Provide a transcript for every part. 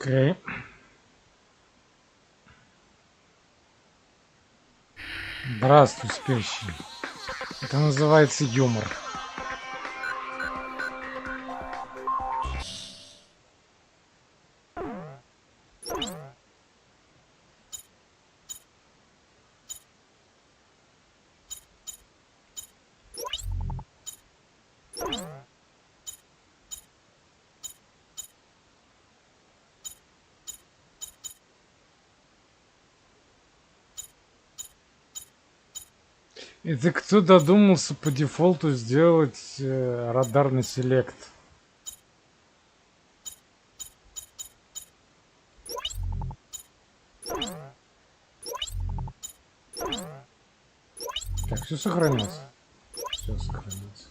Окей. Здравствуй, спящий. Это называется юмор. Это кто додумался по дефолту сделать радарный селект? Так, все сохранилось. Все сохранилось.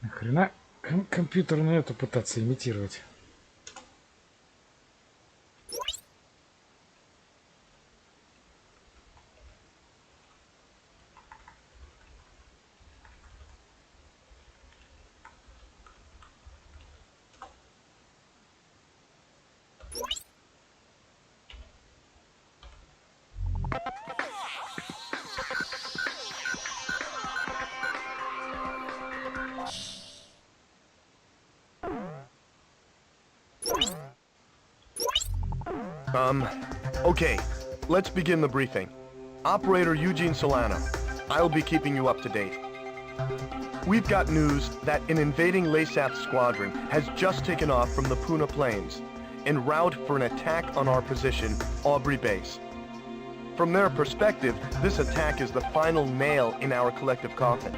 Нахрена компьютерную эту пытаться имитировать? Okay, let's begin the briefing. Operator Eugene Solano, I'll be keeping you up to date. We've got news that an invading LASAP squadron has just taken off from the Puna Plains, en route for an attack on our position, Aubrey Base. From their perspective, this attack is the final nail in our collective coffin.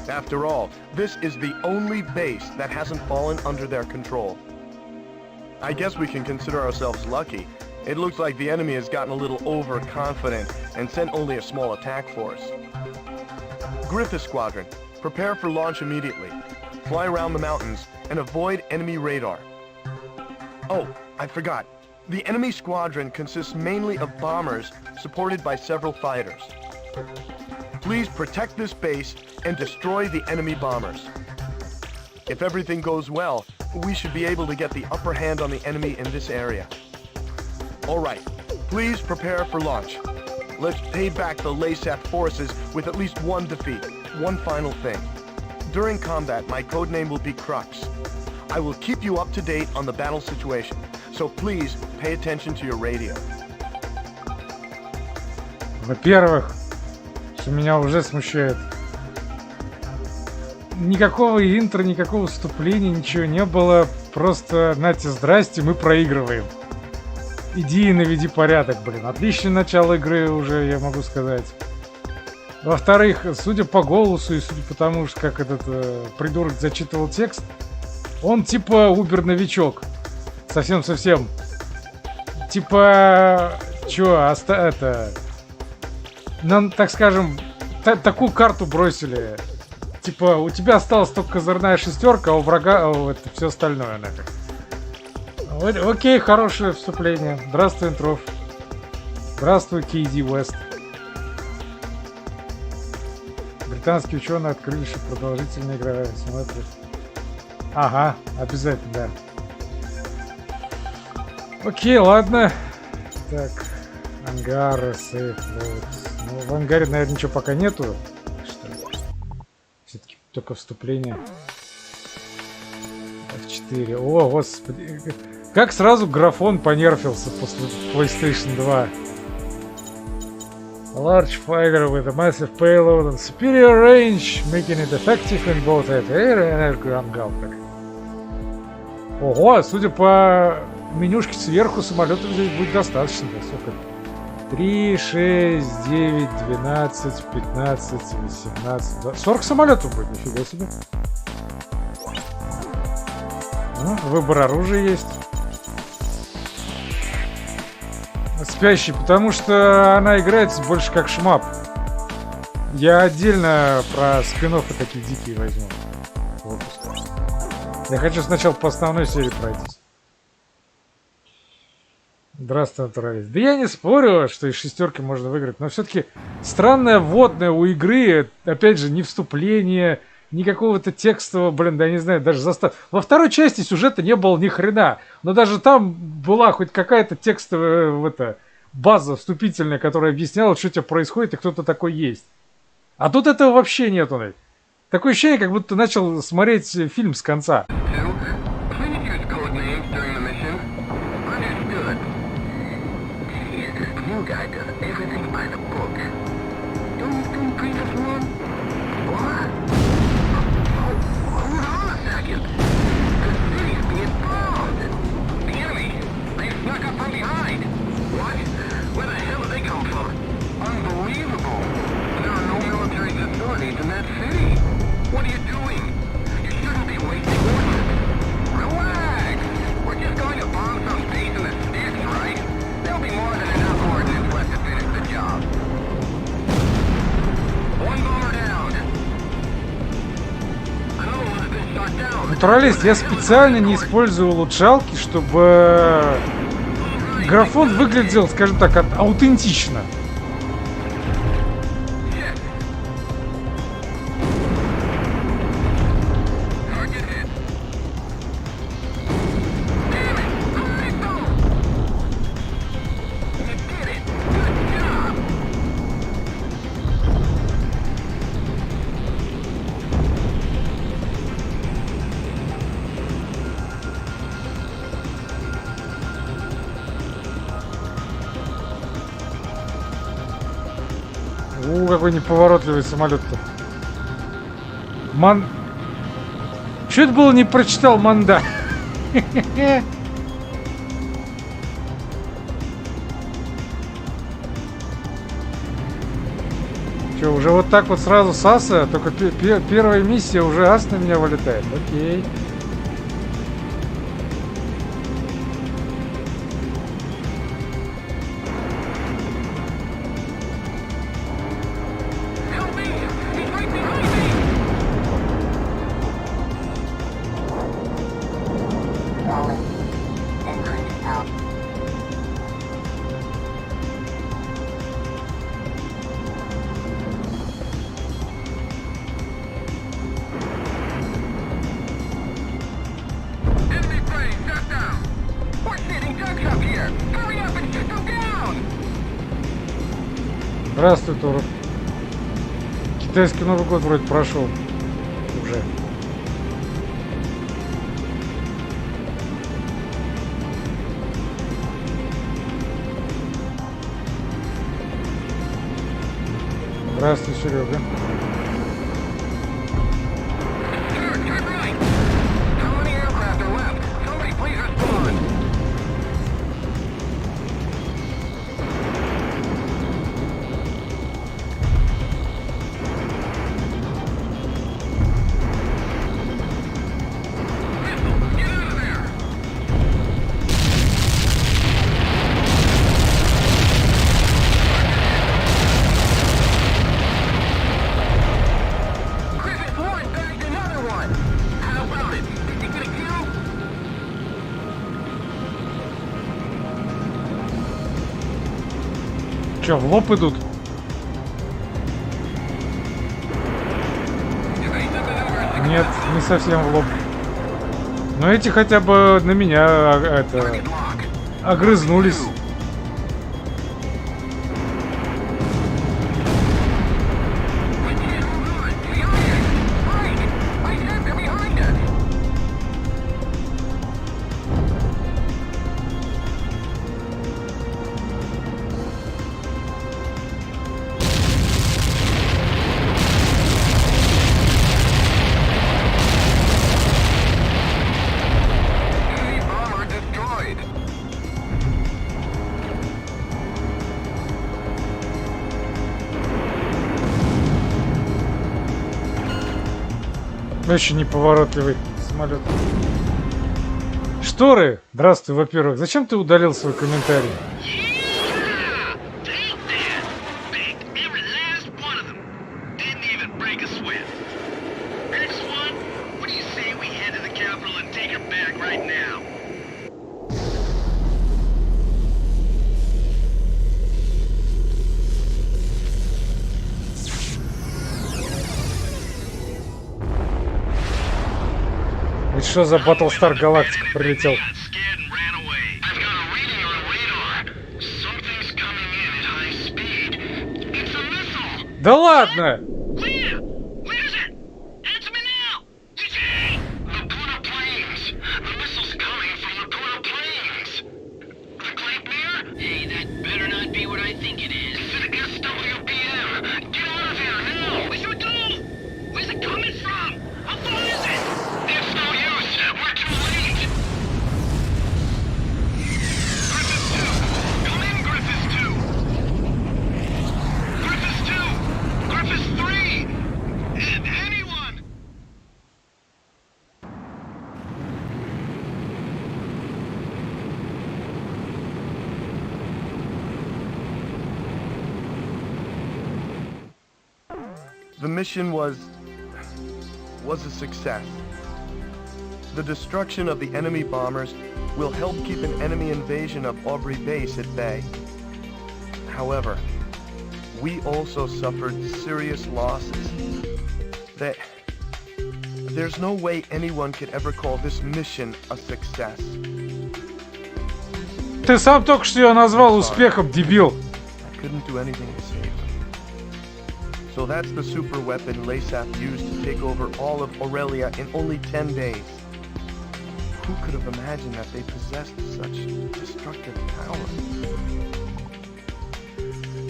After all, this is the only base that hasn't fallen under their control. I guess we can consider ourselves lucky. It looks like the enemy has gotten a little overconfident and sent only a small attack force. Griffith Squadron, prepare for launch immediately. Fly around the mountains and avoid enemy radar. Oh, I forgot. The enemy squadron consists mainly of bombers supported by several fighters. Please protect this base and destroy the enemy bombers. If everything goes well, we should be able to get the upper hand on the enemy in this area. All right, please prepare for launch. Let's pay back the LASAP forces with at least one defeat. One final thing. During combat, my codename will be Crux. I will keep you up to date on the battle situation, so please pay attention to your radio. Во-первых, что меня уже смущает. Никакого интро, никакого вступления, ничего не было. Просто, нате, здрасте, мы проигрываем. Иди и наведи порядок, блин. Отличное начало игры уже, я могу сказать. Во-вторых, судя по голосу и судя по тому, как этот придурок зачитывал текст, он типа убер-новичок. Совсем-совсем. Типа... Чё, это... Нам, так скажем, такую карту бросили. Типа, у тебя осталась только козырная шестерка, а у врага это все остальное, нафиг. Окей, хорошее вступление. Здравствуй, Интров. Здравствуй, Кейди Уэст. Британские ученые открыли, что продолжительная игра смотрит. Ага, обязательно, да. Окей, ладно. Так, ангары, сейф, вот. Ну, в ангаре, наверное, ничего пока нету. Все-таки только вступление. F4. О, господи. Как сразу графон понерфился после PlayStation 2. A large fighter with a massive payload and superior range, making it effective in both air and ground combat. Ого, судя по менюшке сверху, самолетов здесь будет достаточно. Да, сколько? 3, 6, 9, 12, 15, 18, 20. 40 самолетов будет, нифига себе. Выбор оружия есть. Спящий, потому что она играется больше как шмап. Я отдельно про спин-оффы такие дикие возьму. Я хочу сначала по основной серии пройтись. Здравствуй, натуралист. Да я не спорю, что из шестерки можно выиграть, но все-таки странная вводная у игры, опять же, ни вступления, ни какого-то текстового, блин, да я не знаю, даже застав. Во второй части сюжета не было ни хрена, но даже там была хоть какая-то текстовая база вступительная, которая объясняла, что у тебя происходит и кто-то такой есть. А тут этого вообще нету. Такое ощущение, как будто начал смотреть фильм с конца. Натуралист, я специально не использую улучшалки, чтобы графон выглядел, скажем так, аутентично. Какой неповоротливый самолет-то. Чё это было, не прочитал манда? Чё, уже вот так вот сразу с аса? Только первая миссия уже ас на меня вылетает. Окей. Здравствуй, Тору. Китайский Новый год вроде прошел уже. Здравствуй, Серега. Че, в лоб идут? Нет, не совсем в лоб. Но эти хотя бы на меня огрызнулись. Очень неповоротливый самолет. Шторы! Здравствуй, во-первых. Зачем ты удалил свой комментарий? Это что за Battlestar Galactica прилетел? Да ладно! The mission was a success. The destruction of the enemy bombers will help keep an enemy invasion of Aubrey base at bay. However, we also suffered serious losses. There's no way anyone could ever call this mission a success. Ты сам только что ее назвал успехом, дебил. I couldn't do anything to save them. So that's the super weapon Laysap used to take over all of Aurelia in only 10 days. Who could have imagined that they possessed such destructive power?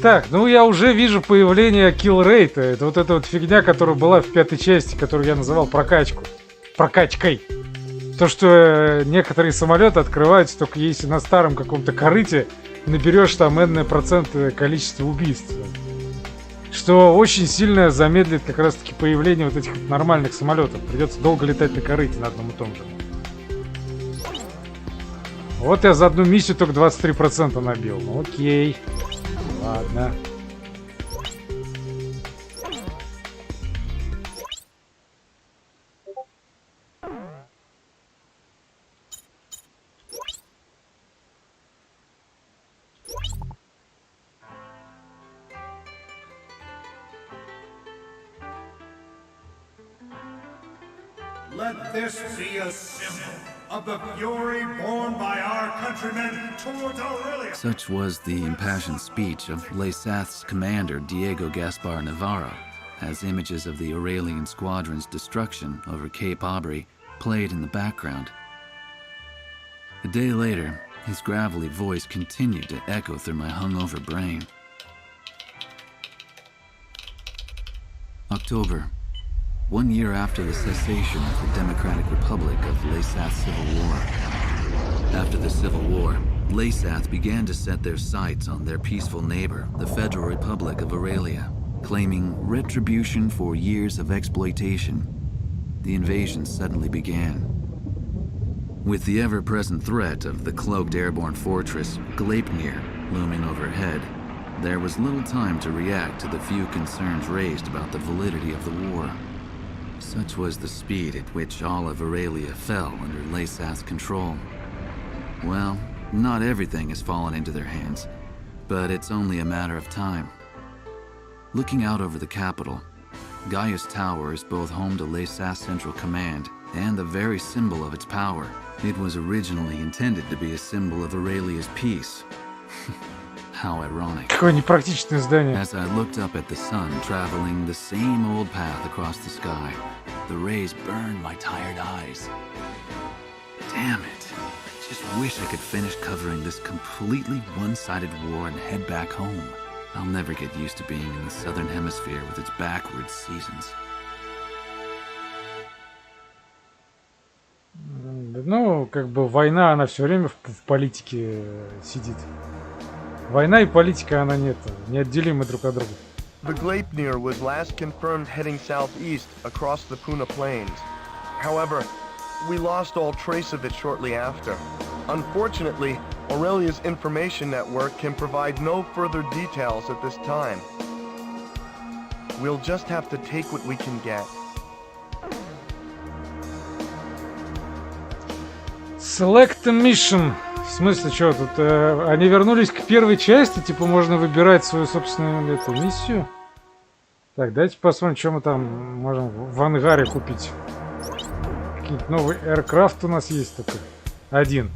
Так, ну я уже вижу появление килл-рейта. Это вот эта вот фигня, которая была в 5-й части, которую я называл прокачкой. То, что некоторые самолеты открываются только если на старом каком-то корыте наберешь там энное процентное количество убийств. Что очень сильно замедлит как раз таки появление вот этих нормальных самолетов. Придется долго летать на корыте на одном и том же. Вот я за одну миссию только 23% набил. Ну окей. Ладно. Let this be a symbol of the fury borne by our countrymen towards Aurelia. Such was the impassioned speech of Laysath's commander Diego Gaspar Navarro, as images of the Aurelian squadron's destruction over Cape Aubrey played in the background. A day later, his gravelly voice continued to echo through my hungover brain. October. 1 year after the cessation of the Democratic Republic of Laysath's civil war. After the Civil War, Laysath began to set their sights on their peaceful neighbor, the Federal Republic of Aurelia, claiming retribution for years of exploitation. The invasion suddenly began. With the ever-present threat of the cloaked airborne fortress, Gleipnir, looming overhead, there was little time to react to the few concerns raised about the validity of the war. Such was the speed at which all of Aurelia fell under Laysath's control. Well, not everything has fallen into their hands, but it's only a matter of time. Looking out over the capital, Gaius Tower is both home to Laysath's Central Command and the very symbol of its power. It was originally intended to be a symbol of Aurelia's peace. How ironic. Какое непрактичное здание. As I looked up at the sun traveling the same old path across the sky, the rays burned my tired eyes. Damn it. I just wish I could finish covering this completely one-sided war and head back home. I'll never get used to being in the southern hemisphere with its backwards seasons. Ну, как бы война, она все время в политике сидит. Война и политика, она неотделимы друг от друга. The Gleipnir was last confirmed heading southeast across the Puna Plains. However, we lost all trace of it shortly after. Unfortunately, Aurelia's information network can provide no further details at this time. We'll just have to take what we can get. Select a mission. В смысле, что тут? Они вернулись к первой части, типа можно выбирать свою собственную эту миссию. Так, давайте посмотрим, что мы там можем в ангаре купить. Какие-то новые aircraft у нас есть только. Один.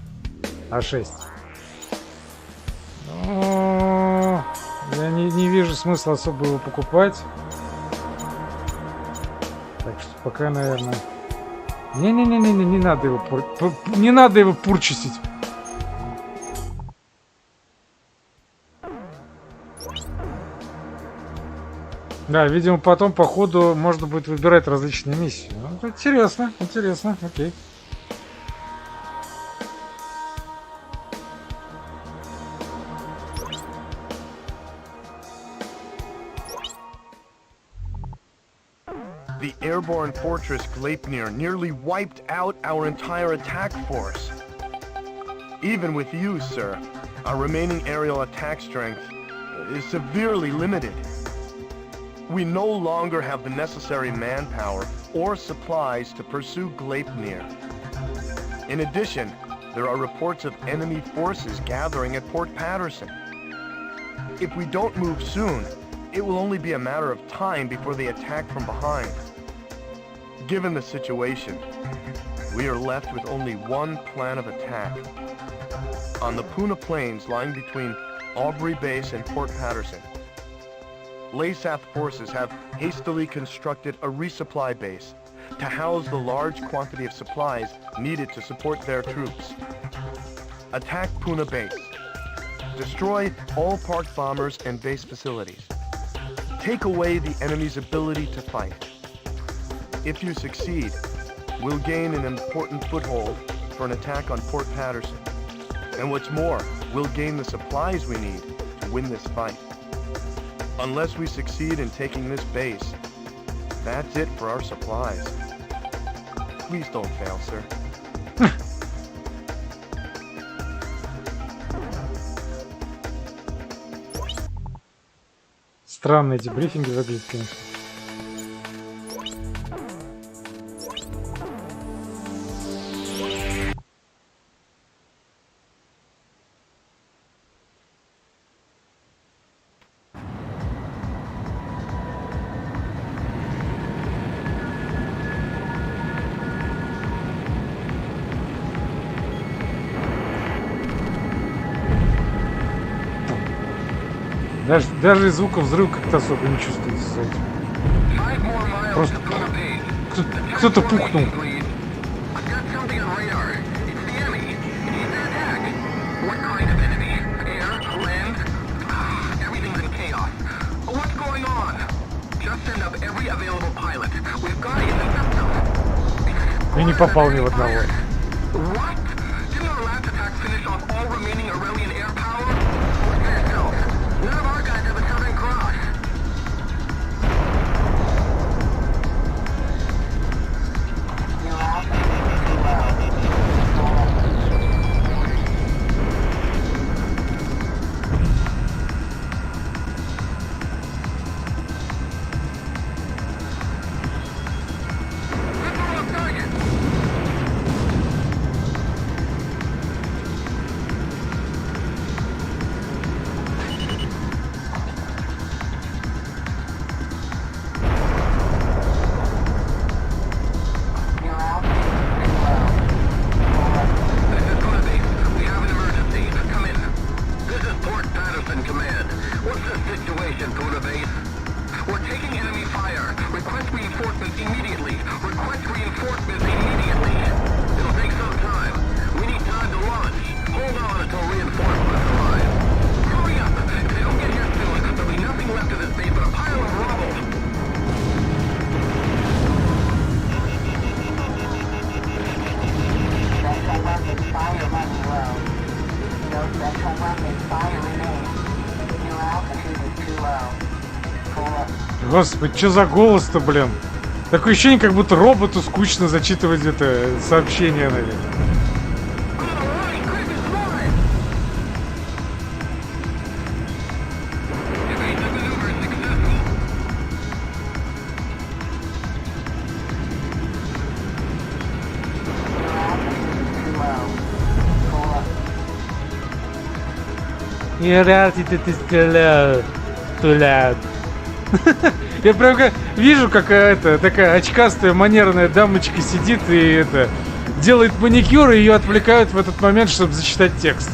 А6. Но... Я не вижу смысла особо его покупать. Так что пока, наверное... Не надо его не надо его пурчисить. Да, видимо, потом по ходу можно будет выбирать различные миссии. Ну, интересно, интересно, окей. The airborne fortress Gleipnir nearly wiped out our entire attack force. Even with you, sir, our remaining aerial attack strength is severely limited. We no longer have the necessary manpower or supplies to pursue Gleipnir. In addition, there are reports of enemy forces gathering at Port Patterson. If we don't move soon, it will only be a matter of time before they attack from behind. Given the situation, we are left with only one plan of attack. On the Puna Plains lying between Aubrey Base and Port Patterson, Laysath forces have hastily constructed a resupply base to house the large quantity of supplies needed to support their troops. Attack Puna Base. Destroy all parked bombers and base facilities. Take away the enemy's ability to fight. If you succeed, we'll gain an important foothold for an attack on Port Patterson. And what's more, we'll gain the supplies we need to win this fight. Unless we succeed in taking this base, that's it for our supplies. Please don't fail, sir. Странные эти брифинги выглядят, конечно. Даже и звука взрыва как-то особо не чувствуется за этим. Просто кто-то пухнул. И не попал ни в одного. Господи, что за голос-то, блин? Такое ощущение, как будто роботу скучно зачитывать это сообщение, наверное. Я прям вижу, как это такая очкастая манерная дамочка сидит и это делает маникюр, и ее отвлекают в этот момент, чтобы зачитать текст.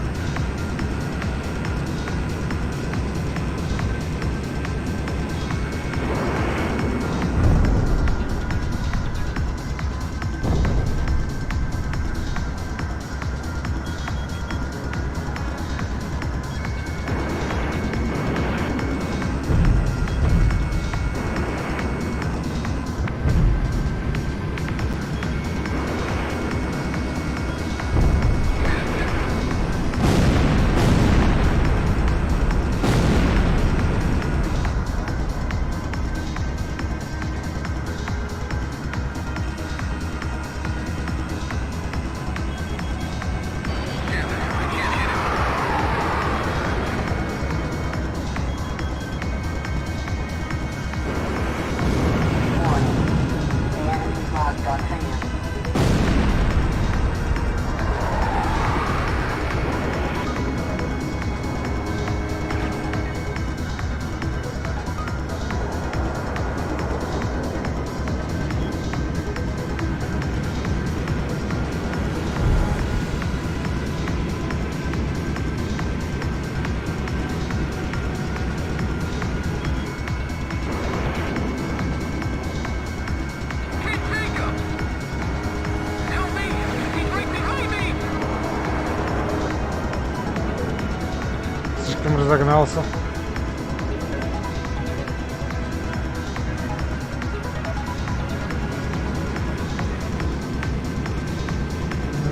Разогнался.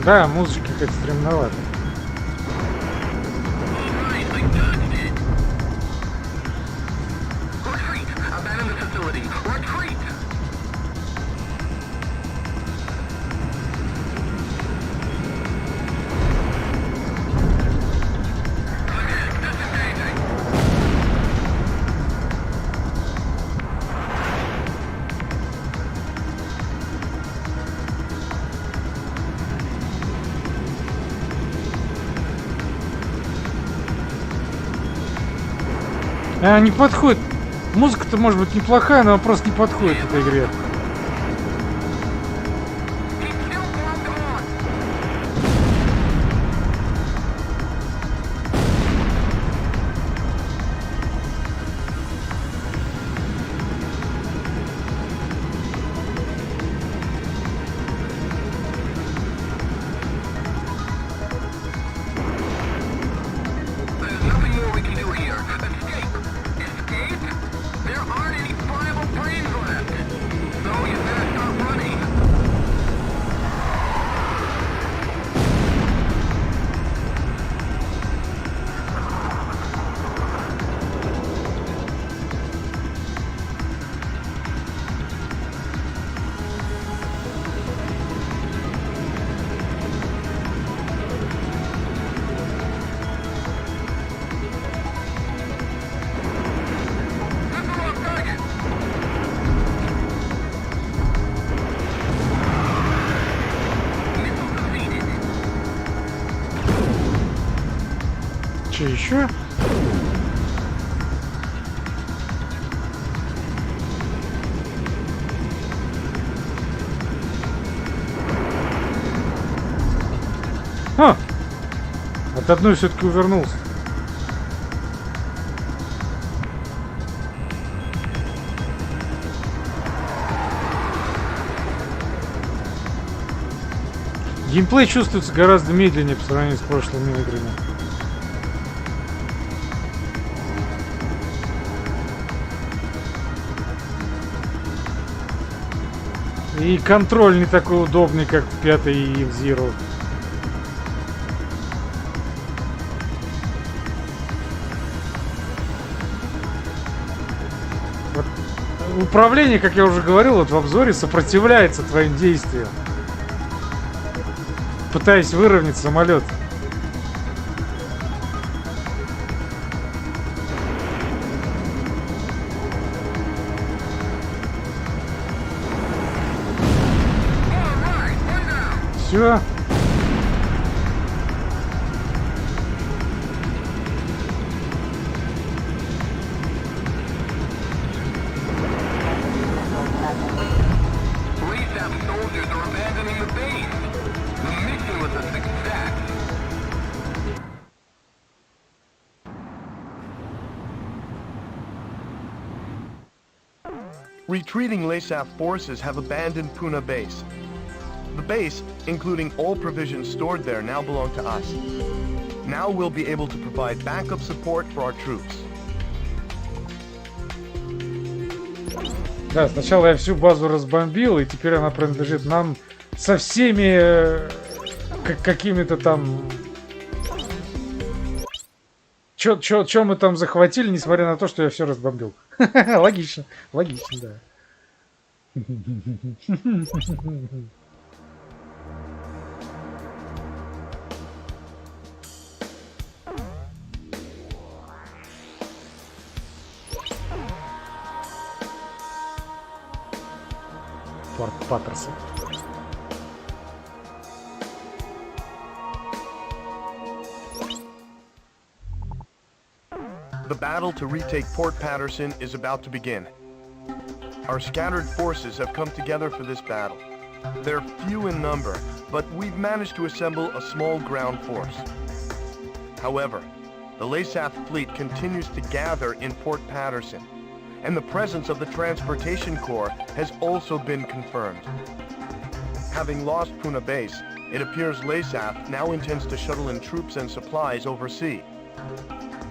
Да, музычки хоть стремновато. Не подходит. Музыка-то может быть неплохая, но она просто не подходит этой игре. Че еще? От одной все-таки увернулся. Геймплей чувствуется гораздо медленнее по сравнению с прошлыми играми. И контроль не такой удобный, как в 5-й и в Zero. Вот управление, как я уже говорил, вот в обзоре, сопротивляется твоим действиям, пытаясь выровнять самолет. Все. Retreating LASAF forces have abandoned Puna base. The base, including all provisions stored there, now belong to us. Now we'll be able to provide backup support for our troops. Да, сначала я всю базу разбомбил, и теперь она принадлежит нам со всеми какими-то там... Чё мы там захватили, несмотря на то, что я все разбомбил. Логично, логично, да. Форт Паттерсон. The battle to retake Port Patterson is about to begin. Our scattered forces have come together for this battle. They're few in number, but we've managed to assemble a small ground force. However, the LASAF fleet continues to gather in Port Patterson, and the presence of the Transportation Corps has also been confirmed. Having lost Puna base, it appears LASAF now intends to shuttle in troops and supplies overseas.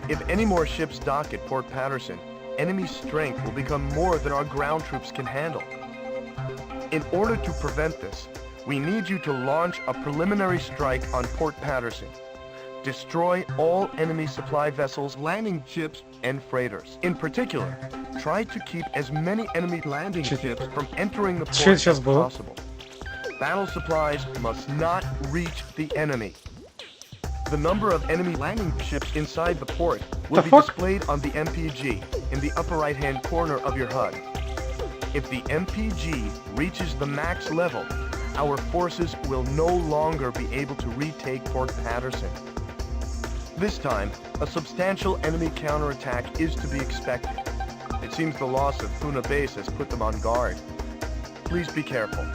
If any more ships dock at Port Patterson, enemy strength will become more than our ground troops can handle. In order to prevent this, we need you to launch a preliminary strike on Port Patterson. Destroy all enemy supply vessels, landing ships, and freighters. In particular, try to keep as many enemy landing ships from entering the port as possible. Battle supplies must not reach the enemy. The number of enemy landing ships inside the port will be displayed on the MPG in the upper right-hand corner of your HUD. If the MPG reaches the max level, our forces will no longer be able to retake Port Patterson. This time, a substantial enemy counterattack is to be expected. It seems the loss of Puna base has put them on guard. Please be careful.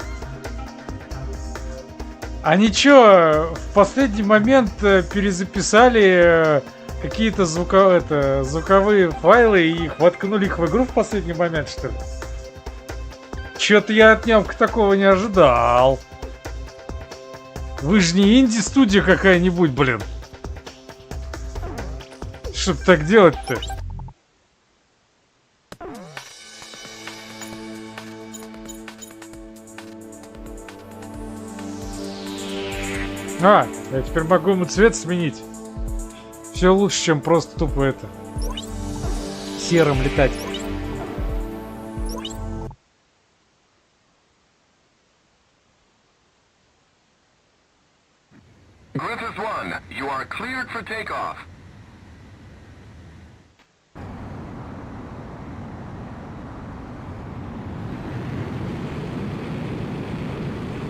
Они чё, в последний момент перезаписали какие-то звуковые файлы и их воткнули их в игру в последний момент, что ли? Чё-то я от Нявка такого не ожидал. Вы же не инди-студия какая-нибудь, блин. Чтоб так делать-то? А, я теперь могу ему цвет сменить. Все лучше, чем просто тупо это серым летать. Griffith 1, you are cleared for takeoff.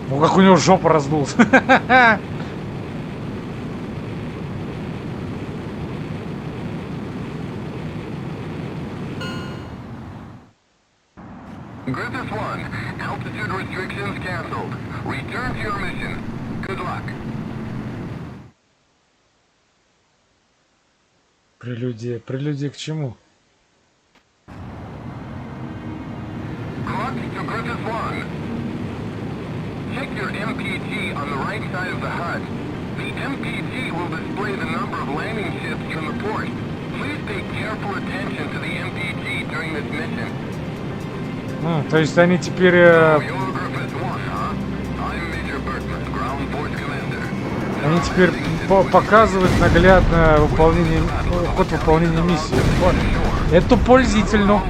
Ну как у него жопа раздулась. Griffith 1, altitude restrictions canceled. Return to your mission. Good luck. Прелюдия к чему? Clock to Griffith 1. Check your MPG on the right side of the HUD. The MPG will display the number of landing ships from the port. Please pay careful attention to the MPG during this mission. То есть они теперь... Они теперь показывают наглядно ход выполнения миссии. Это пользительно.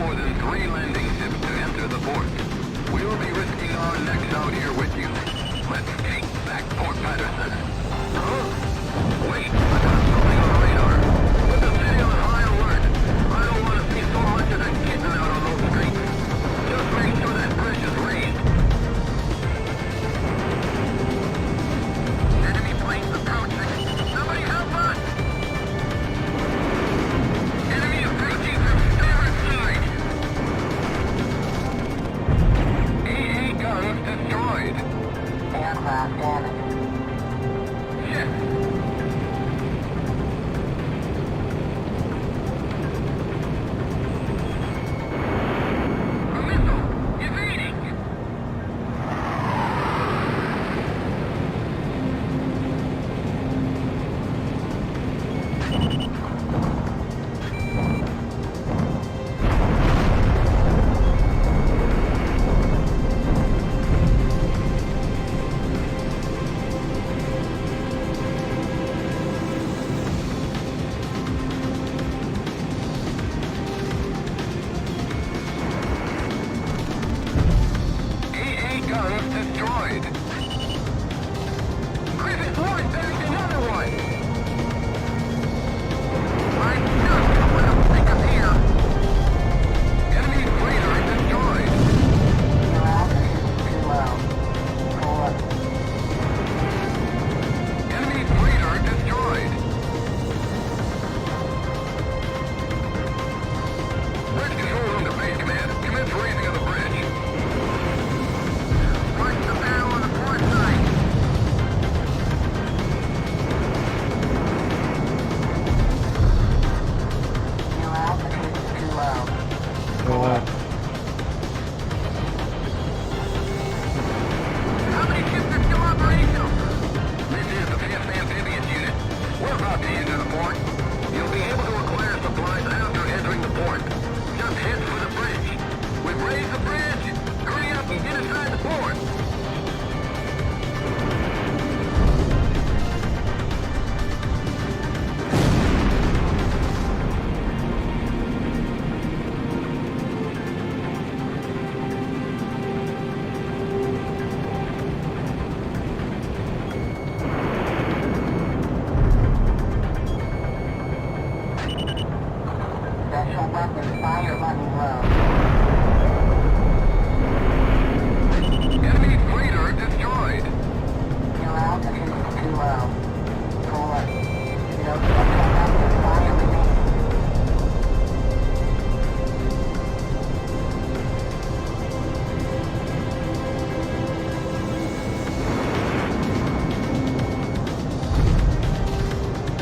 Enemy freighter destroyed.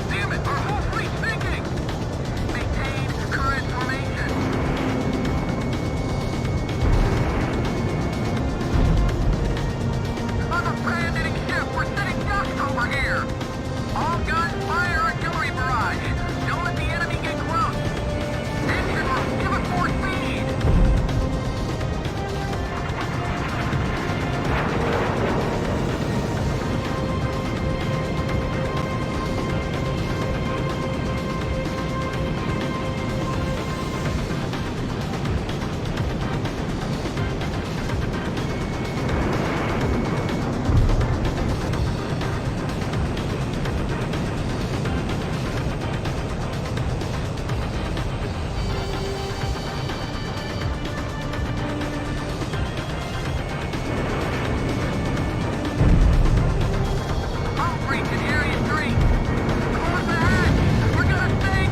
Damn it, our whole fleet's sinking. Maintain current formation. Understanding ship, we're sitting ducks over here. All guns fire artillery barrage. Don't let the enemy get close. Engine room, give us more speed. I'm reaching Area 3. Close the hatch. We're gonna sink.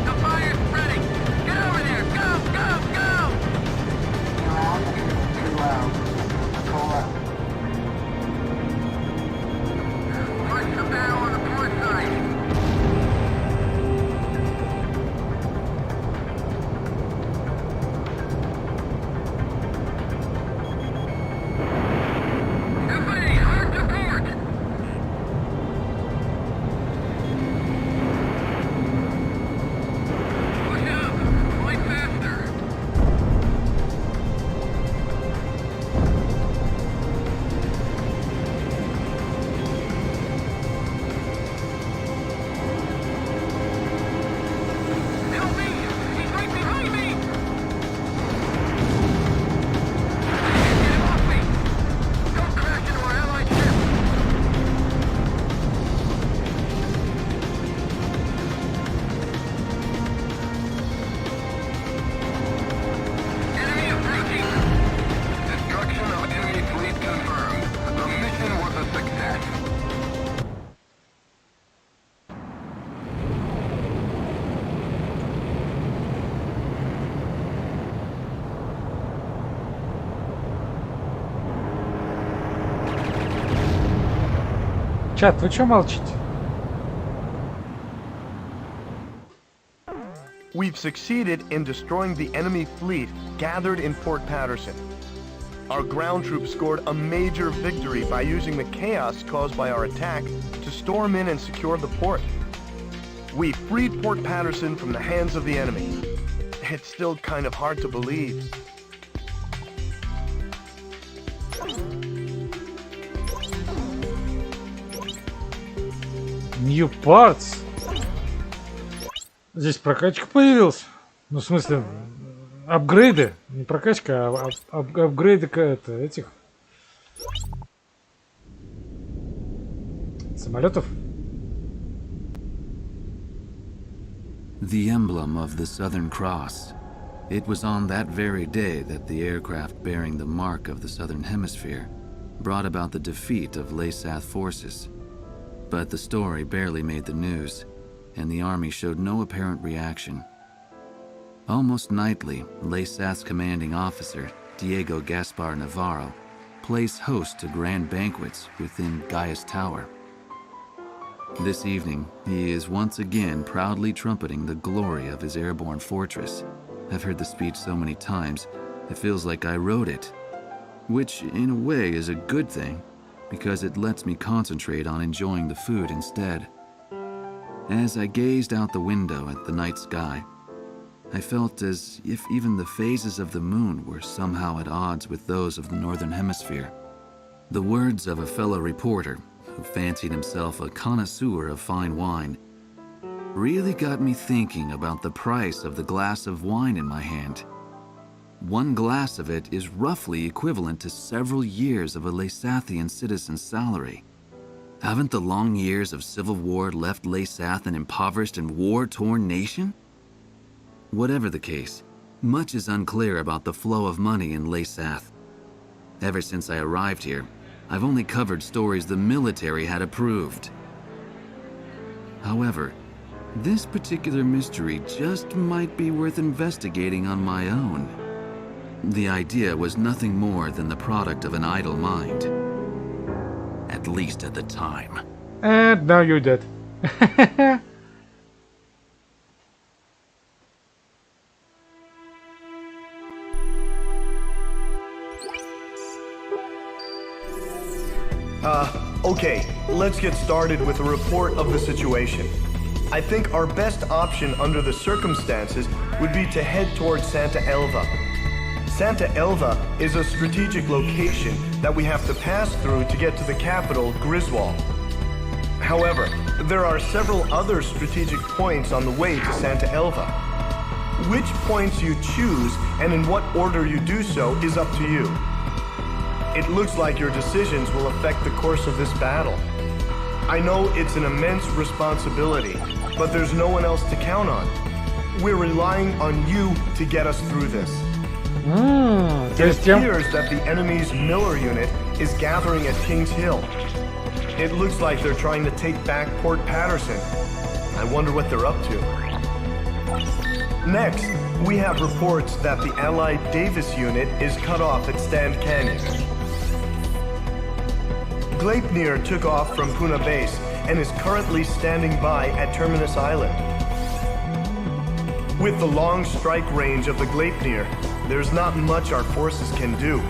The fire's spreading. Get over there. Go, go, go. Push the barrel on the port side. Everybody, hard to port. Push up. Fly faster. Help me! He's right behind me! Get him off me! Don't crash into our allied ship! Enemy approaching! Destruction of enemy fleet confirmed. The mission was a success. Чат, вы чё молчите? We've succeeded in destroying the enemy fleet gathered in Port Patterson. Our ground troops scored a major victory by using the chaos caused by our attack to storm in and secure the port. We freed Port Patterson from the hands of the enemy. It's still kind of hard to believe. New Parts. Здесь прокачка появилась. Ну, в смысле, апгрейды. Не прокачка, а апгрейды этих самолетов. The emblem of the Southern Cross. It was on that very day that the aircraft bearing the mark of the Southern Hemisphere brought about the defeat of Laysath forces. But the story barely made the news, and the army showed no apparent reaction. Almost nightly, Laysath's commanding officer, Diego Gaspar Navarro, plays host to grand banquets within Gaia's Tower. This evening, he is once again proudly trumpeting the glory of his airborne fortress. I've heard the speech so many times, it feels like I wrote it. Which, in a way, is a good thing, because it lets me concentrate on enjoying the food instead. As I gazed out the window at the night sky, I felt as if even the phases of the moon were somehow at odds with those of the Northern Hemisphere. The words of a fellow reporter, who fancied himself a connoisseur of fine wine, really got me thinking about the price of the glass of wine in my hand. One glass of it is roughly equivalent to several years of a Laysathian citizen's salary. Haven't the long years of civil war left Laysath an impoverished and war-torn nation? Whatever the case, much is unclear about the flow of money in Laysath. Ever since I arrived here, I've only covered stories the military had approved. However, this particular mystery just might be worth investigating on my own. The idea was nothing more than the product of an idle mind. At least at the time. And now you're dead. Okay, let's get started with a report of the situation. I think our best option under the circumstances would be to head towards Santa Elva. Santa Elva is a strategic location that we have to pass through to get to the capital, Griswold. However, there are several other strategic points on the way to Santa Elva. Which points you choose and in what order you do so is up to you. It looks like your decisions will affect the course of this battle. I know it's an immense responsibility, but there's no one else to count on. We're relying on you to get us through this. It appears that the enemy's Miller unit is gathering at Kings Hill. It looks like they're trying to take back Port Patterson. I wonder what they're up to. Next, we have reports that the Allied Davis unit is cut off at Stand Canyon. Gleipnir took off from Puna Base and is currently standing by at Terminus Island. With the long strike range of the Gleipnir, there's not much our forces can do.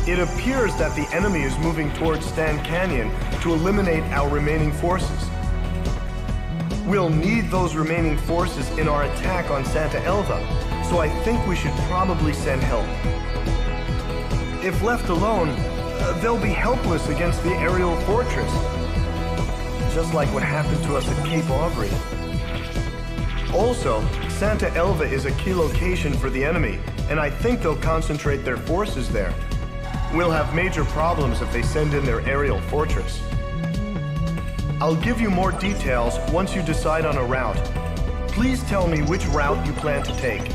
It appears that the enemy is moving towards Stand Canyon to eliminate our remaining forces. We'll need those remaining forces in our attack on Santa Elva, so I think we should probably send help. If left alone, they'll be helpless against the aerial fortress, just like what happened to us at Cape Aubrey. Also, Santa Elva is a key location for the enemy, and I think they'll concentrate their forces there. We'll have major problems if they send in their aerial fortress. I'll give you more details once you decide on a route. Please tell me which route you plan to take.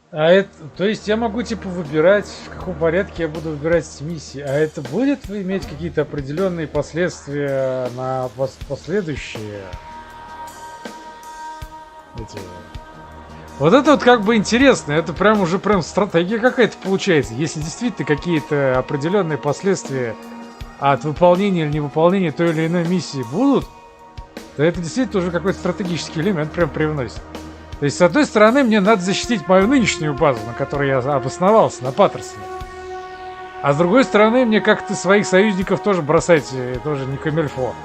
То есть я могу типа выбирать, в каком порядке я буду выбирать миссии. А это будет иметь какие-то определенные последствия на последующие эти... Вот это вот как бы интересно. Это прям уже прям стратегия какая-то получается. Если действительно какие-то определенные последствия от выполнения или невыполнения той или иной миссии будут, то это действительно уже какой-то стратегический элемент прям привносит. То есть, с одной стороны, мне надо защитить мою нынешнюю базу, на которой я обосновался, на Паттерсоне. А с другой стороны, мне как-то своих союзников тоже бросать тоже не камильфо.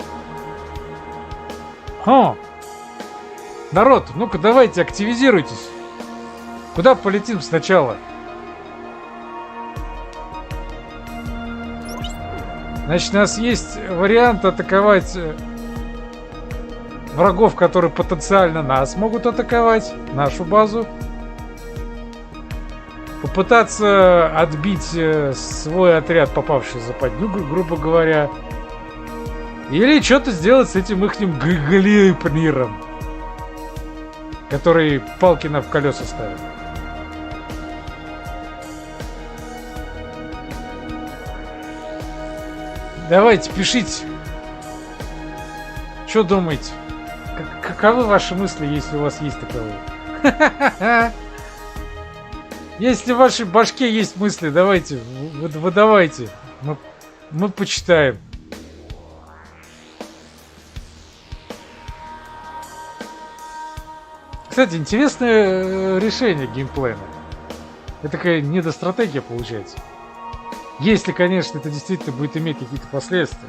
Народ, ну-ка давайте, активизируйтесь. Куда полетим сначала? Значит, у нас есть вариант атаковать... врагов, которые потенциально нас могут атаковать, нашу базу. Попытаться отбить свой отряд, попавший в западню, грубо говоря. Или что-то сделать с этим ихним Глейпниром, который палки в колеса ставит. Давайте, пишите. Что думаете? Каковы ваши мысли, если у вас есть таковые? Если в вашей башке есть мысли, давайте, выдавайте. Мы почитаем. Кстати, интересное решение геймплейна. Это такая недостратегия получается. Если, конечно, это действительно будет иметь какие-то последствия.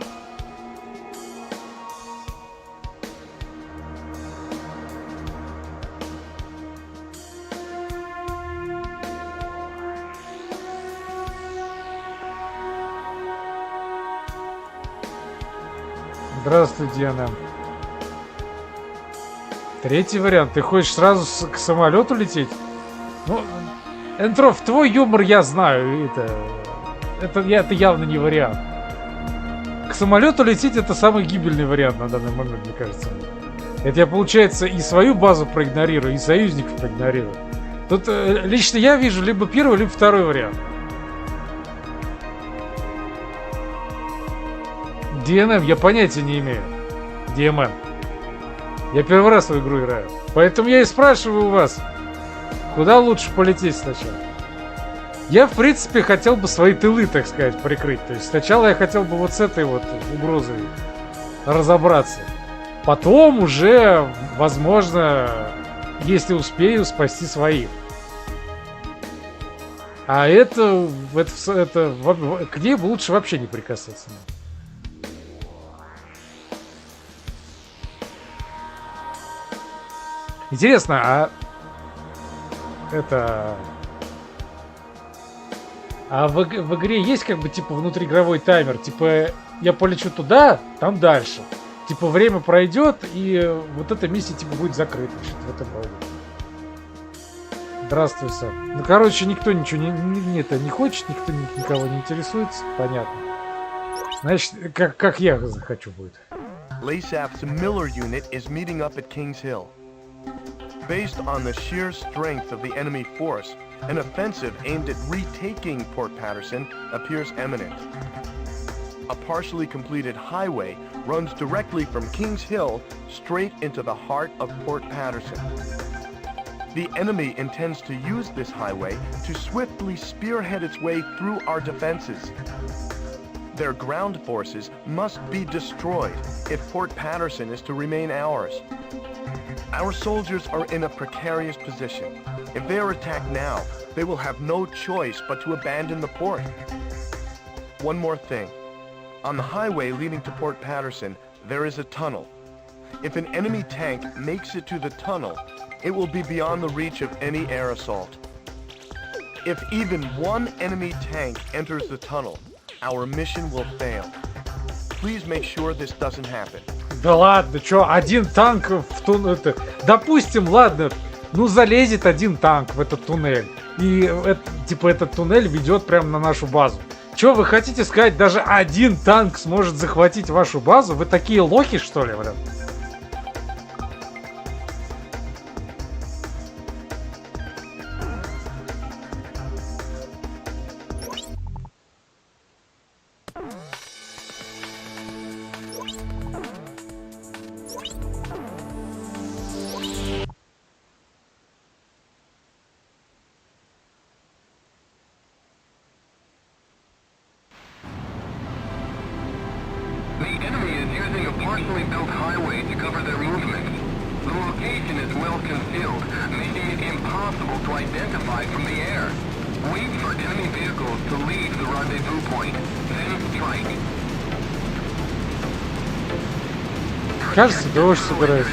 Здравствуй, Диана. Третий вариант. Ты хочешь сразу к самолету лететь? Ну, Энтроф, твой юмор я знаю. это явно не вариант. К самолету лететь это самый гибельный вариант на данный момент, мне кажется. Это я, получается, и свою базу проигнорирую, и союзников проигнорирую. Тут лично я вижу либо первый, либо второй вариант. DNM я понятия не имею. DMM. Я первый раз в игру играю. Поэтому я и спрашиваю у вас, куда лучше полететь сначала. Я, в принципе, хотел бы свои тылы, так сказать, прикрыть. То есть сначала я хотел бы вот с этой вот угрозой разобраться. Потом уже, возможно, если успею, спасти своих. А это к ней лучше вообще не прикасаться. Интересно, а это... А в игре есть как бы типа внутриигровой таймер? Типа я полечу туда, там дальше. Типа время пройдет, и вот эта миссия типа будет закрыта. Что-то в этом роде. Здравствуй, Сам. Ну, короче, никто ничего не хочет, никто никого не интересуется. Понятно. Значит, как я захочу будет. LASAF's Miller unit is meeting up at Kings Hill. Based on the sheer strength of the enemy force, an offensive aimed at retaking Port Patterson appears imminent. A partially completed highway runs directly from Kings Hill straight into the heart of Port Patterson. The enemy intends to use this highway to swiftly spearhead its way through our defenses. Their ground forces must be destroyed if Port Patterson is to remain ours. Our soldiers are in a precarious position. If they are attacked now, they will have no choice but to abandon the port. One more thing. On the highway leading to Port Patterson, there is a tunnel. If an enemy tank makes it to the tunnel, it will be beyond the reach of any air assault. If even one enemy tank enters the tunnel, our mission will fail. Please make sure this doesn't happen. Да ладно, чё, один танк в туннель... Допустим, ладно, ну залезет один танк в этот туннель. И типа этот туннель ведет прямо на нашу базу. Чё, вы хотите сказать, даже один танк сможет захватить вашу базу? Вы такие лохи, что ли, блин? Кажется, дождь собирается.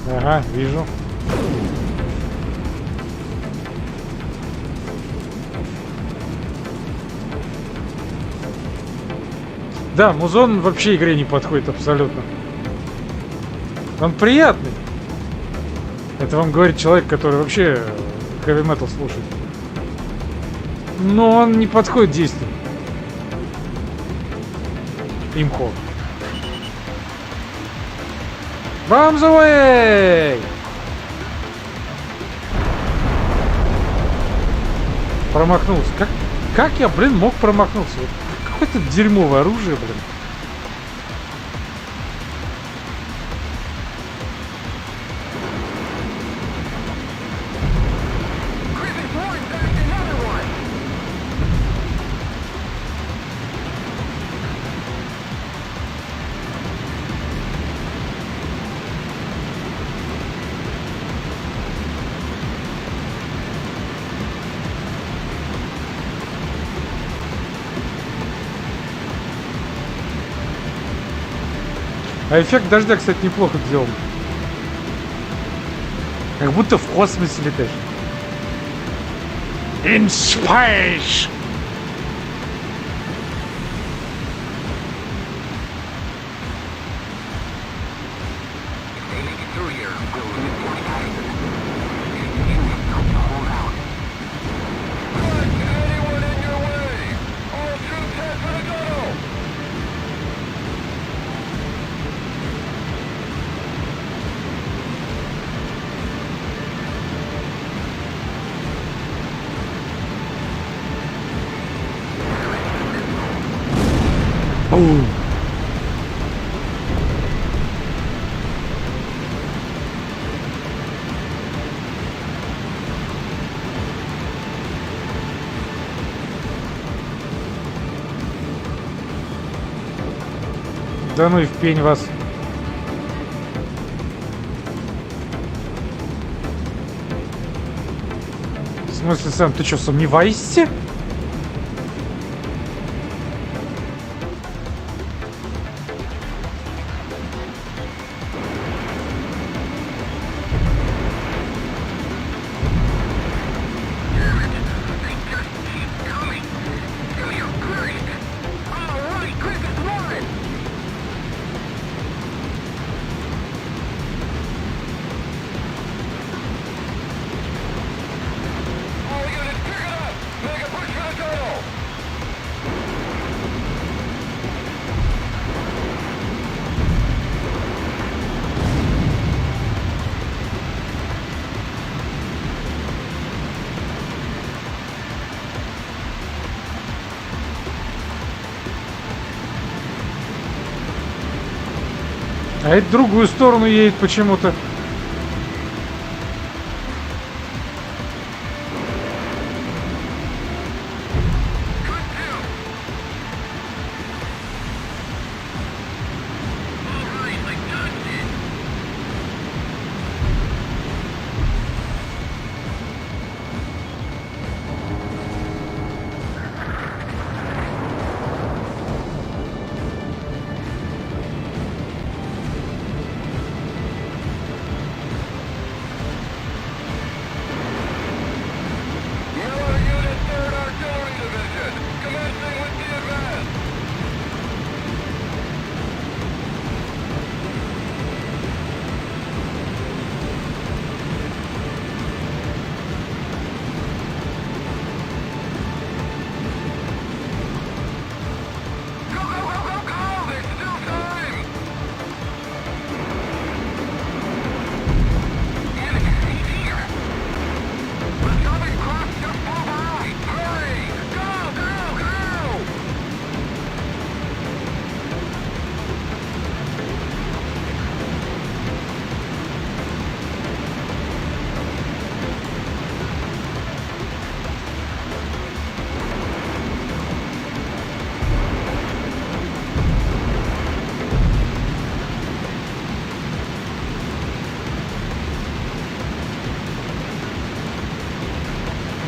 Ага, вижу. Да, музон вообще игре не подходит абсолютно. Он приятный. Это вам говорит человек, который вообще хэви метал слушает. Но он не подходит действию. Имхо. Bombs away! Промахнулся. Как я, блин, мог промахнуться? Какое-то дерьмовое оружие, блин. А эффект дождя, кстати, неплохо сделан. Как будто в космосе летаешь. In space! through here. We'll limit force Patterson. You have to hold out. Anyone in your way! All troops head for the tunnel! Оу. Да ну и в пень вас. В смысле, Сэм, ты что, сомневаешься? А это в другую сторону едет почему-то.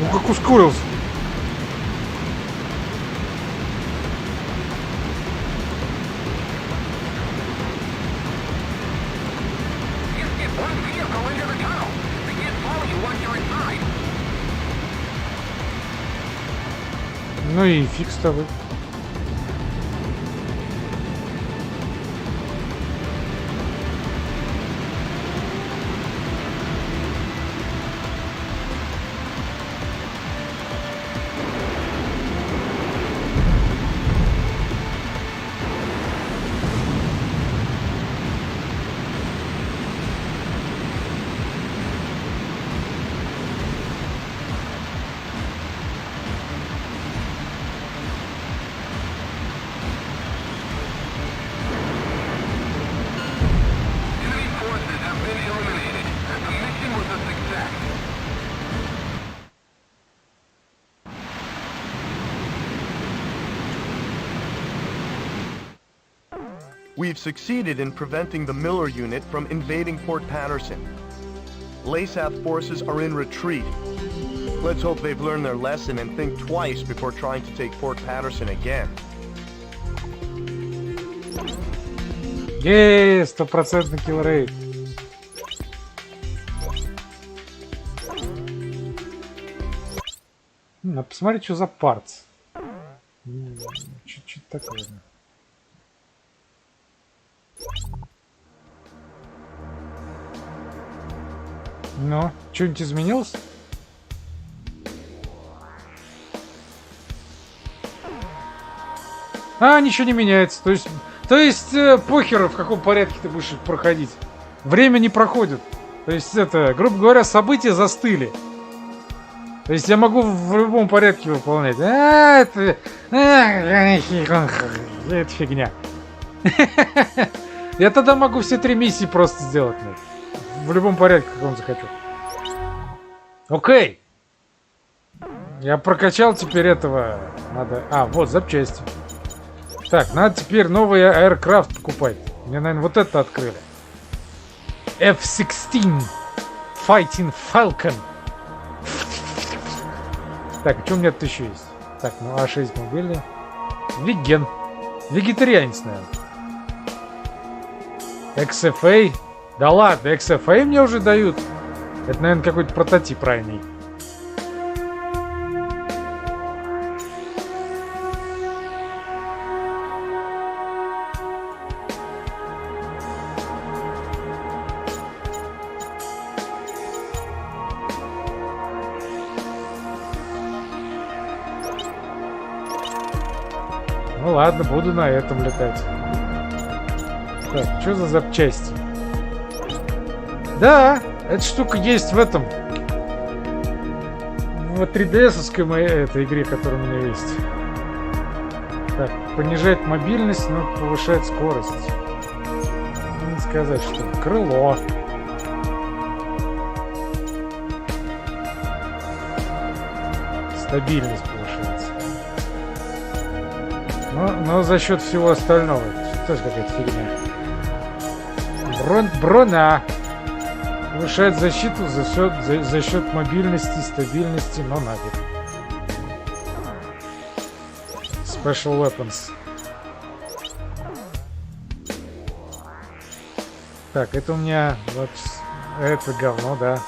Ну как ускорился. Ну и фиг с тобой. We've succeeded in preventing the Miller unit from invading Port Patterson. LASAF forces are in retreat. Let's hope they've learned their lesson and think twice before trying to take Port Patterson again. Еее, 100% киллрейт. Надо посмотреть, что за партс. Чуть-чуть такое. Ну, что-нибудь изменилось? А, ничего не меняется. То есть похеру, в каком порядке ты будешь проходить. Время не проходит. То есть это, грубо говоря, события застыли. То есть я могу в любом порядке выполнять. Это фигня. Я тогда могу все 3 миссии просто сделать. В любом порядке, каком захочу. Окей. Я прокачал теперь этого. Надо... А, вот, запчасти. Так, надо теперь новый Aircraft покупать. Мне, наверное, вот это открыли. F-16 Fighting Falcon. Так, что у меня тут еще есть? Так, ну А6 мобильный. Веген. Вегетарианец, наверное. XFA. Да ладно, XFA мне уже дают. Это, наверное, какой-то прототип ранний. Ну ладно, буду на этом летать. Так, что за запчасти? Да, эта штука есть в этом. В 3DS-овской моей этой игре, которая у меня есть. Так, понижает мобильность, но повышает скорость. Не сказать, что крыло. Стабильность повышается. Но за счет всего остального. Что же какая-то фигня. Броня. Повышает защиту за счет мобильности, стабильности, но нафиг. Special Weapons. Так, это у меня вот это говно, да.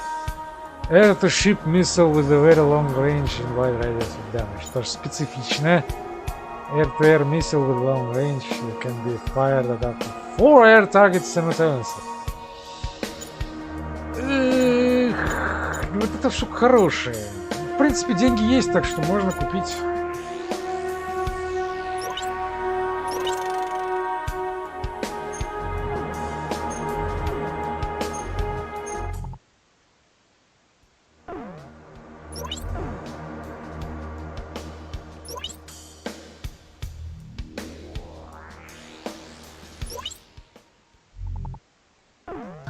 Это ship missile with a very long range and wide radius of damage. Тоже специфичное. Air-to-air missile with long range can be fired at up to 4 air targets simultaneously. Вот это штука хорошая. В принципе, деньги есть, так что можно купить.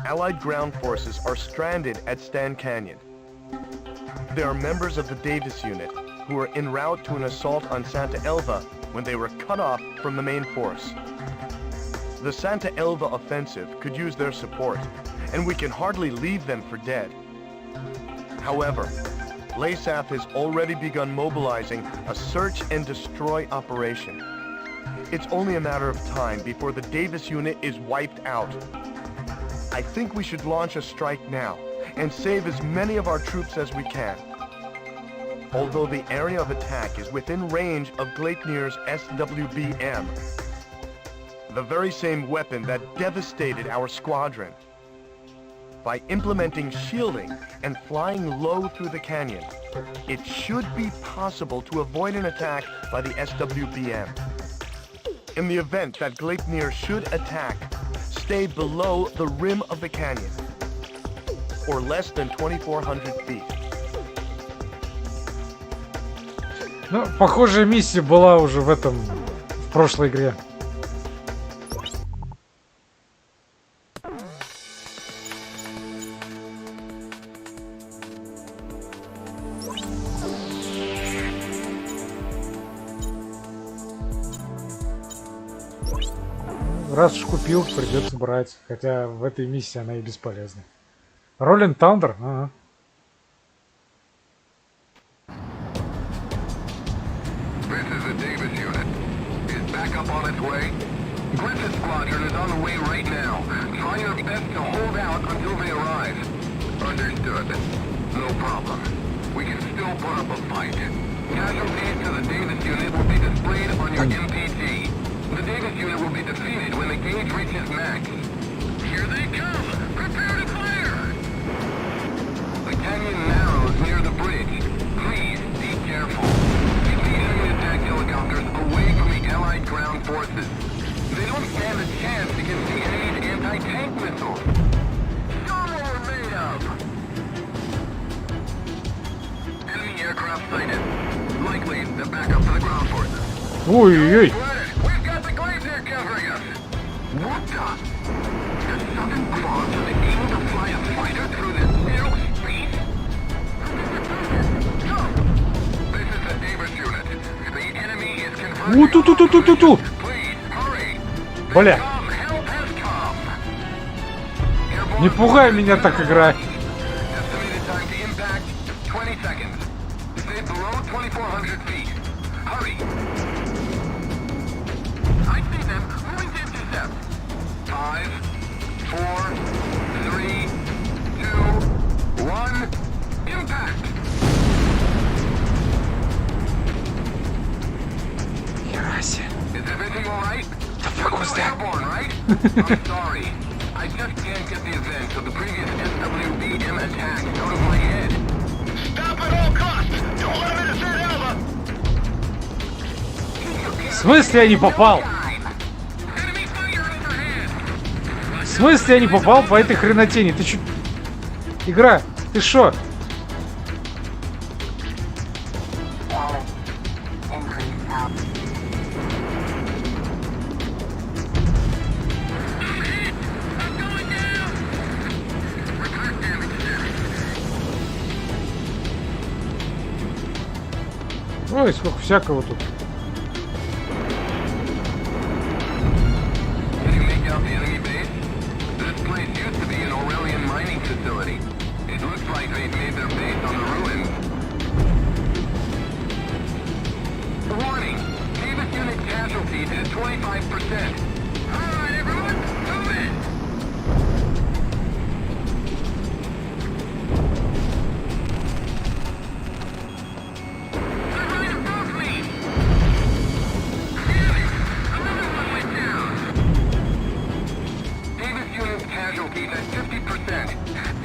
Allied ground forces are stranded at Stan Canyon. They are members of the Davis Unit, who were en route to an assault on Santa Elva when they were cut off from the main force. The Santa Elva offensive could use their support, and we can hardly leave them for dead. However, LASAF has already begun mobilizing a search and destroy operation. It's only a matter of time before the Davis Unit is wiped out. I think we should launch a strike now and save as many of our troops as we can. Although the area of attack is within range of Gleipnir's SWBM, the very same weapon that devastated our squadron. By implementing shielding and flying low through the canyon, it should be possible to avoid an attack by the SWBM. In the event that Gleipnir should attack, stay below the rim of the canyon, or less than 2,400 feet. Ну, похожая миссия была уже в прошлой игре. Раз уж купил, придется брать. Хотя в этой миссии она и бесполезна. Роллинг Таундер? Ага. This is the Davis unit. Is backup on its way? Griffith Squadron is on the way right now. Try your best to hold out until they arrive. Understood. No problem. We can still put up a fight. Casualties to the Davis unit will be displayed on your MPG. The Davis unit will be defeated when the gauge reaches max. Here they come! Prepare to fire! Ой-ой-ой. We've got the glacier covering us. What the? Does something cause an able to fly a fighter through this narrow space? No. This is the Davis unit. The enemy is converging. У-ту-ту-ту-ту-ту-ту. Please, hurry. Бля, Come, help has come. не пугай меня так, игра. Estimated time to impact, 20 seconds. Stay below 2,400 feet. Hurry. I see them. Moving to intercept. 5, 4, 3, 2, 1. Impact. Is everything all right? The fuck was that? Airborne, right? I'm sorry. I just can't get the events of the previous SWBM attack out of my head. Stop at all costs! Don't let him intercept Alva! В смысле я не попал? Enemy fire overhead! В смысле я не попал по этой хренотени? Ты чё? Игра, ты шо? Ой, сколько всякого тут. Can you make out the enemy base? This place used to be an Aurelian mining facility. It looks like they've made their base on the ruins. Warning! Davis unit casualties is 25%. Alright everyone, move in! They're right above me! Another one went down! Davis unit's casualties at 50%.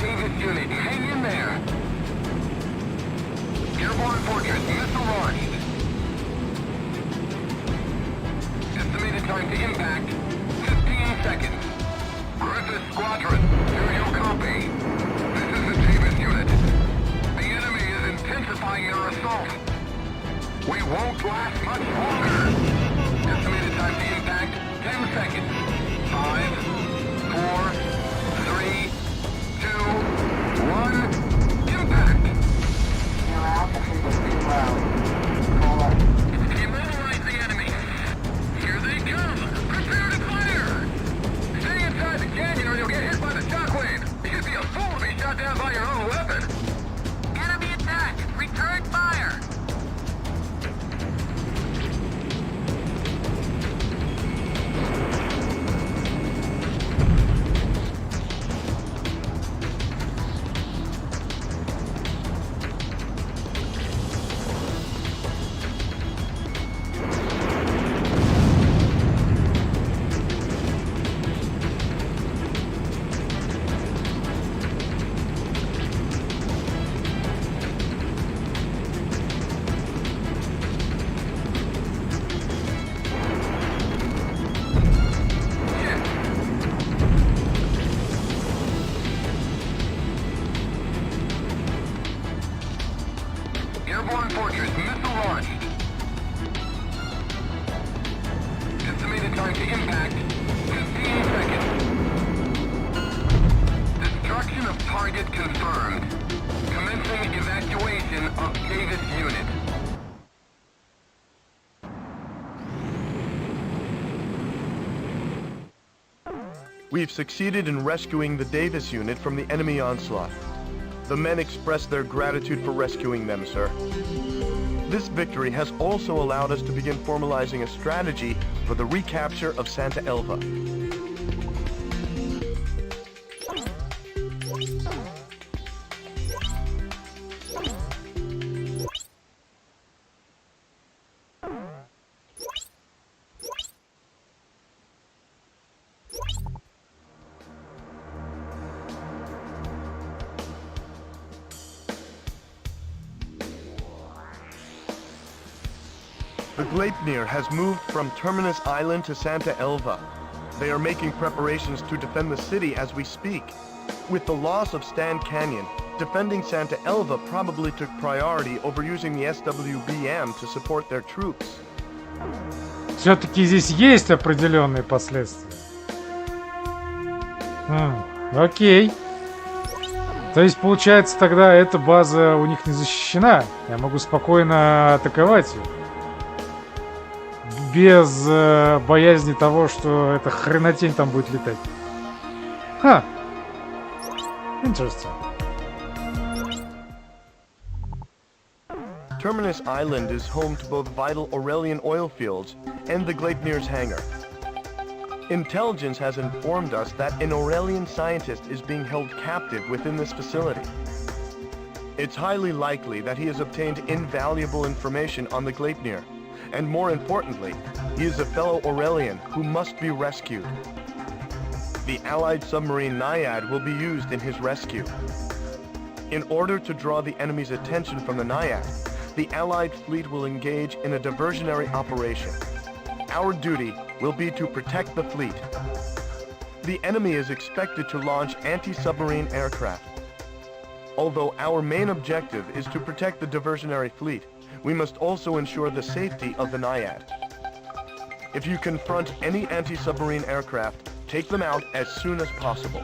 Davis unit, hang in there! Airborne fortress, missile launched. Estimated time to impact, 15 seconds. Griffith Squadron, do you copy? This is the Davis unit. The enemy is intensifying their assault. We won't last much longer. Estimated time to impact, 10 seconds. 5, 4, 3, 2, 1, impact! Immobilize the enemy! Here they come! Prepare to fire! Stay inside the canyon or you'll get hit by the shockwave! You'd be a fool to be shot down by your own weapon! Enemy attack! Return fire! Airborne fortress, missile launched. Estimated time to impact, 15 seconds. Destruction of target confirmed. Commencing evacuation of Davis unit. We've succeeded in rescuing the Davis unit from the enemy onslaught. The men express their gratitude for rescuing them, sir. This victory has also allowed us to begin formalizing a strategy for the recapture of Santa Elva. The Gleipnir has moved from Terminus Island to Santa Elva. They are making preparations to defend the city as we speak. With the loss of Stand Canyon, defending Santa Elva probably took priority over using the SWBM to support their troops. Все-таки здесь есть определенные последствия. Окей. То есть, получается, тогда эта база у них не защищена. Я могу спокойно атаковать ее. Без боязни того, что эта хренотень там будет летать. Ха. Interesting. Terminus Island is home to both vital Aurelian oil fields and the Gleipnir's hangar. Intelligence has informed us that an Aurelian scientist is being held captive within this facility. It's highly likely that he has obtained invaluable information on the Gleipnir, and more importantly, he is a fellow Aurelian who must be rescued. The Allied submarine Naiad will be used in his rescue. In order to draw the enemy's attention from the Naiad, the Allied fleet will engage in a diversionary operation. Our duty will be to protect the fleet. The enemy is expected to launch anti-submarine aircraft. Although our main objective is to protect the diversionary fleet, we must also ensure the safety of the Naiad. If you confront any anti-submarine aircraft, take them out as soon as possible.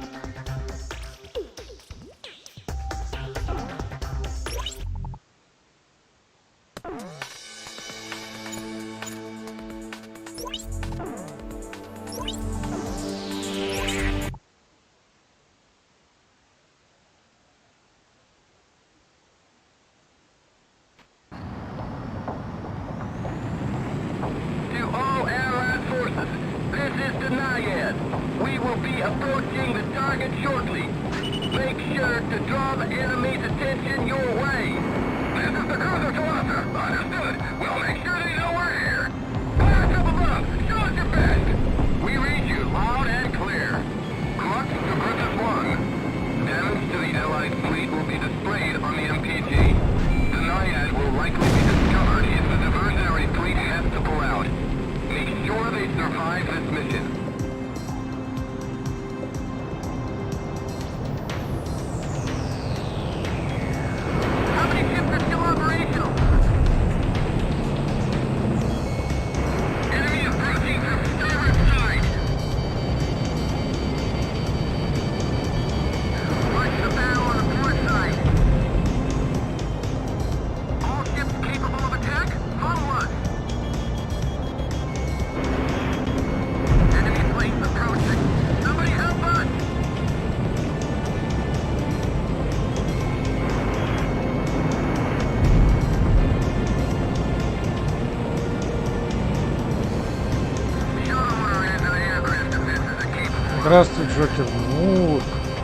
Здравствуй, Джокер. Ну,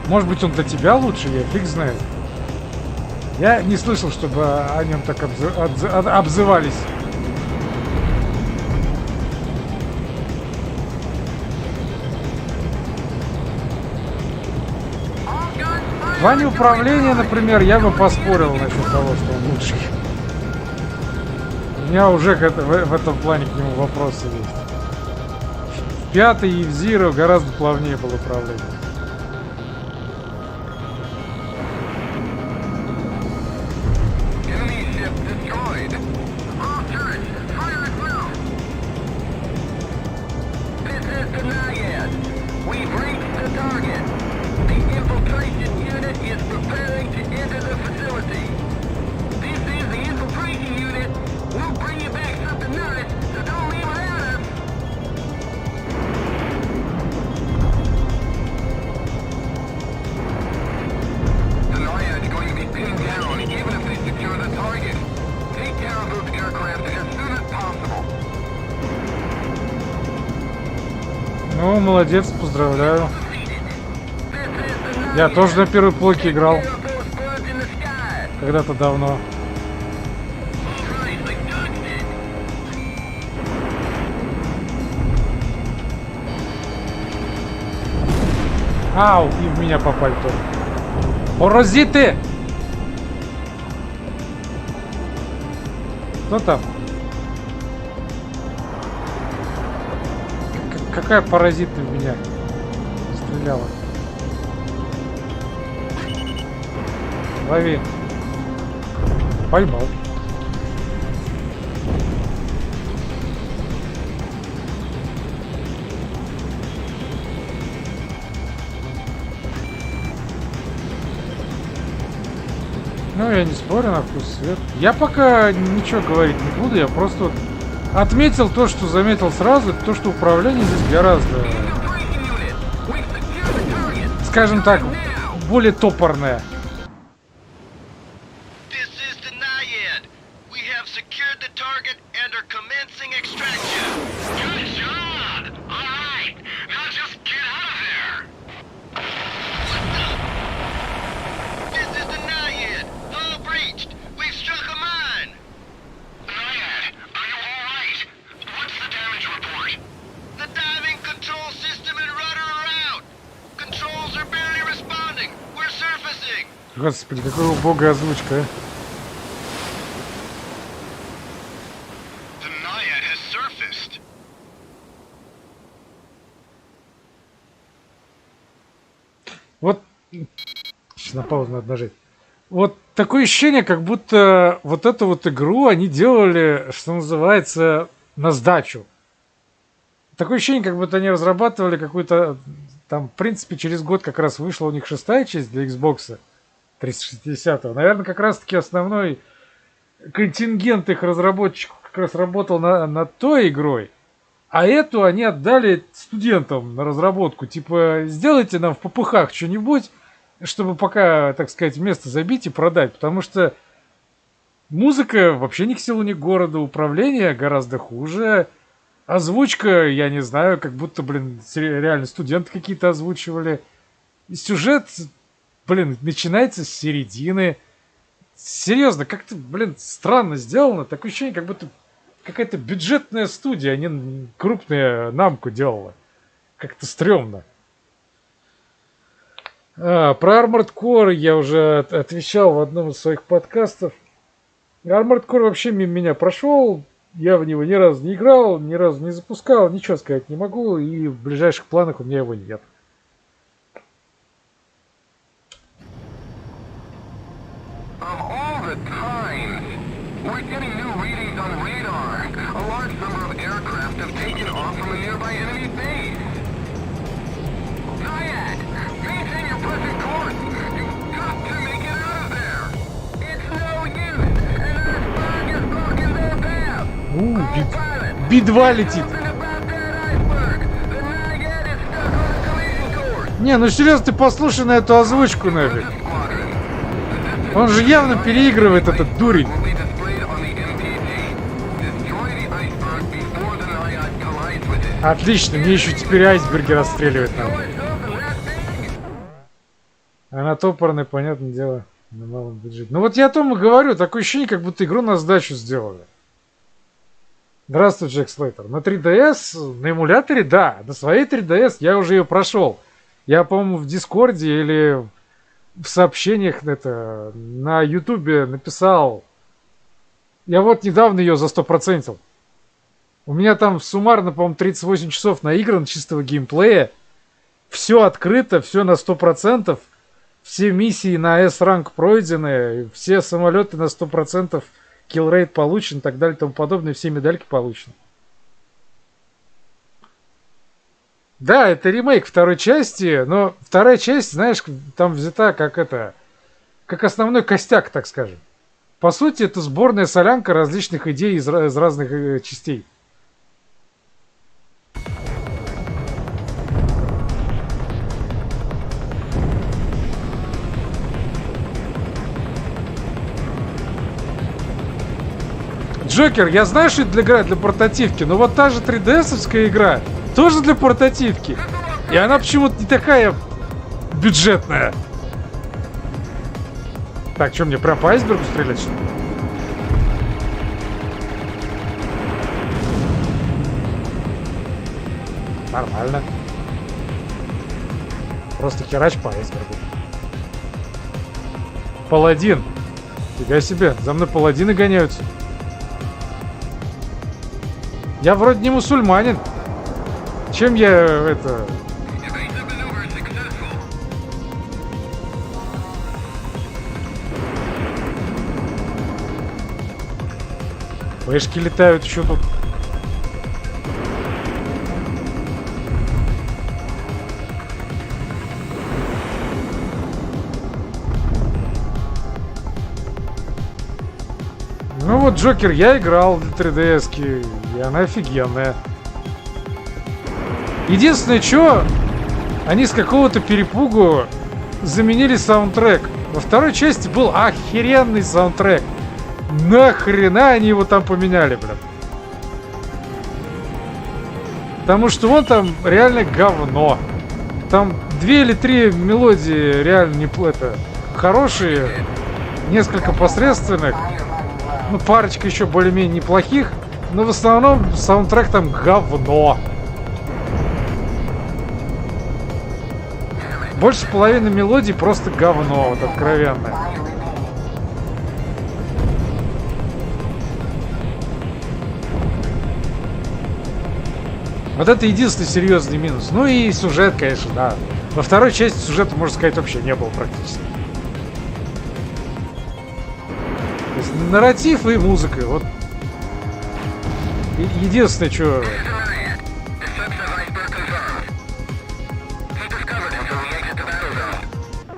может быть, он для тебя лучше, я фиг знает. Я не слышал, чтобы о нем так обзывались. В плане управления, например, я бы поспорил насчет того, что он лучший. У меня уже в этом плане к нему вопросы есть. В 5 и в Zero гораздо плавнее было управление. Ну, молодец, поздравляю. Я тоже на первой плойке играл. Когда-то давно. Ау, и в меня попали тоже. Паразиты! Кто там? Какая паразита в меня стреляла? Лови. Поймал. Ну, я не спорю на вкус и цвет. Я пока ничего говорить не буду, я просто вот отметил то, что заметил сразу, то, что управление здесь гораздо, скажем так, более топорное. This is Denied. We have secured the target and are commencing extraction. Good job! All right, now just get out of there. This is Denied. Hull breached. We've struck a mine. Denied, are you all right? What's the damage report? The diving control system and rudder are out. Controls are barely responding. We're surfacing. Господи, какая убогая озвучка, а. Denied has surfaced. Вот, сейчас на паузу надо нажать. Вот такое ощущение, как будто вот эту вот игру они делали, что называется, на сдачу. Такое ощущение, как будто они разрабатывали какую-то, там, в принципе, через год как раз вышла у них 6-я часть для Xbox 360. Наверное, как раз-таки основной контингент их разработчиков как раз работал над той игрой. А эту они отдали студентам на разработку. Типа, сделайте нам в попыхах что-нибудь, чтобы пока, так сказать, место забить и продать. Потому что музыка вообще ни к селу, ни к городу. Управление гораздо хуже. Озвучка, я не знаю, как будто, блин, реально студенты какие-то озвучивали. И сюжет, блин, начинается с середины. Серьезно, как-то, блин, странно сделано. Такое ощущение, как будто какая-то бюджетная студия, а не крупная намку делала. Как-то стрёмно. Про Armored Core я уже отвечал в одном из своих подкастов. Armored Core вообще мимо меня прошел. Я в него ни разу не играл, ни разу не запускал. Ничего сказать не могу. И в ближайших планах у меня его нет. Of all the times, we're getting new readings on radar. A large number of aircraft have taken off from a nearby enemy base. Nyack, maintain your present course. You've got to make it out of there. It's no use, and iceberg is blocking their path. All pilots, Би-2 летит. something about that iceberg. The Nyack is stuck on a collision course. Не, ну серьезно, ты послушай на эту озвучку нафиг. Он же явно переигрывает, этот дурень. Will be displayed on the MPG. Destroy the iceberg before the Nyack collides with it. Отлично, мне еще теперь айсберги расстреливать надо. Она топорная, понятное дело, на малом бюджете. Ну вот я о том и говорю, такое ощущение, как будто игру на сдачу сделали. Здравствуй, Джек Слейтер. На 3DS, на эмуляторе, да. На своей 3DS я уже ее прошел. Я, по-моему, в Дискорде или в сообщениях на Ютубе написал. Я вот недавно ее за 100%. У меня там суммарно, по-моему, 38 часов наиграно чистого геймплея. Все открыто, все на 100%. Все миссии на S-ранг пройдены. Все самолеты на 100%. Киллрейт получен и так далее и тому подобное. Все медальки получены. Да, это ремейк второй части, но вторая часть, знаешь, там взята как основной костяк, так скажем. По сути, это сборная солянка различных идей из разных частей. Джокер, я знаю, что это для портативки, но вот та же 3DS-овская игра тоже для портативки. И она почему-то не такая бюджетная. Так, что, мне прям по айсбергу стрелять, что ли? Нормально. Просто херач по айсбергу. Паладин. Фига себе, за мной паладины гоняются. Я вроде не мусульманин. Чем я это... Флешки летают еще тут. Ну вот Джокер я играл для 3DS-ки, и она офигенная. Единственное, что они с какого-то перепугу заменили саундтрек. Во второй части был охеренный саундтрек. Нахрена они его там поменяли, блин? Потому что он там реально говно. Там 2 или 3 мелодии реально не хорошие, несколько посредственных, ну парочка еще более-менее неплохих, но в основном саундтрек там говно. Больше половины мелодий просто говно, вот откровенно. Вот это единственный серьезный минус. Ну и сюжет, конечно, да. Во второй части сюжета, можно сказать, вообще не было практически. То есть нарратив и музыка. Вот. Единственное, что...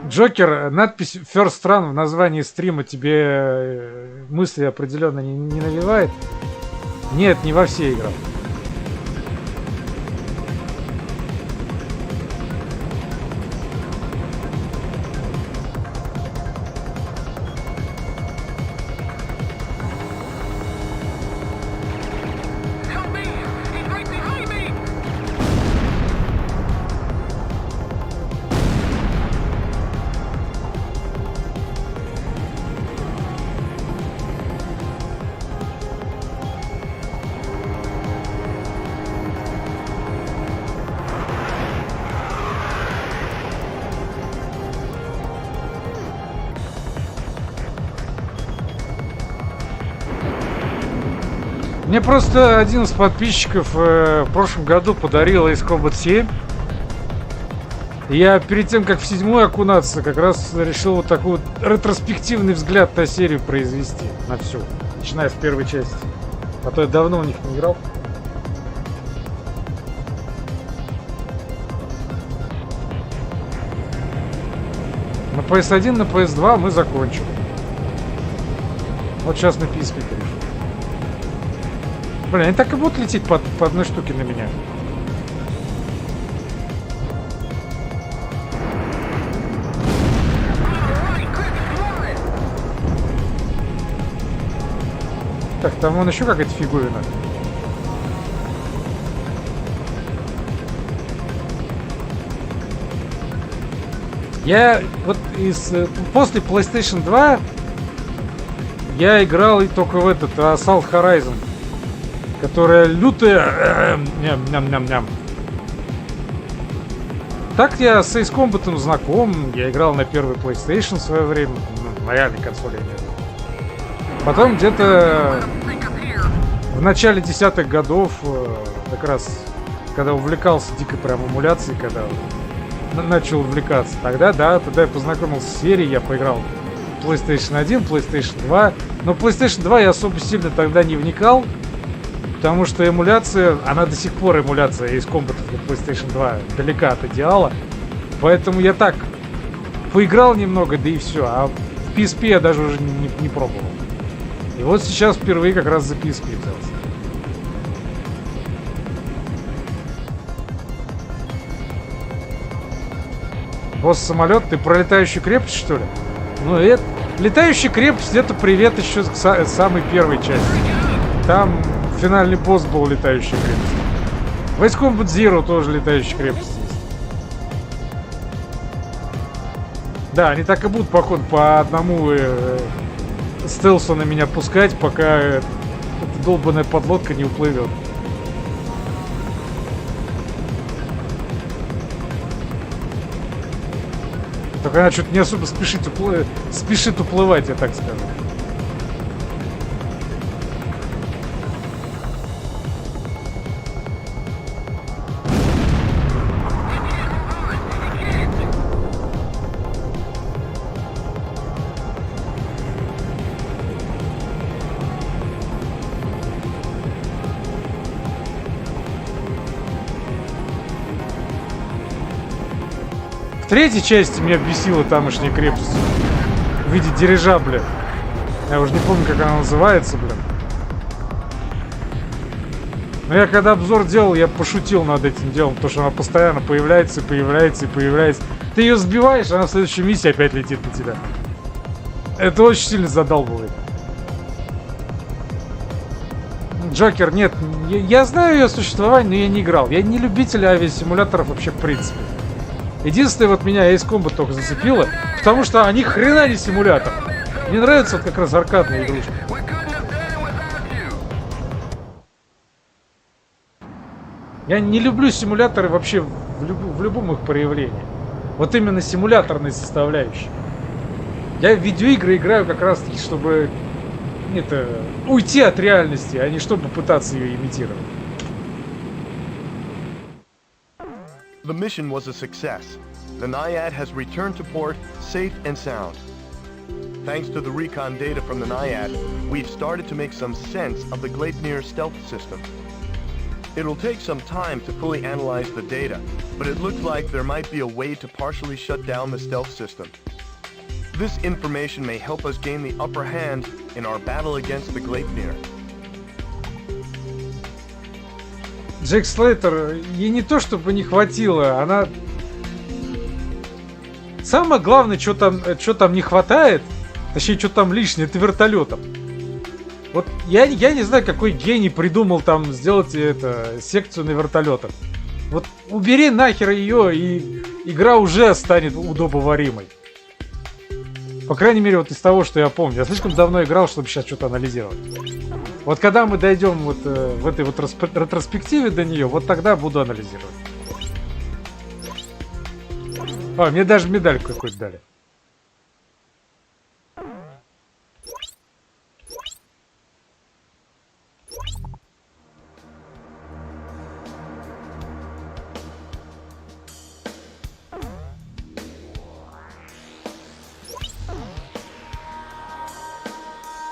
Джокер, надпись Firstrun в названии стрима тебе мысли определенно не навевает? Нет, не во все игры. Мне просто один из подписчиков в прошлом году подарил Ace Combat 7. Я перед тем, как в 7-й окунаться, как раз решил вот такой вот ретроспективный взгляд на серию произвести. На всю. Начиная с первой части. А то я давно в них не играл. На PS1, на PS2 мы закончим. Вот сейчас на PSP перешел. Блин, они так и будут лететь по одной штуке на меня. Так, там вон еще какая-то фиговина. Я вот после PlayStation 2 я играл и только в этот Assault Horizon, которая лютая. Ням-ням-ням-ням. Так я с Ace Combat знаком. Я играл на первый PlayStation в свое время. На реальной консоли. Потом где-то в начале 10-х годов, как раз когда увлекался дикой прям эмуляцией, когда начал увлекаться, тогда я познакомился с серией, я поиграл в PlayStation 1, PlayStation 2. Но в PlayStation 2 я особо сильно тогда не вникал, потому что эмуляция, она до сих пор эмуляция Ace Combat для PlayStation 2 далека от идеала. Поэтому я так поиграл немного, да и все. А в PSP я даже уже не пробовал. И вот сейчас впервые как раз за PSP взялся. Босс-самолет, ты про летающую крепость, что ли? Ну, это... Летающая крепость, это привет еще к самой первой части. Там финальный босс был летающая крепость. В Ace Combat Zero тоже летающая крепость есть. Да, они так и будут, походу, по одному стелсу на меня пускать, пока эта долбаная подлодка не уплывет. Только она что-то не особо спешит уплывать, я так скажу. В третьей части меня бесила тамошняя крепость в виде дирижабля. Я уже не помню, как она называется, блин. Но я когда обзор делал, я пошутил над этим делом, потому что она постоянно появляется, появляется и появляется. Ты ее сбиваешь, она в следующей миссии опять летит на тебя. Это очень сильно задалбывает. Джокер, нет, я знаю ее существование, но я не играл. Я не любитель авиасимуляторов вообще в принципе. Единственное, вот меня Ace Combat только зацепило, потому что они хрена не симулятор. Мне нравятся вот как раз аркадные игрушки. Я не люблю симуляторы вообще в любом их проявлении. Вот именно симуляторной составляющей. Я в видеоигры играю как раз таки, чтобы уйти от реальности, а не чтобы пытаться ее имитировать. The mission was a success. The Naiad has returned to port safe and sound. Thanks to the recon data from the Naiad, we've started to make some sense of the Gleipnir stealth system. It'll take some time to fully analyze the data, but it looks like there might be a way to partially shut down the stealth system. This information may help us gain the upper hand in our battle against the Gleipnir. Джек Слейтер, ей не то чтобы не хватило, она... Самое главное, что там не хватает, точнее, что там лишнее, это вертолетом. Вот я не знаю, какой гений придумал там сделать секцию на вертолетах. Вот убери нахер ее, и игра уже станет удобоваримой. По крайней мере, вот из того, что я помню. Я слишком давно играл, чтобы сейчас что-то анализировать. Вот когда мы дойдем вот в этой вот ретроспективе до нее, вот тогда буду анализировать. А, мне даже медаль какую-то дали.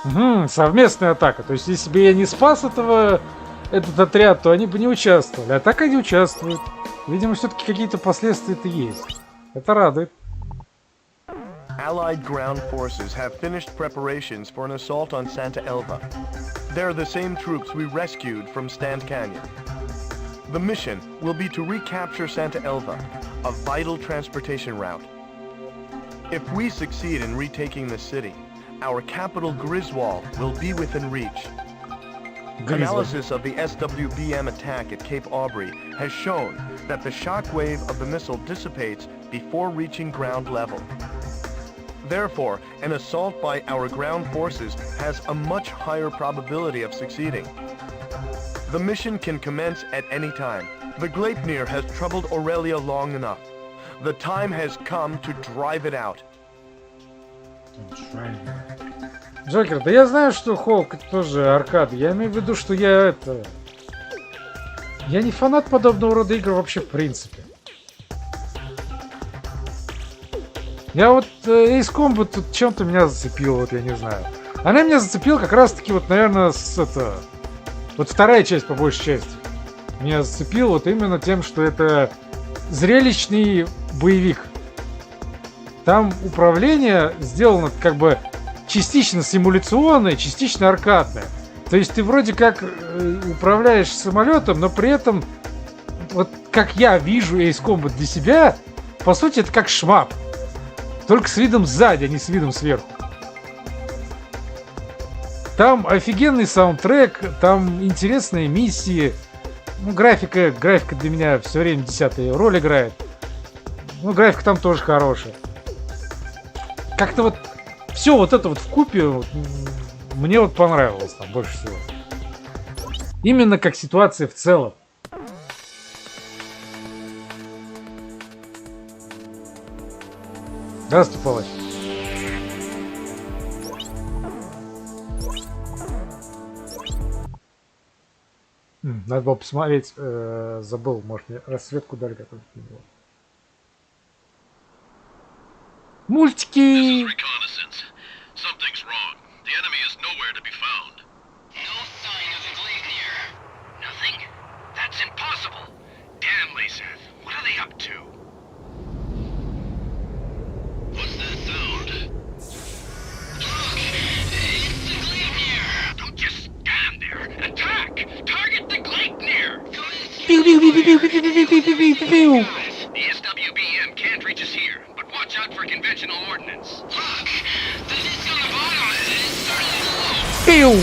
Угу, совместная атака. То есть, если бы я не спас этот отряд, то они бы не участвовали. А так они участвуют. Видимо, все-таки какие-то последствия-то есть. Это радует. Allied ground forces have finished preparations for an assault on Santa Elva. They're the same troops we rescued from Stand Canyon. The mission will be to recapture Santa Elva, a vital transportation route. If we succeed in retaking the city, our capital Griswold will be within reach. Analysis of the SWBM attack at Cape Aubrey has shown that the shockwave of the missile dissipates before reaching ground level. Therefore, an assault by our ground forces has a much higher probability of succeeding. The mission can commence at any time. The Gleipnir has troubled Aurelia long enough. The time has come to drive it out. Джокер, да я знаю, что Холк это тоже аркад. Я имею в виду, что я не фанат подобного рода игр вообще в принципе. Я вот Ace Combat тут чем-то меня зацепила, вот я не знаю. Она меня зацепила как раз таки вот, наверное, вот вторая часть по большей части. Меня зацепила вот именно тем, что это зрелищный боевик. Там управление сделано как бы частично симуляционное, частично аркадное. То есть ты вроде как управляешь самолетом, но при этом, вот как я вижу Ace Combat для себя, по сути это как шмап. Только с видом сзади, а не с видом сверху. Там офигенный саундтрек, там интересные миссии. Ну, графика для меня все время 10-ю роль играет. Ну, графика там тоже хорошая. Как-то вот все вот это вот вкупе вот, мне вот понравилось там больше всего. Именно как ситуация в целом. Здравствуй, Палач. Надо было посмотреть, забыл, может мне расцветку дали какую-нибудь. Мультики! conventional ordnance. Look, the disc on the bottom is starting to Пиу!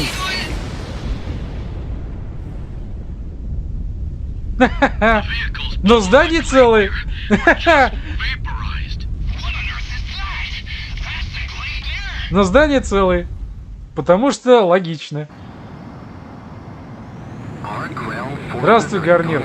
vehicles Но здание целое. vaporized. What on earth is that? That's the glacier. Но здание целое. Потому что логично. Здравствуй, Гарнир.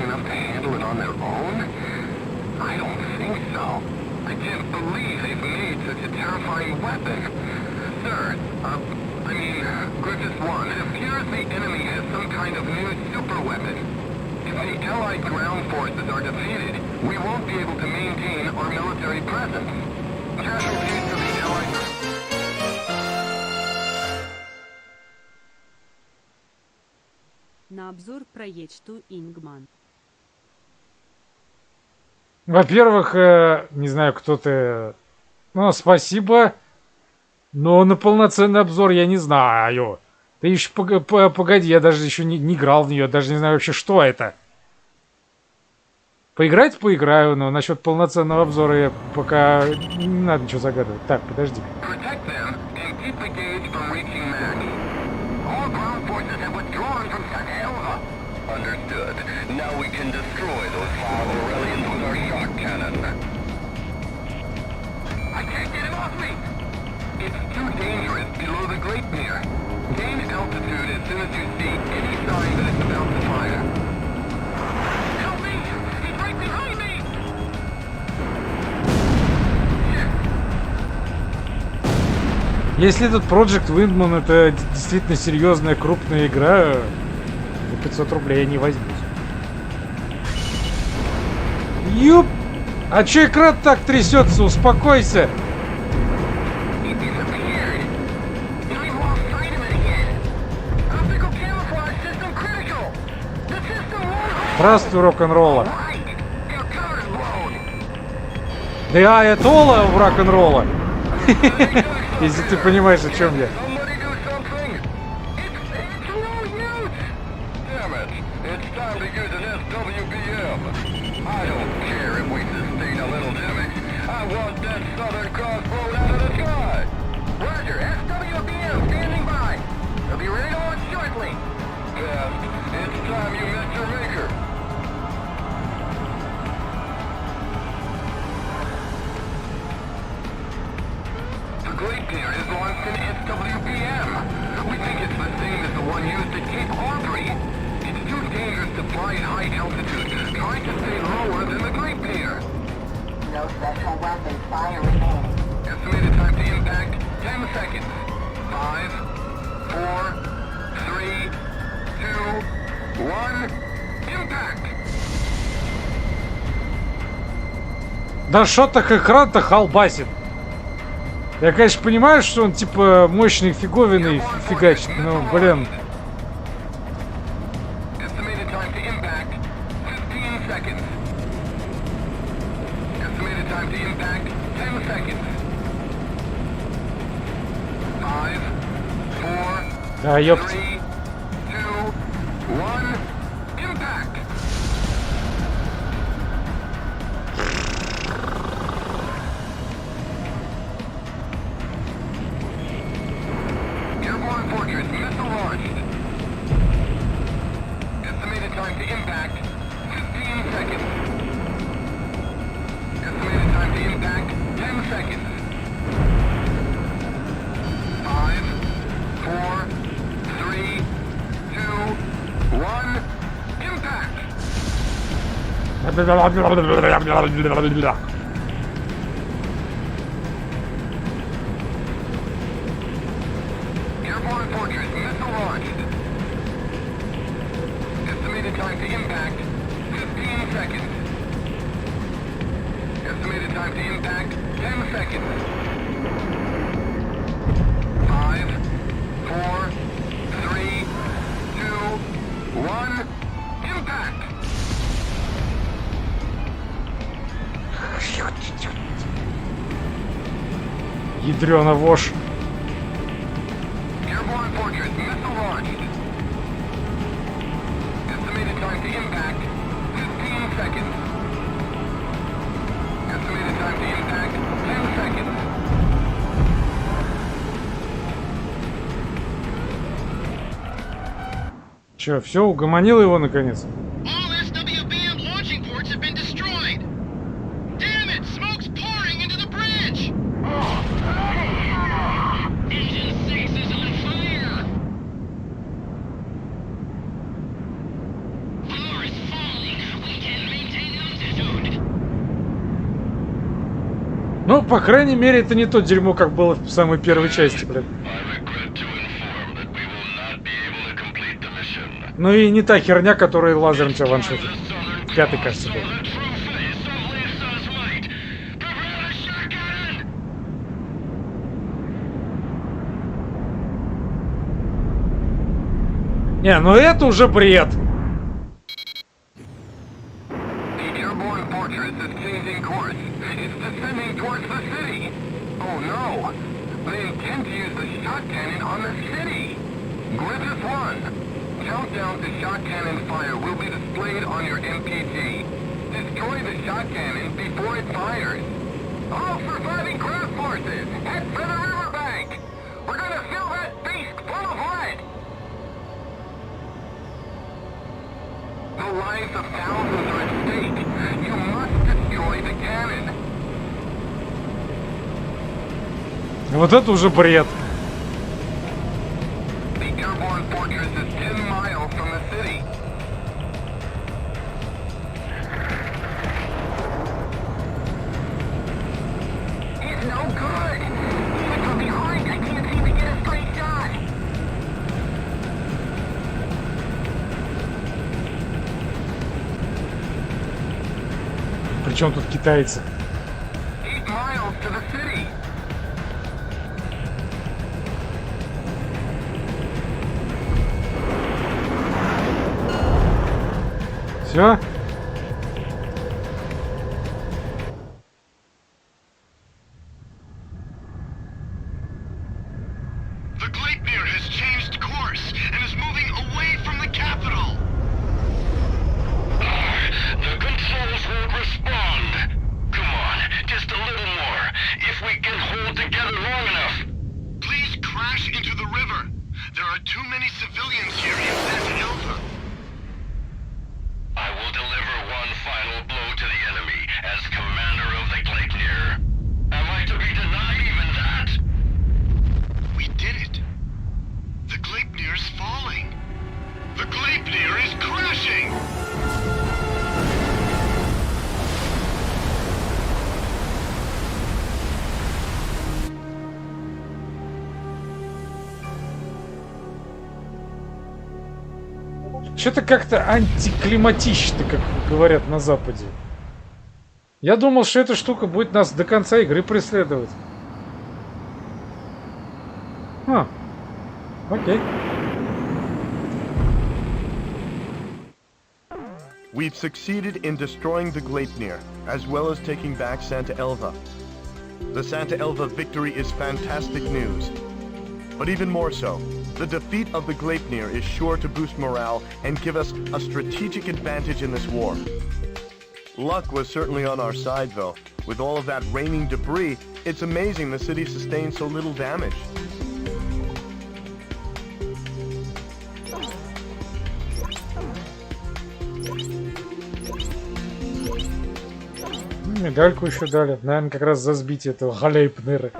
На обзор проекту Ингман. Во-первых, не знаю, кто ты. Ну, спасибо. Но на полноценный обзор я не знаю. Ты еще погоди, я даже еще не играл в нее, даже не знаю вообще, что это. Поиграть поиграю, но насчет полноценного обзора я пока не надо ничего загадывать. Так, подожди. Если этот Project Windman это действительно серьезная крупная игра, за 500 рублей я не возьмусь. Юп! А чё экран так трясется? Успокойся! Здравствуй, рок-н-ролла. Да я Айтола в рок-н-ролла. Если ты понимаешь, о чем я. Да шо так экран-то халбасит? Я, конечно, понимаю, что он типа мощный фиговиной фигачит, но, блин. Да, ёпт. Ядрёна вошь. Че, все, угомонил его наконец? All SWBM launching ports have been destroyed. Damn it! Smoke's pouring into the bridge. Engine 6 is on fire. Power is falling. We can maintain altitude. Ну, по крайней мере, это не то дерьмо, как было в самой первой части, блядь. Ну и не та херня, которая лазером тебя ваншотит. Пятый, кажется, был. Не, ну это уже бред. Countdown to shot cannon fire will be displayed on your MPG. Destroy the shot cannon before it fires. All surviving craft forces, head for the riverbank. We're gonna fill that beast full of lead. The lives of thousands are at stake. You must destroy the cannon. Вот это уже бред. Причем тут китайцы? Все? Что-то как-то антиклиматично, как говорят на Западе. Я думал, что эта штука будет нас до конца игры преследовать. Окей. We've succeeded in destroying the Gleipnir, as well as taking back Santa Elva. The Santa Elva victory is fantastic news. But even more so, the defeat of the Gleipnir is sure to boost morale and give us a strategic advantage in this war. Luck was certainly on our side, though. With all of that raining debris, it's amazing the city sustained so little damage. Медальку еще дали. Наверное, как раз за сбитие этого Глейпнира.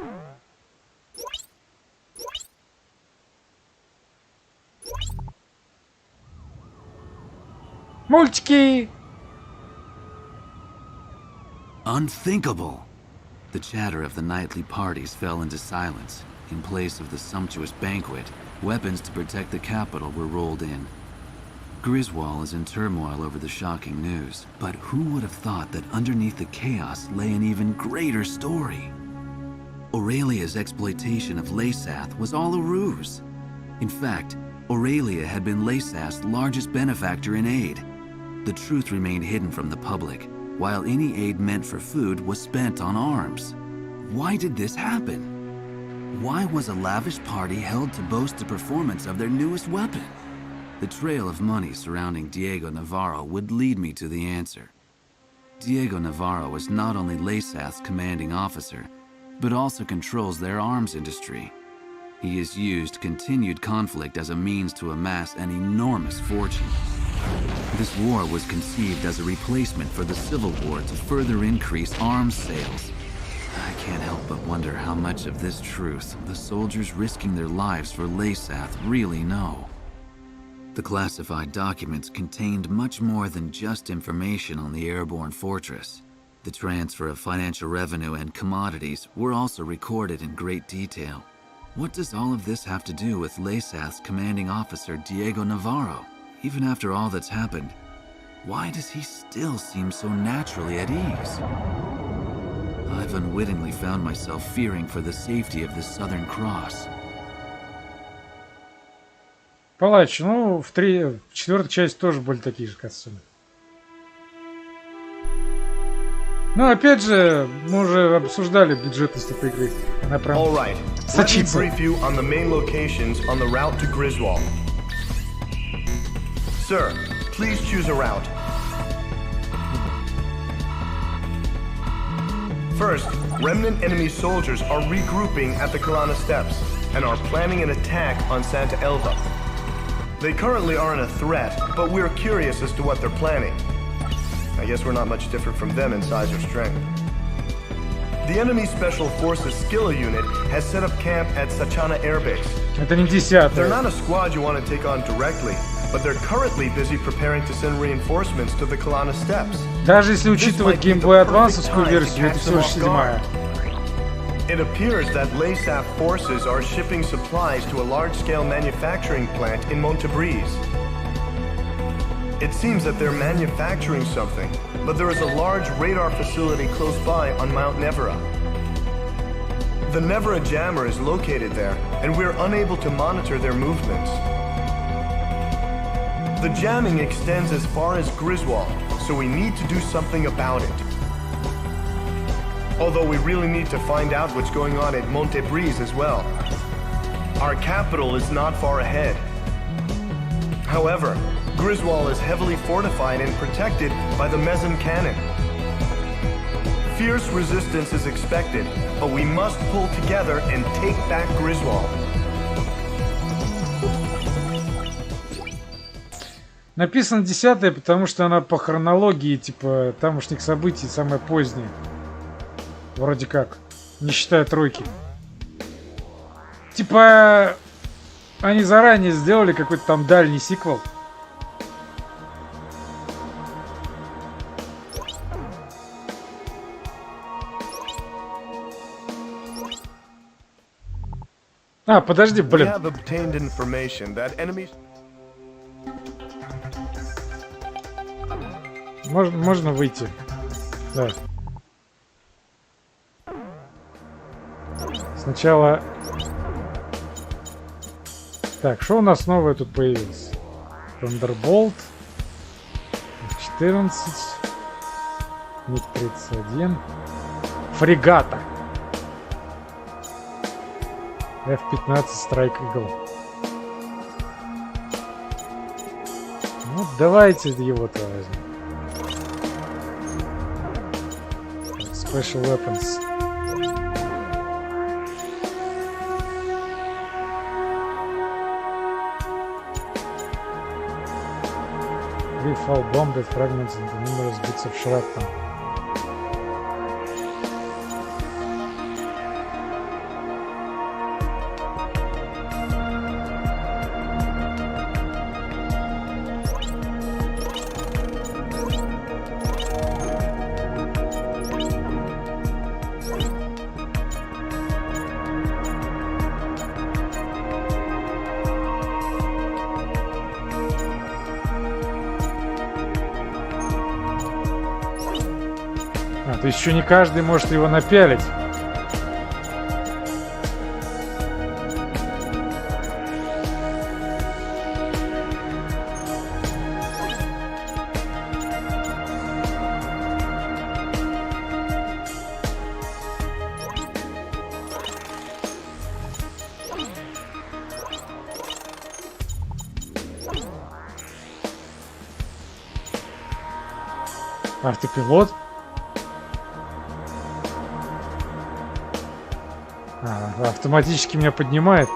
Мультики! Unthinkable! The chatter of the nightly parties fell into silence. In place of the sumptuous banquet, weapons to protect the capital were rolled in. Griswold is in turmoil over the shocking news, but who would have thought that underneath the chaos lay an even greater story? Aurelia's exploitation of Laysath was all a ruse. In fact, Aurelia had been Laysath's largest benefactor in aid. The truth remained hidden from the public, while any aid meant for food was spent on arms. Why did this happen? Why was a lavish party held to boast the performance of their newest weapon? The trail of money surrounding Diego Navarro would lead me to the answer. Diego Navarro is not only Laysath's commanding officer, but also controls their arms industry. He has used continued conflict as a means to amass an enormous fortune. This war was conceived as a replacement for the Civil War to further increase arms sales. I can't help but wonder how much of this truth the soldiers risking their lives for Laysath really know. The classified documents contained much more than just information on the airborne fortress. The transfer of financial revenue and commodities were also recorded in great detail. What does all of this have to do with Laysath's commanding officer Diego Navarro? Even after all that's happened, why does he still seem so naturally at ease? I've unwittingly found myself fearing for the safety of the Southern Cross. Палач, ну, в четвертой части тоже были такие же костюмы. Ну, опять же, мы уже обсуждали бюджетность этой игры. Она прям сочится. Let me brief you on the main locations on the route to Griswold. Sir, please choose a route. First, remnant enemy soldiers are regrouping at the Kalana Steps and are planning an attack on Santa Elva. They currently aren't a threat, but we're curious as to what they're planning. I guess we're not much different from them in size or strength. The enemy Special Forces Skilla unit has set up camp at Sachana Air Base. Это не 10-я. They're not a squad you want to take on directly, but they're currently busy preparing to send reinforcements to the Kalana Steps. Даже если учитывать Game Boy Advance-овскую версию, это всего лишь 7-я. It appears that Laysath forces are shipping supplies to a large-scale manufacturing plant in Montebriz. It seems that they're manufacturing something, but there is a large radar facility close by on Mount Nevera. The Nevera jammer is located there, and we're unable to monitor their movements. The jamming extends as far as Griswold, so we need to do something about it. Although we really need to find out what's going on at Montebriz as well. Our capital is not far ahead. However, Griswold is heavily fortified and protected by the Mezim cannon. Fierce resistance is expected, but we must pull together and take back Griswold. Написано 10-я, потому что она по хронологии, типа, тамошних событий самая поздняя. Вроде как. Не считая тройки. Типа, они заранее сделали какой-то там дальний сиквел. А, подожди, блин. Можно выйти. Да. Сначала... Так, что у нас новое тут появилось? Thunderbolt. 14. МиГ-31. Фрегата. F-15 Strike Eagle. Ну, давайте его-то возьмем. Special Weapons. Fall bomb that fragments into numerous bits of shrapnel. То есть еще не каждый может его напялить. Автопилот. Автоматически меня поднимает.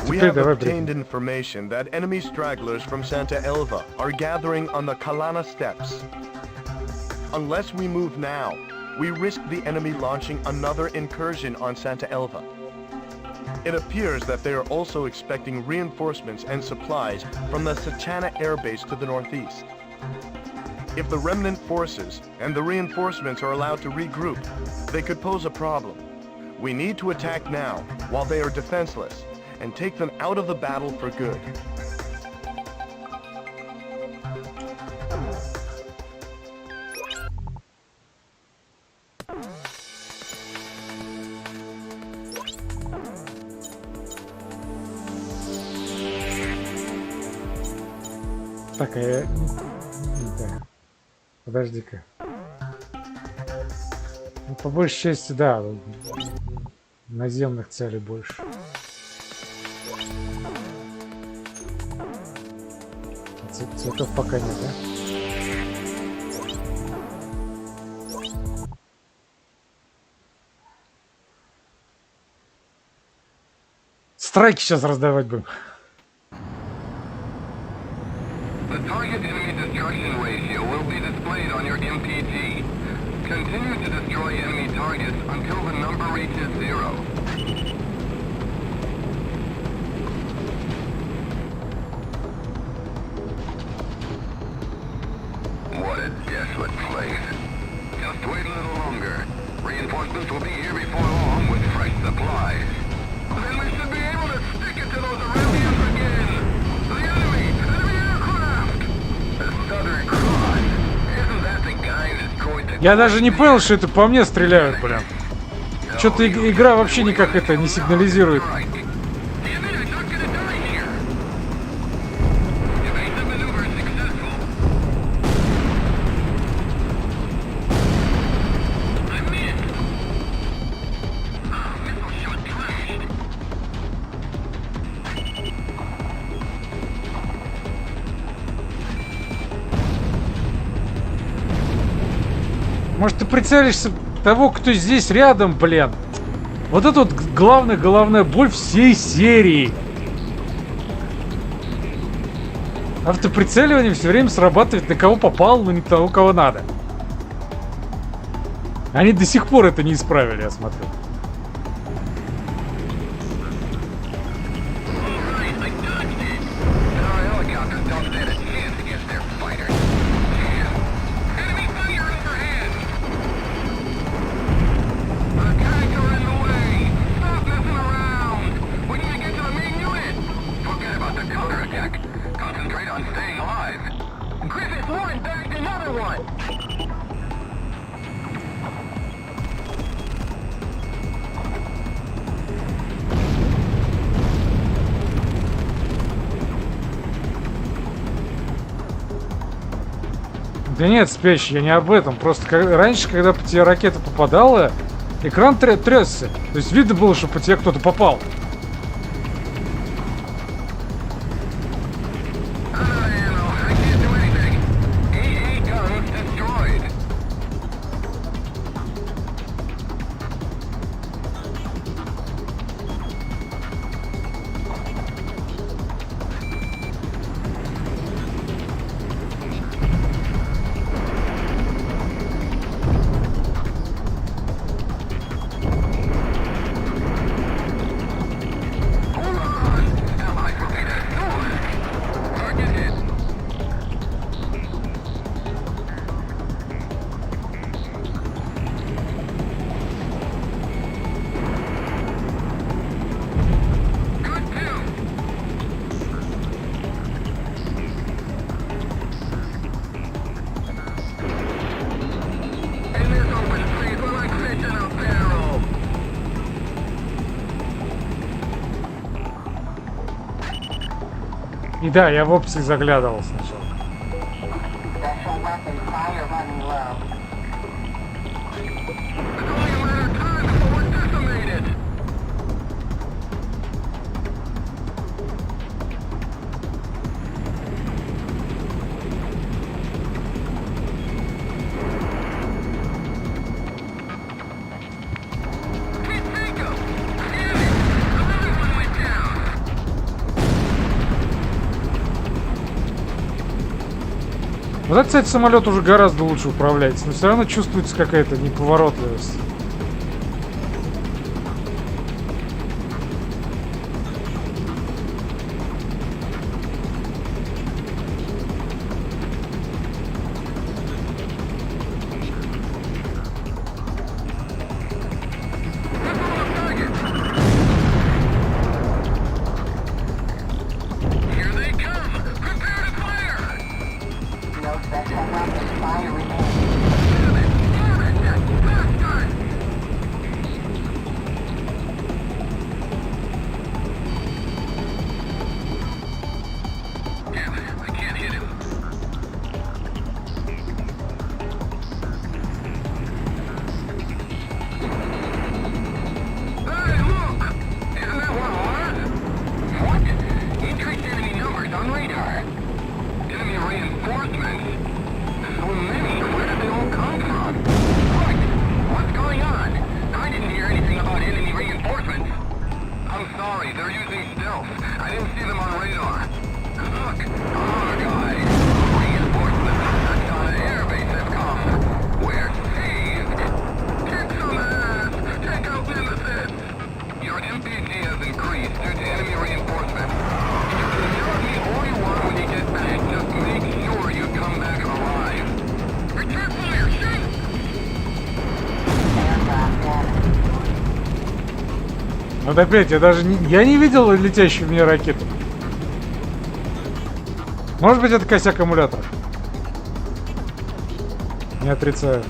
We have obtained information that enemy stragglers from Santa Elva are gathering on the Kalana steppes. Unless we move now, we risk the enemy launching another incursion on Santa Elva. It appears that they are also expecting reinforcements and supplies from the Sachana Air Base to the northeast. If the remnant forces and the reinforcements are allowed to regroup, they could pose a problem. We need to attack now, while they are defenseless, and take them out of the battle for good. Так, а я... Да. Подожди-ка. Ну, по большей части, да. Наземных целей больше. Цветов пока нет, да? Страйки сейчас раздавать будем. The target enemy destruction ratio will be displayed on your MPG. Continue to destroy enemy targets until the number reaches 0. What a desolate place. Just wait a little longer. Reinforcements will be here before long with fresh supplies. Then we should be able to stick it to those Arabians again. The enemy aircraft! The Southern Cross. Isn't that the guy that's going to... Я даже не понял, что это по мне стреляют, блин. Что-то игра вообще никак это не сигнализирует. Может, ты прицелишься того, кто здесь рядом, блин. Вот это вот головная боль всей серии. Автоприцеливание все время срабатывает на кого попал, но не того, кого надо. Они до сих пор это не исправили, я смотрю. Да нет, спящий, я не об этом. Просто раньше, когда по тебе ракета попадала, экран трясся. То есть видно было, что по тебе кто-то попал. И да, я в опции заглядывал сначала. Вот этот, кстати, самолет уже гораздо лучше управляется, но все равно чувствуется какая-то неповоротливость. Вот опять, я не видел летящую в меня ракету. Может быть, это косяк аккумулятора. Не отрицаю.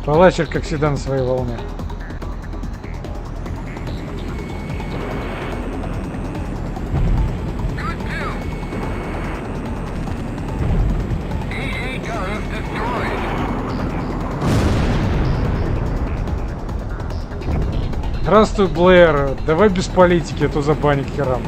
Палачер, как всегда, на своей волне. Здравствуй, Блэр. Давай без политики, а то забанит херам.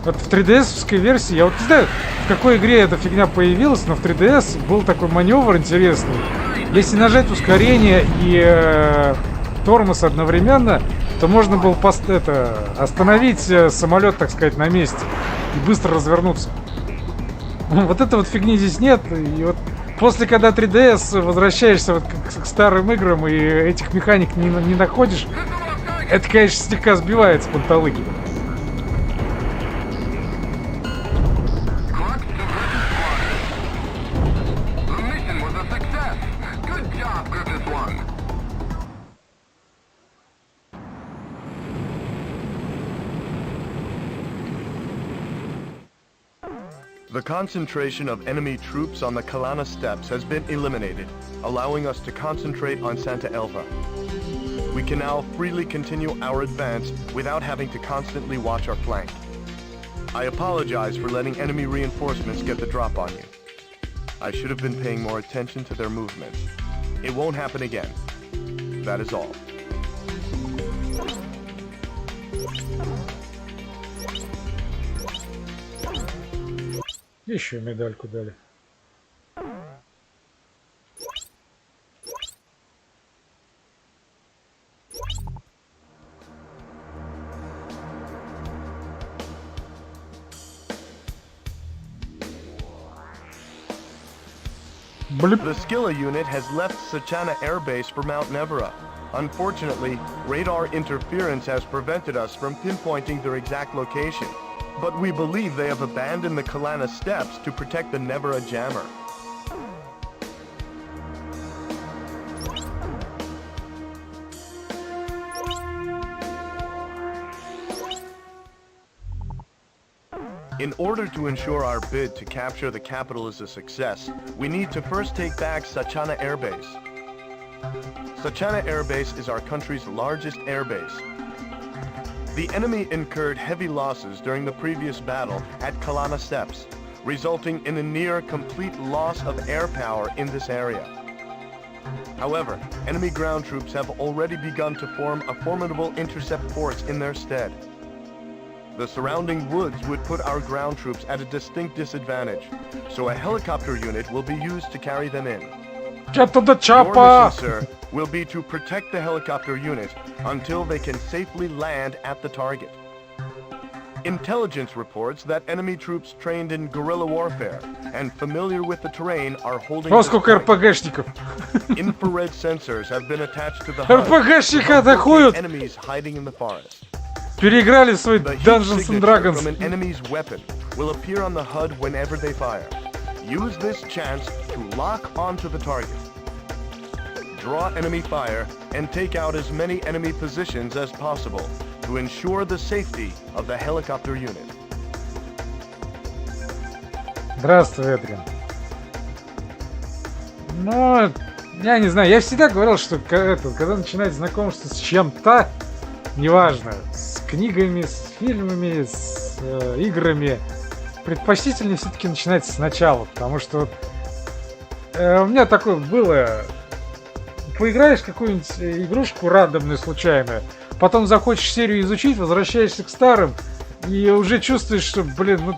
Вот в 3DS-овской версии, я вот не знаю, в какой игре эта фигня появилась, но в 3DS был такой маневр интересный. Если нажать ускорение и тормоз одновременно, то можно было остановить самолет, так сказать, на месте и быстро развернуться. Вот этой вот фигни здесь нет. И вот после, когда 3DS возвращаешься вот к старым играм и этих механик не находишь, это, конечно, слегка сбивает с панталыги. The concentration of enemy troops on the Kalana steppes has been eliminated, allowing us to concentrate on Santa Elva. We can now freely continue our advance without having to constantly watch our flank. I apologize for letting enemy reinforcements get the drop on you. I should have been paying more attention to their movements. It won't happen again. That is all. Еще медальку дали. The Skilla unit has left Sachana Air Base for Mount Nevera. Unfortunately, radar interference has prevented us from pinpointing their exact location. But we believe they have abandoned the Kalana steppes to protect the Nevera jammer. In order to ensure our bid to capture the capital is a success, we need to first take back Sachana Air Base. Sachana Air Base is our country's largest air base. The enemy incurred heavy losses during the previous battle at Kalana Steppes, resulting in a near complete loss of air power in this area. However, enemy ground troops have already begun to form a formidable intercept force in their stead. The surrounding woods would put our ground troops at a distinct disadvantage, so a helicopter unit will be used to carry them in. Get to the Your chopper! mission, sir, will be to protect the helicopter unit until they can safely land at the target. Intelligence reports that enemy troops trained in guerrilla warfare and familiar with the terrain are holding О, this сколько point. РПГшников! Infrared sensors have been attached to the HUD to РПГшники help locate атакуют! enemies hiding in the forest. Переиграли свой The heat Dungeons and signature from Dragons. an enemy's weapon will appear on the HUD whenever they fire. Use this chance to lock onto the target. Draw enemy fire and take out as many enemy positions as possible to ensure the safety of the helicopter unit. Здравствуй, Эдриан. Ну, я не знаю, я всегда говорил, что когда начинать знакомство с чем-то, неважно, с книгами, с фильмами, с играми, предпочтительнее все-таки начинать сначала, потому что у меня такое было, поиграешь какую-нибудь игрушку рандомную, случайную, потом захочешь серию изучить, возвращаешься к старым, и уже чувствуешь, что, блин, ну,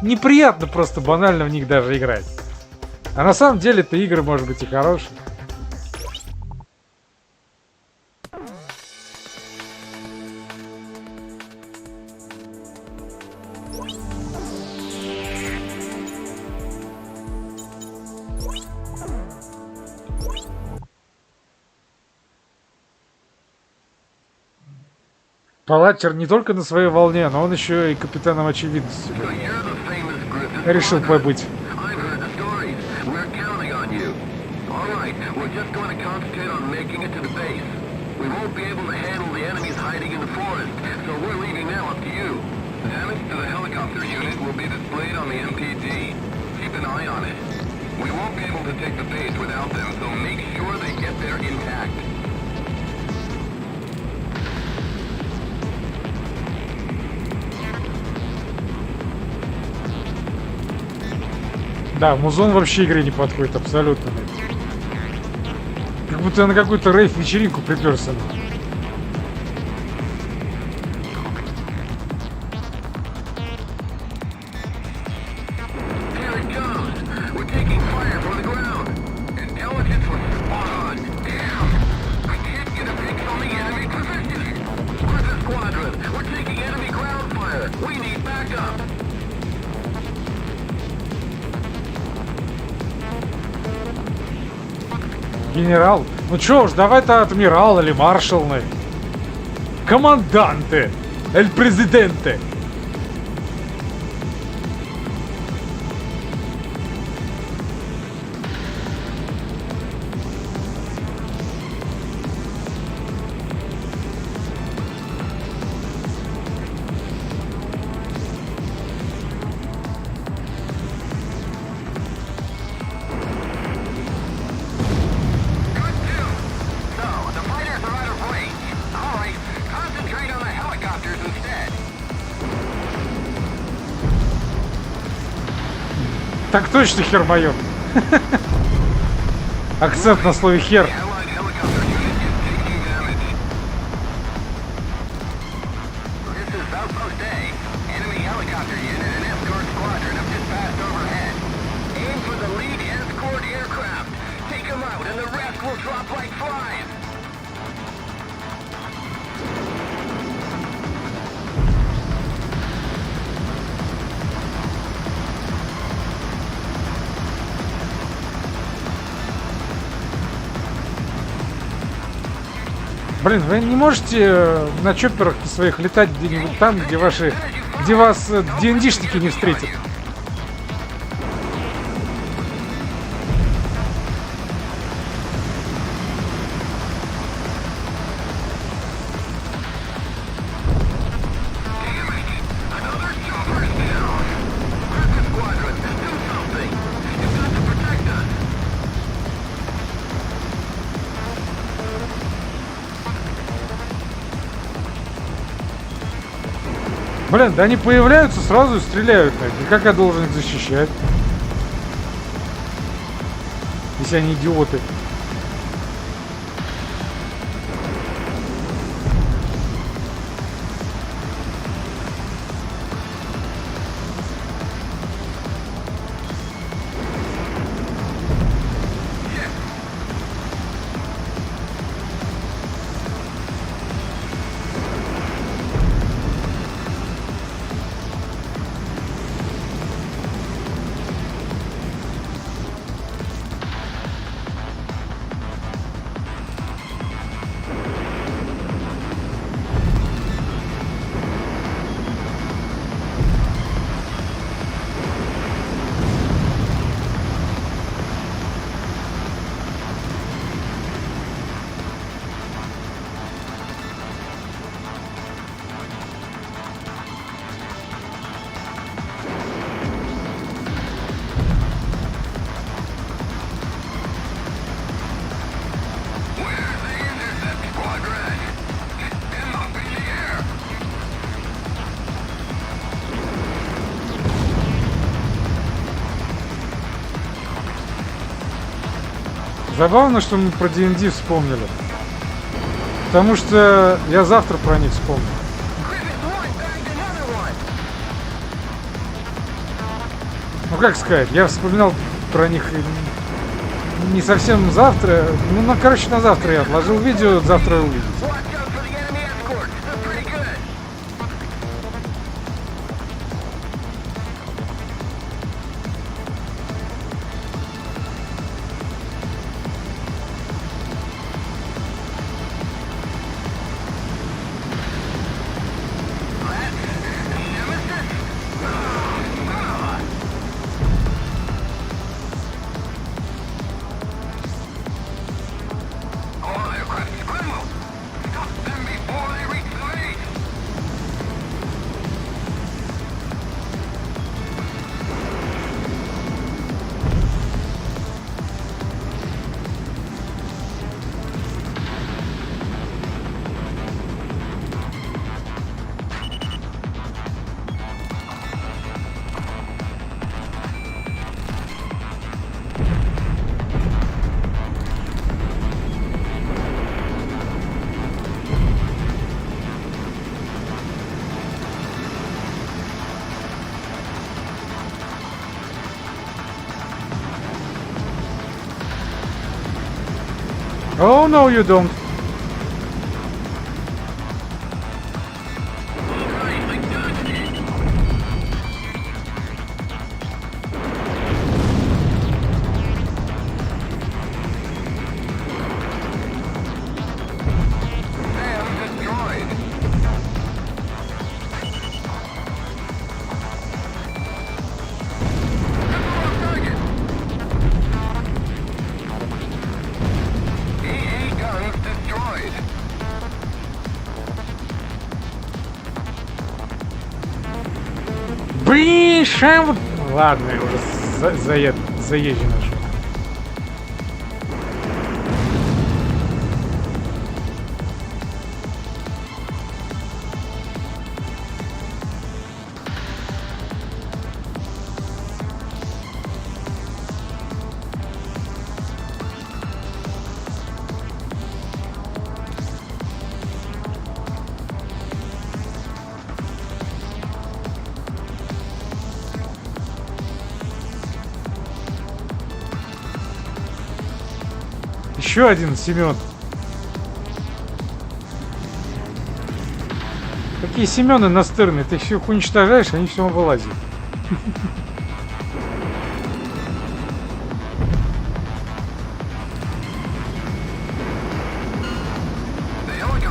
неприятно просто банально в них даже играть. А на самом деле-то игры, может быть, и хорошие. Палатер не только на своей волне, но он еще и капитаном очевидности So you're the famous Griffin. решил побыть. I've heard the stories. We're counting on you. All right, we're just going to concentrate on making it to the base. We won't be able to handle the enemies hiding in the forest, so we're leaving now up to you. Damage to the helicopter unit will be displayed on the MPD. Keep an eye on it. We won't be able to take the base without them, so make sure they get there intact. Да, музон вообще игре не подходит абсолютно. Как будто я на какую-то рейв-вечеринку приперся. Here it comes. We're taking fire from the ground. Intelligence was spot on. Damn. I can't get a fix on the enemy position. Griffin Squadron, we're taking enemy ground fire. We need backup. Генерал? Ну чё уж, давай-то адмирал или маршалны. Команданты! Эль президенте! Good kill. So, the fighters are out of range. All right, concentrate on the helicopters instead. Так точно, хер моё. Акцент на слове хер. The Allied helicopter unit is taking damage. This is Outpost A. Enemy helicopter unit and escort squadron have just passed overhead. Aim for the lead escort aircraft. Take them out and the rest will drop like flies. Блин, вы не можете на чопперах своих летать где-нибудь там, где ваши... Где вас ДНДшники не встретят? Блин, да они появляются сразу и стреляют. И как я должен их защищать? Если они идиоты. Забавно, что мы про D&D вспомнили. Потому что я завтра про них вспомню. Ну как сказать, я вспоминал про них не совсем завтра. Ну, короче, на завтра я отложил видео, завтра увидите. Oh no, you don't. Блин, шам... Ладно, я уже заезжу наш. Еще один Семен. Такие Семены настырные. Ты их уничтожаешь, они все вылазят. The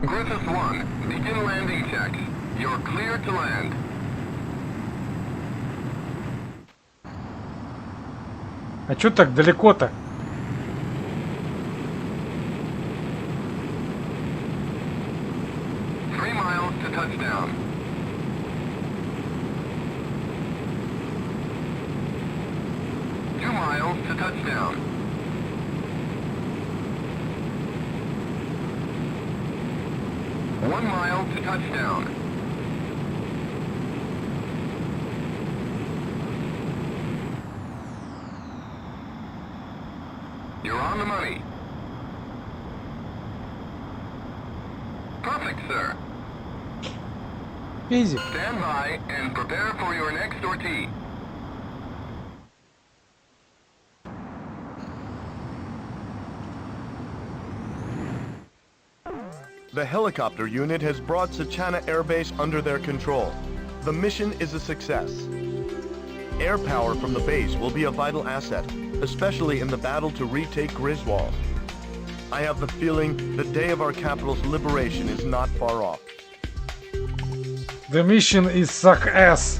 Griffith 1, begin landing checks. You're clear to land. А чё так далеко-то? Touchdown. Miles to touchdown. One mile to touchdown. You're on the money. Perfect, sir. Easy. Stand by and prepare for your next sortie. The helicopter unit has brought Sachana Air Base under their control. The mission is a success. Air power from the base will be a vital asset, especially in the battle to retake Griswold. I have the feeling the day of our capital's liberation is not far off. The mission is suck ass.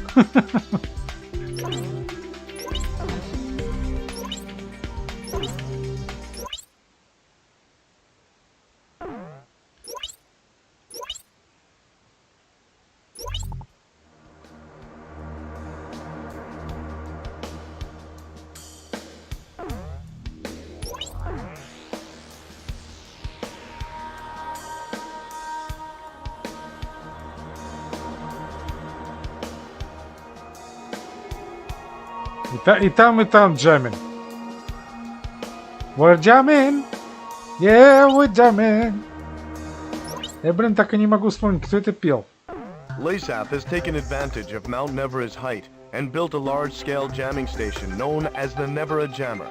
И там джамин. We're jamming. Yeah, we're jamming. Я, блин, так и не могу вспомнить, кто это пел. Laysath has taken advantage of Mount Nevera's height and built a large-scale jamming station known as the Nevera Jammer,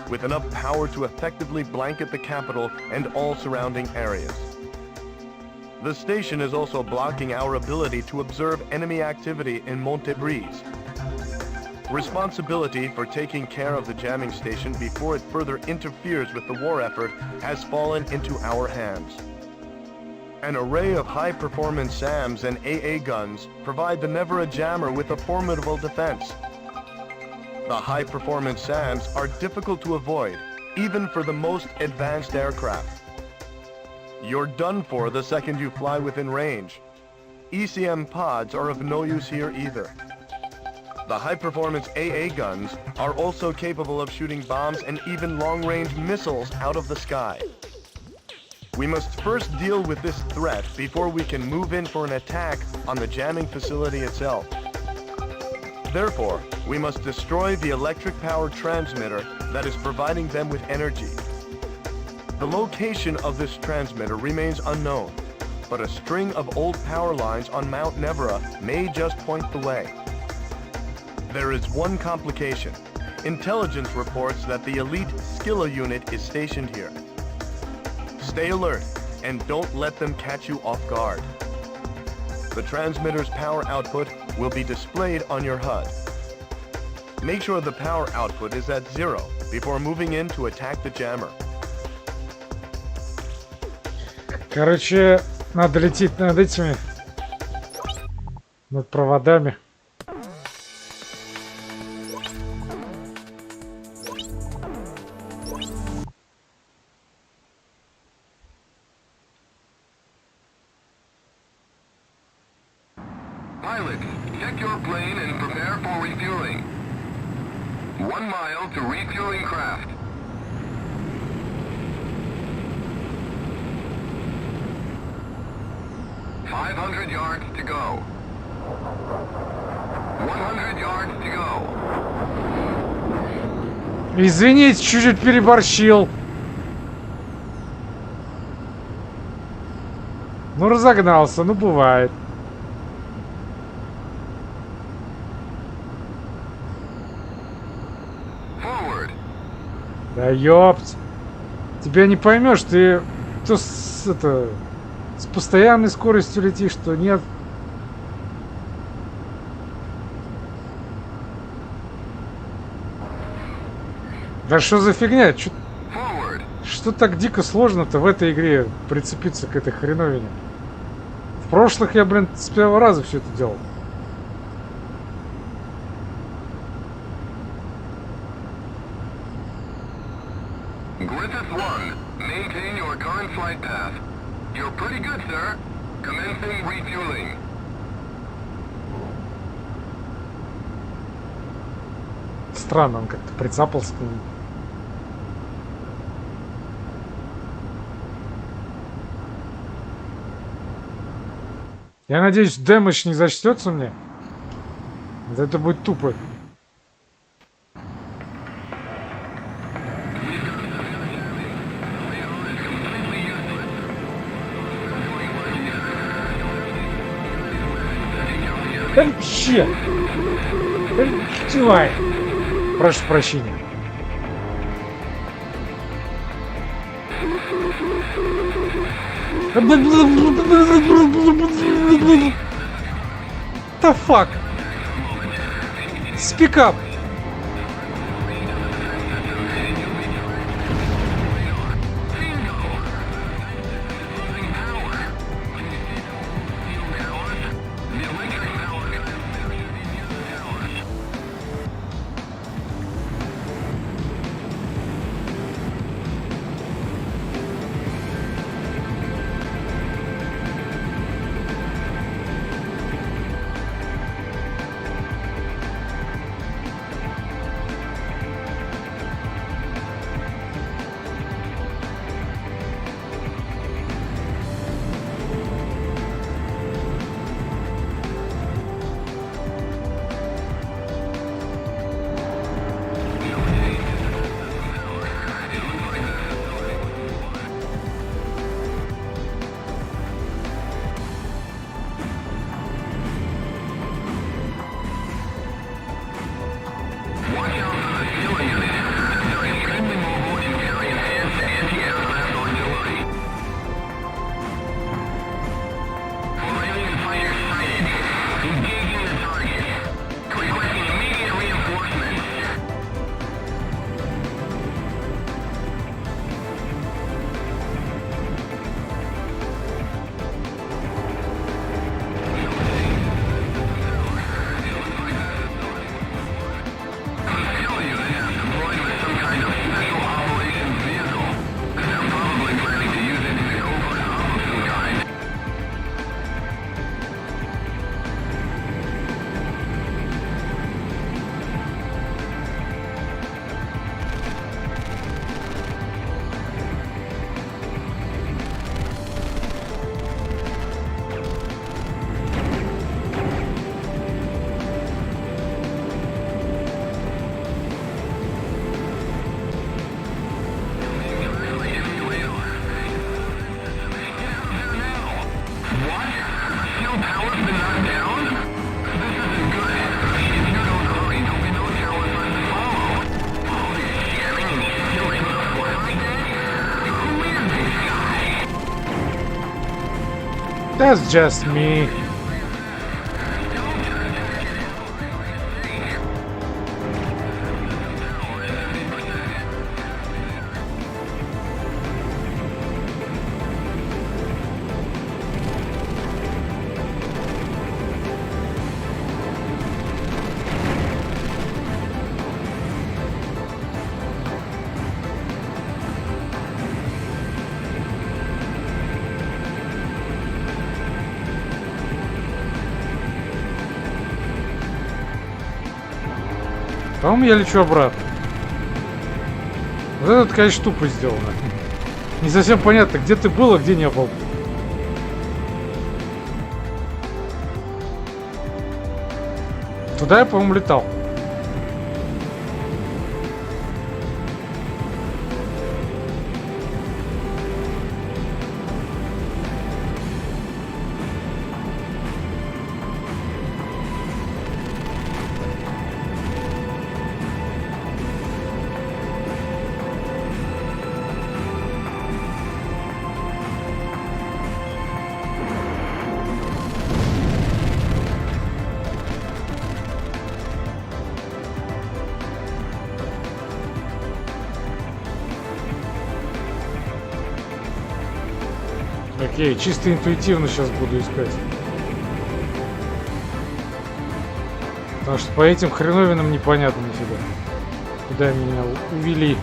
with enough power to effectively blanket the capital and all surrounding areas. The station is also blocking our ability to observe enemy activity in Montebreeze. Responsibility for taking care of the jamming station before it further interferes with the war effort has fallen into our hands. An array of high-performance SAMs and AA guns provide the Nevera Jammer with a formidable defense. The high-performance SAMs are difficult to avoid, even for the most advanced aircraft. You're done for the second you fly within range. ECM pods are of no use here either. The high-performance AA guns are also capable of shooting bombs and even long-range missiles out of the sky. We must first deal with this threat before we can move in for an attack on the jamming facility itself. Therefore, we must destroy the electric-powered transmitter that is providing them with energy. The location of this transmitter remains unknown, but a string of old power lines on Mount Nevera may just point the way. There is one complication. Intelligence reports that the elite Skilla unit is stationed here. Stay alert and don't let them catch you off guard. The transmitter's power output will be displayed on your HUD. Make sure the power output is at 0 before moving in to attack the jammer. Короче, надо лететь над этими, над проводами. Pilots, check your plane and prepare for refueling. 1 mile to refueling craft. $500 yards to go. 100 yards to go. Извините, чуть-чуть переборщил. Ну, разогнался, ну, бывает. Forward. Да ёпть. Тебя не поймешь, ты то с постоянной скоростью летишь, что нет. Да что за фигня? Что Что так дико сложно-то в этой игре прицепиться к этой хреновине? В прошлых я, блин, с первого раза все это делал. Griffith 1, maintain your current flight path. You're pretty good, sir. Commencing refueling. Странно, он как-то прицапался к нему. Я надеюсь, дэмэдж не зачтется мне. Да это будет тупо. Да вообще! Давай! Прошу прощения. The fuck? Speak up! That's just me. По-моему, я лечу обратно. Вот это, конечно, тупо сделано. Не совсем понятно, где ты был, а где не был. Туда я, по-моему, летал. Окей, чисто интуитивно сейчас буду искать. Потому что по этим хреновинам непонятно нифига. Куда меня увели.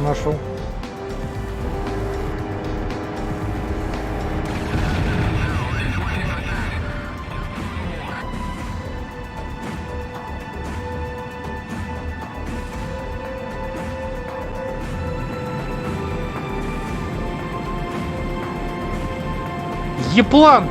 Нашел. Еплант!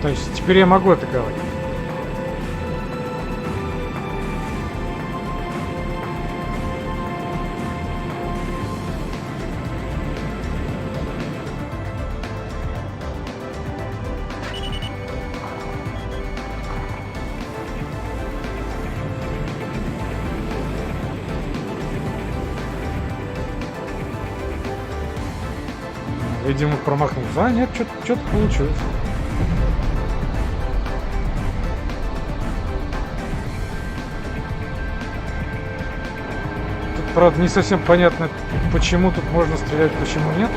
То есть теперь я могу атаковать. Видимо, промахнулся. А, нет, что-то получилось. Тут, правда, не совсем понятно, почему тут можно стрелять, почему нет.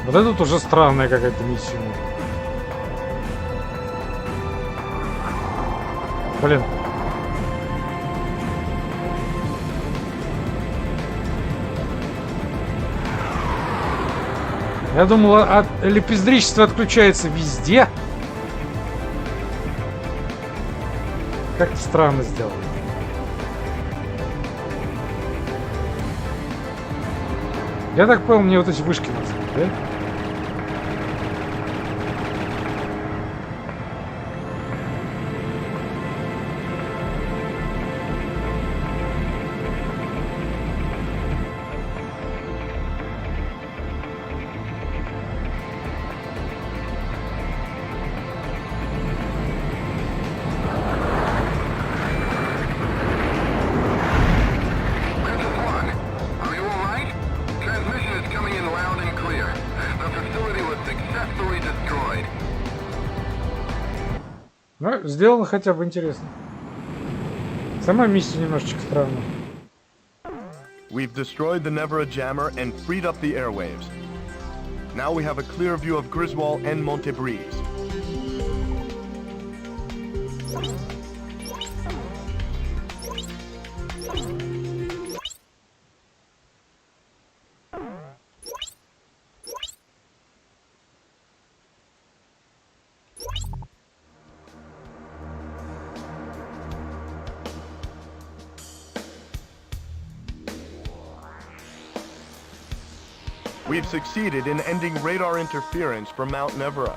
Вот это уже странная какая-то миссия. Блин. Я думал, лепездричество отключается везде. Как-то странно сделано. Я так понял, мне вот эти вышки нужны, да? Ну, сделано хотя бы интересно. Сама миссия немножечко странная. We've destroyed the Nevera jammer and freed up the airwaves. Now we have a clear view of Griswold and Montebreeze. we've succeeded in ending radar interference from Mount Nevera.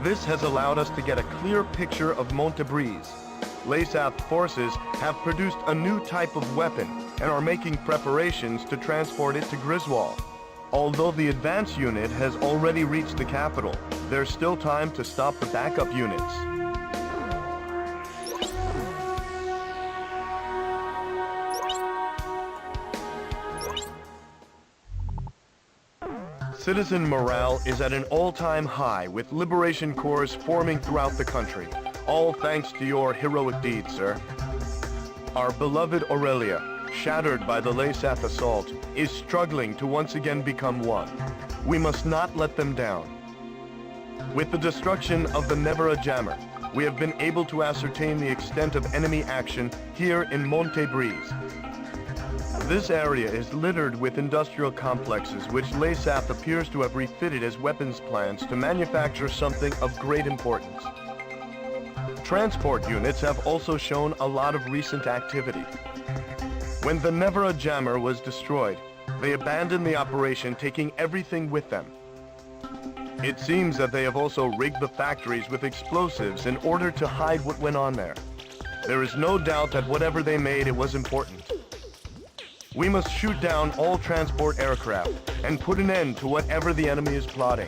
This has allowed us to get a clear picture of Montebri's. LASAF forces have produced a new type of weapon and are making preparations to transport it to Griswold. Although the advance unit has already reached the capital, there's still time to stop the backup units. Citizen morale is at an all-time high, with liberation corps forming throughout the country, all thanks to your heroic deeds, sir. Our beloved Aurelia, shattered by the LASAF assault, is struggling to once again become one. We must not let them down. With the destruction of the Nevera jammer, we have been able to ascertain the extent of enemy action here in Montebri's. This area is littered with industrial complexes which LASAF appears to have refitted as weapons plants to manufacture something of great importance. Transport units have also shown a lot of recent activity. When the Nevera jammer was destroyed, they abandoned the operation, taking everything with them. It seems that they have also rigged the factories with explosives in order to hide what went on there. There is no doubt that whatever they made, it was important. We must shoot down all transport aircraft and put an end to whatever the enemy is plotting.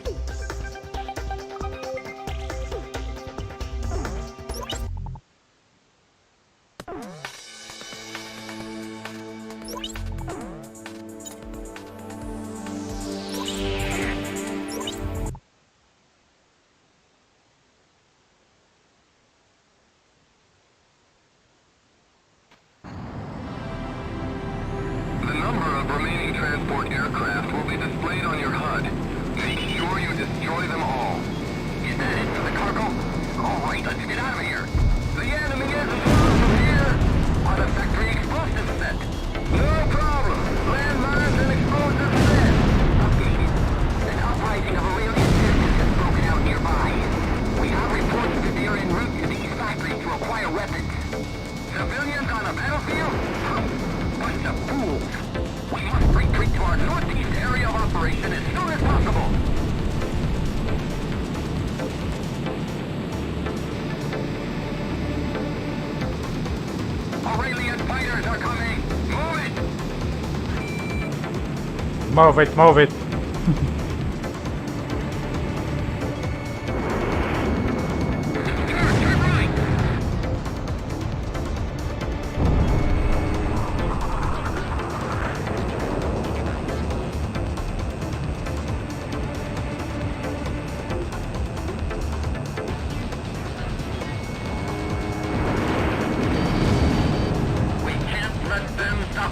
Move it.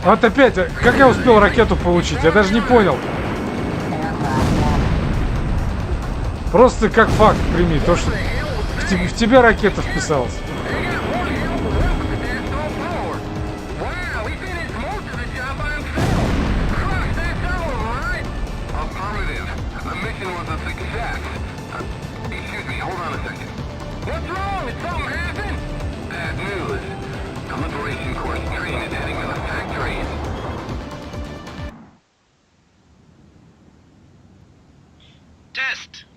Вот опять, как я успел ракету получить? Я даже не понял. Просто как факт прими, то что в тебя ракета вписалась.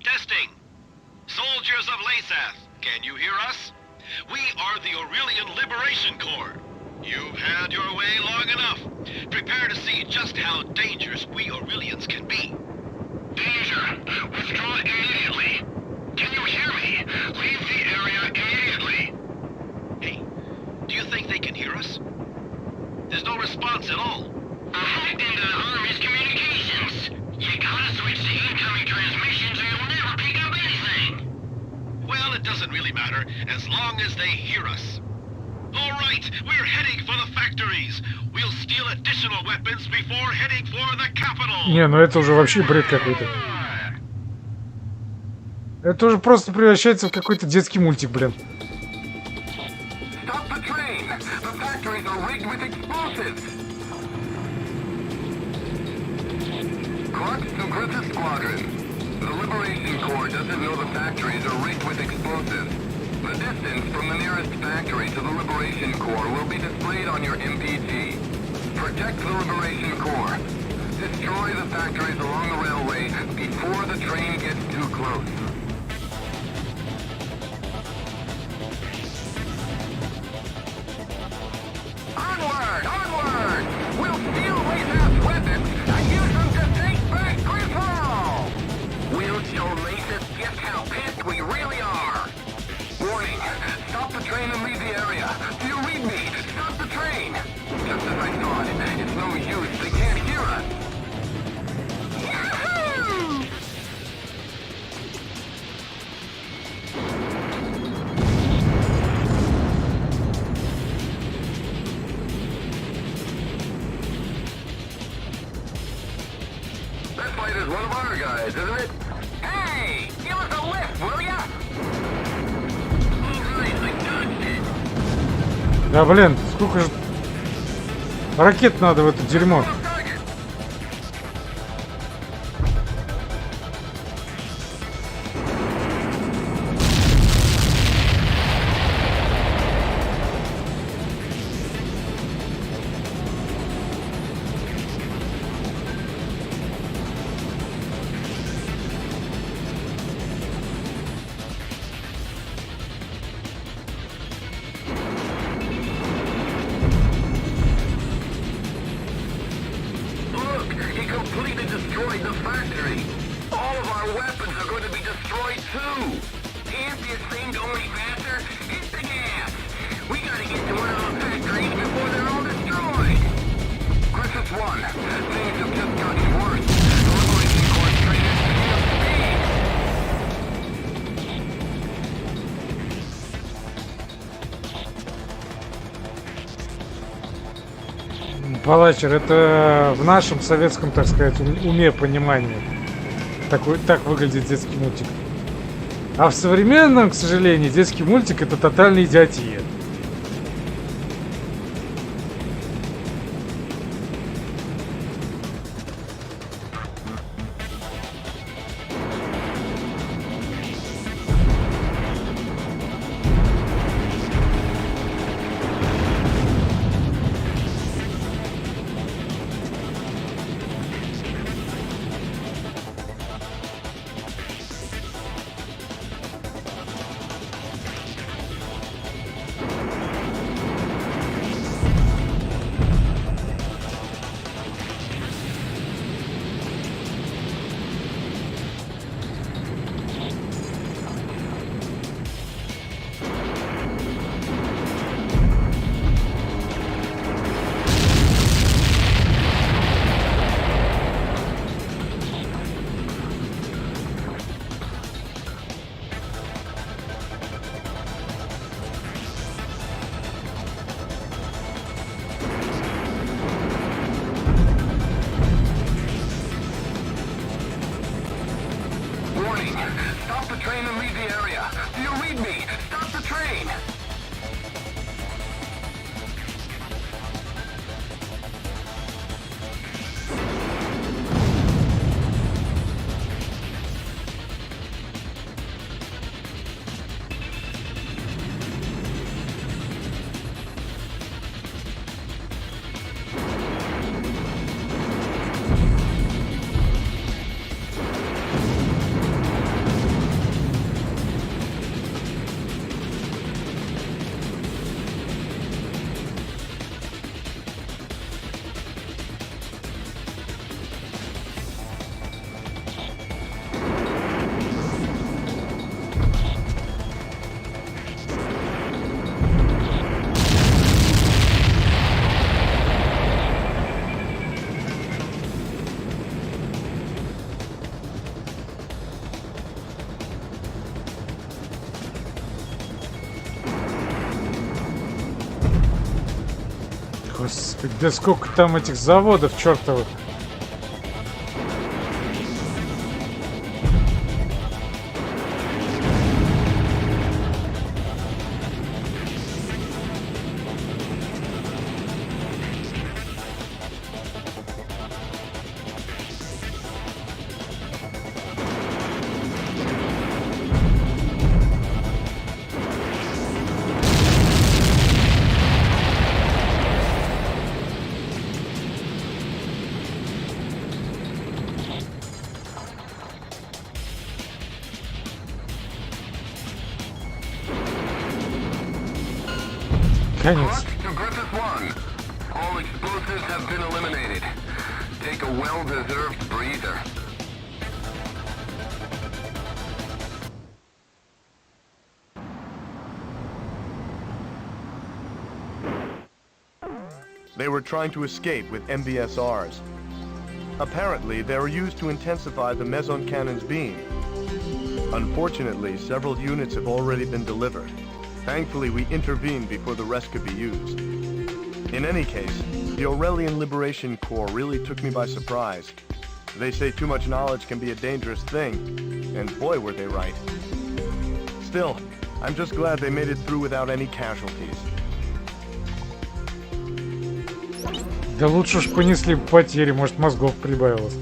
Testing. Soldiers of LASAF, can you hear us? We are the Aurelian Liberation Corps. You've had your way long enough. Prepare to see just how dangerous we Aurelians can be. Danger! Withdraw immediately! Can you hear me? Leave the area immediately! Hey, do you think they can hear us? There's no response at all. Hacked into the Army's communications. You gotta switch to incoming transmissions or you'll never pick up anything. Well, it doesn't really matter, as long as they hear us. All right, we're heading for the factories. We'll steal additional weapons before heading for the capital. Не, ну это уже вообще бред какой-то. Это уже просто превращается в какой-то детский мультик, блин. Stop the train. The factories are rigged with explosives. Clark to Griffith Squadron. The Liberation Corps doesn't know the factories are rigged with explosives. The distance from the nearest factory to the Liberation Corps will be displayed on your MPG. Protect the Liberation Corps. Destroy the factories along the railway before the train gets too close. Onward! Onward! We'll steal Laceup's weapons and use them to take back Griswold! We'll show Laceup just how pissed we really are! Warning! Stop the train and leave the area! Do you read me? Stop the train! Just as I thought, it's no use, they can't hear us! Yahoo! That fight is one of our guys, isn't it? Hey! Give us a lift, will ya? Alright, I dodged it. Да блин, сколько же ракет надо в это дерьмо? Look, he completely destroyed the factory. All of our weapons are going to be destroyed too. Can't this thing go any faster? Hit the gas. We gotta get to one of those factories before they're all destroyed. Crisis 1. Things have just gotten worse. The Liberation Corps trainers feel speed. Палачер, это в нашем советском, так сказать, уме понимании. Так выглядит детский мультик. А в современном, к сожалению, детский мультик это тотальная идиотия. Warning! Stop the train and leave the area. Do you read me? Stop the train! Господи, да сколько там этих заводов чертовых. Конец. To Griffith 1. All explosives have been eliminated. Take a well-deserved breather. They were trying to escape with MBSRs. Apparently, they were used to intensify the meson cannon's beam. Unfortunately, several units have already been delivered. Thankfully, we intervened before the rest could be used. In any case, the Aurelian Liberation Corps really took me by surprise. They say too much knowledge can be a dangerous thing, and boy were they right. Still, I'm just glad they made it through without any casualties. Да лучше уж понесли потери, может мозгов прибавилось.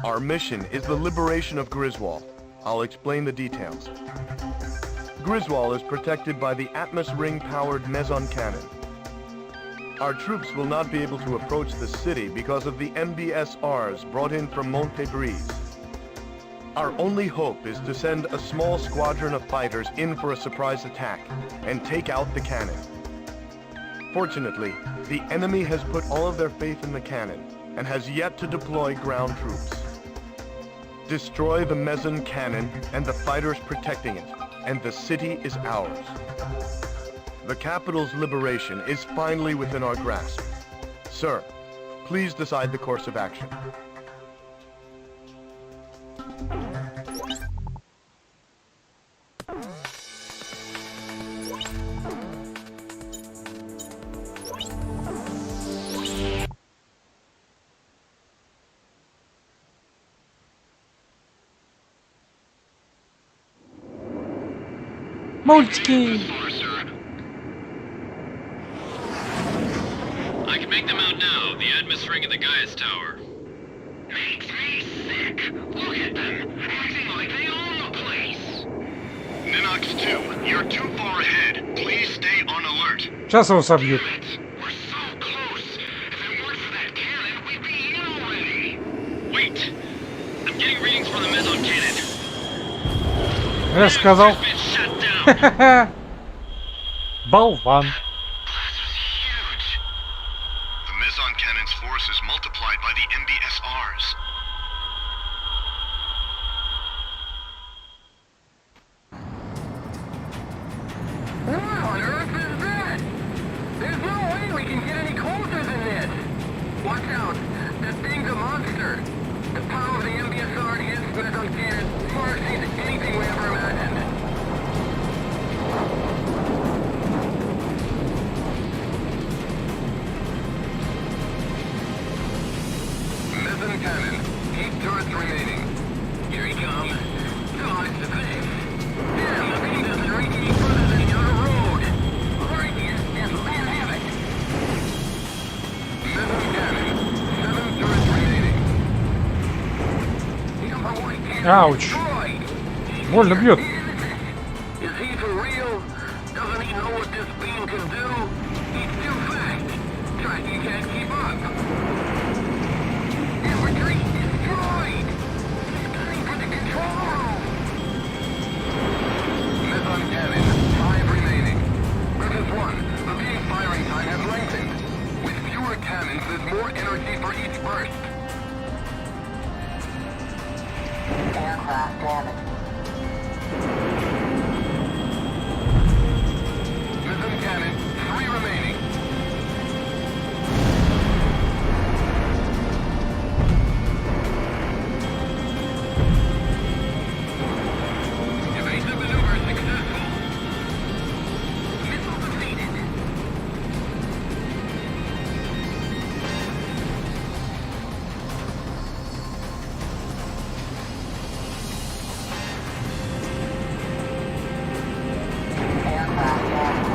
Our mission is the liberation of Griswold. I'll explain the details. Griswold is protected by the Atmos ring-powered meson cannon. Our troops will not be able to approach the city because of the MBSRs brought in from Montebrise. Our only hope is to send a small squadron of fighters in for a surprise attack and take out the cannon. Fortunately, the enemy has put all of their faith in the cannon and has yet to deploy ground troops. Destroy the meson cannon and the fighters protecting it, and the city is ours. The capital's liberation is finally within our grasp. Sir, please decide the course of action. Мультики! I can make them out now. The Atmos ring in the Gaius Tower. Makes me sick. Look at them, acting like they own the place. Ninox 2, you're too far ahead. Please stay on alert. Сейчас его собьют. We're so close. If it weren't for that cannon, we'd be in already. Wait! I'm getting readings from the meson cannon. Я же сказал. It's been shut down. Болван. Blast was huge. The meson cannon's force is multiplied by the MBSRs. What on earth is that? There's no way we can get any closer than this. Watch out. That thing's a monster. The power of the MBSR against meson cannon far exceeds anything we ever imagined. Meson cannon. 8 turrets remaining. Here he comes. Dodge the face. Damn, the thing doesn't reach any further than the outer road. Right here, and let him have it. Meson cannon. 7 turrets remaining. Number 1 cannon Ouch. destroyed. Больно бьет. Is he for real? Doesn't he know what this beam can do? He's too fast. Tracking can't keep up. And retreat destroyed. Scanning for the control room. Meson cannon, 5 remaining. Griffith 1, the beam firing time has lengthened. With fewer cannons, there's more energy for each burst. Aircraft damage. Meson cannon, 3 remaining. Evasive maneuver successful. Missile defeated. Aircraft damage.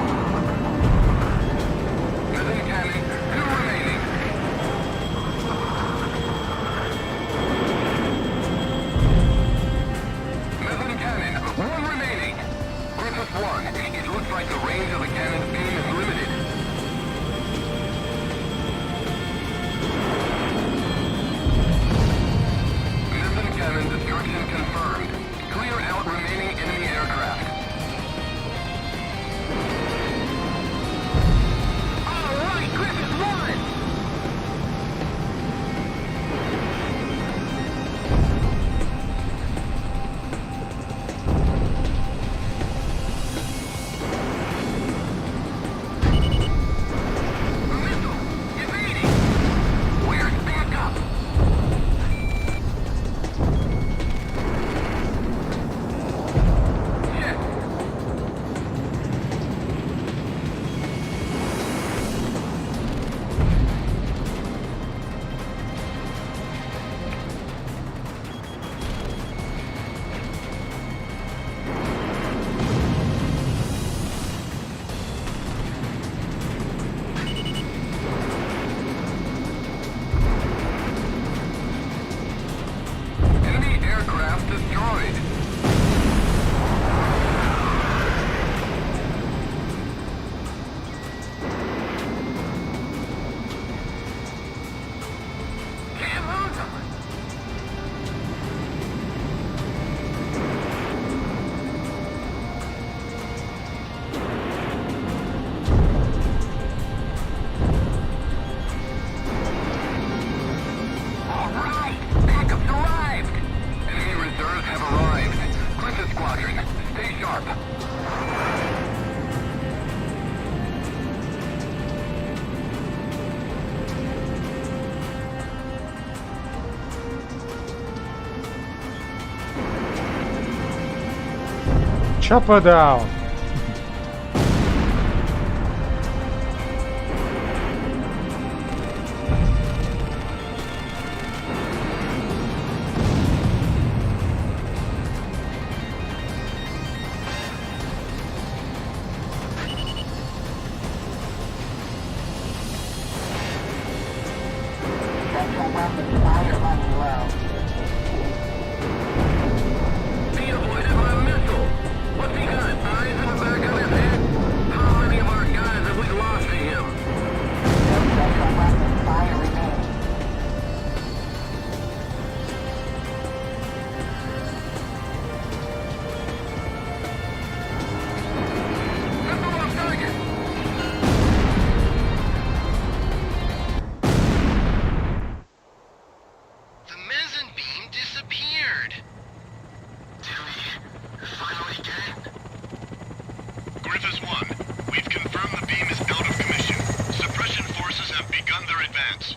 destroyed. Can't lose them. All right, backup's arrived. Enemy reserves have arrived. Clinton Squadron, stay sharp. Chopper down. Central weapon fire level low. He avoided my missile. What's he got? Eyes in the back of his head? How many of our guys have we lost to him? No central weapon fire remaining. Missile on target. The mezzanine beam disappeared. Did we finally get it? Griffiths 1, we've confirmed the beam is out of commission. Suppression forces have begun their advance.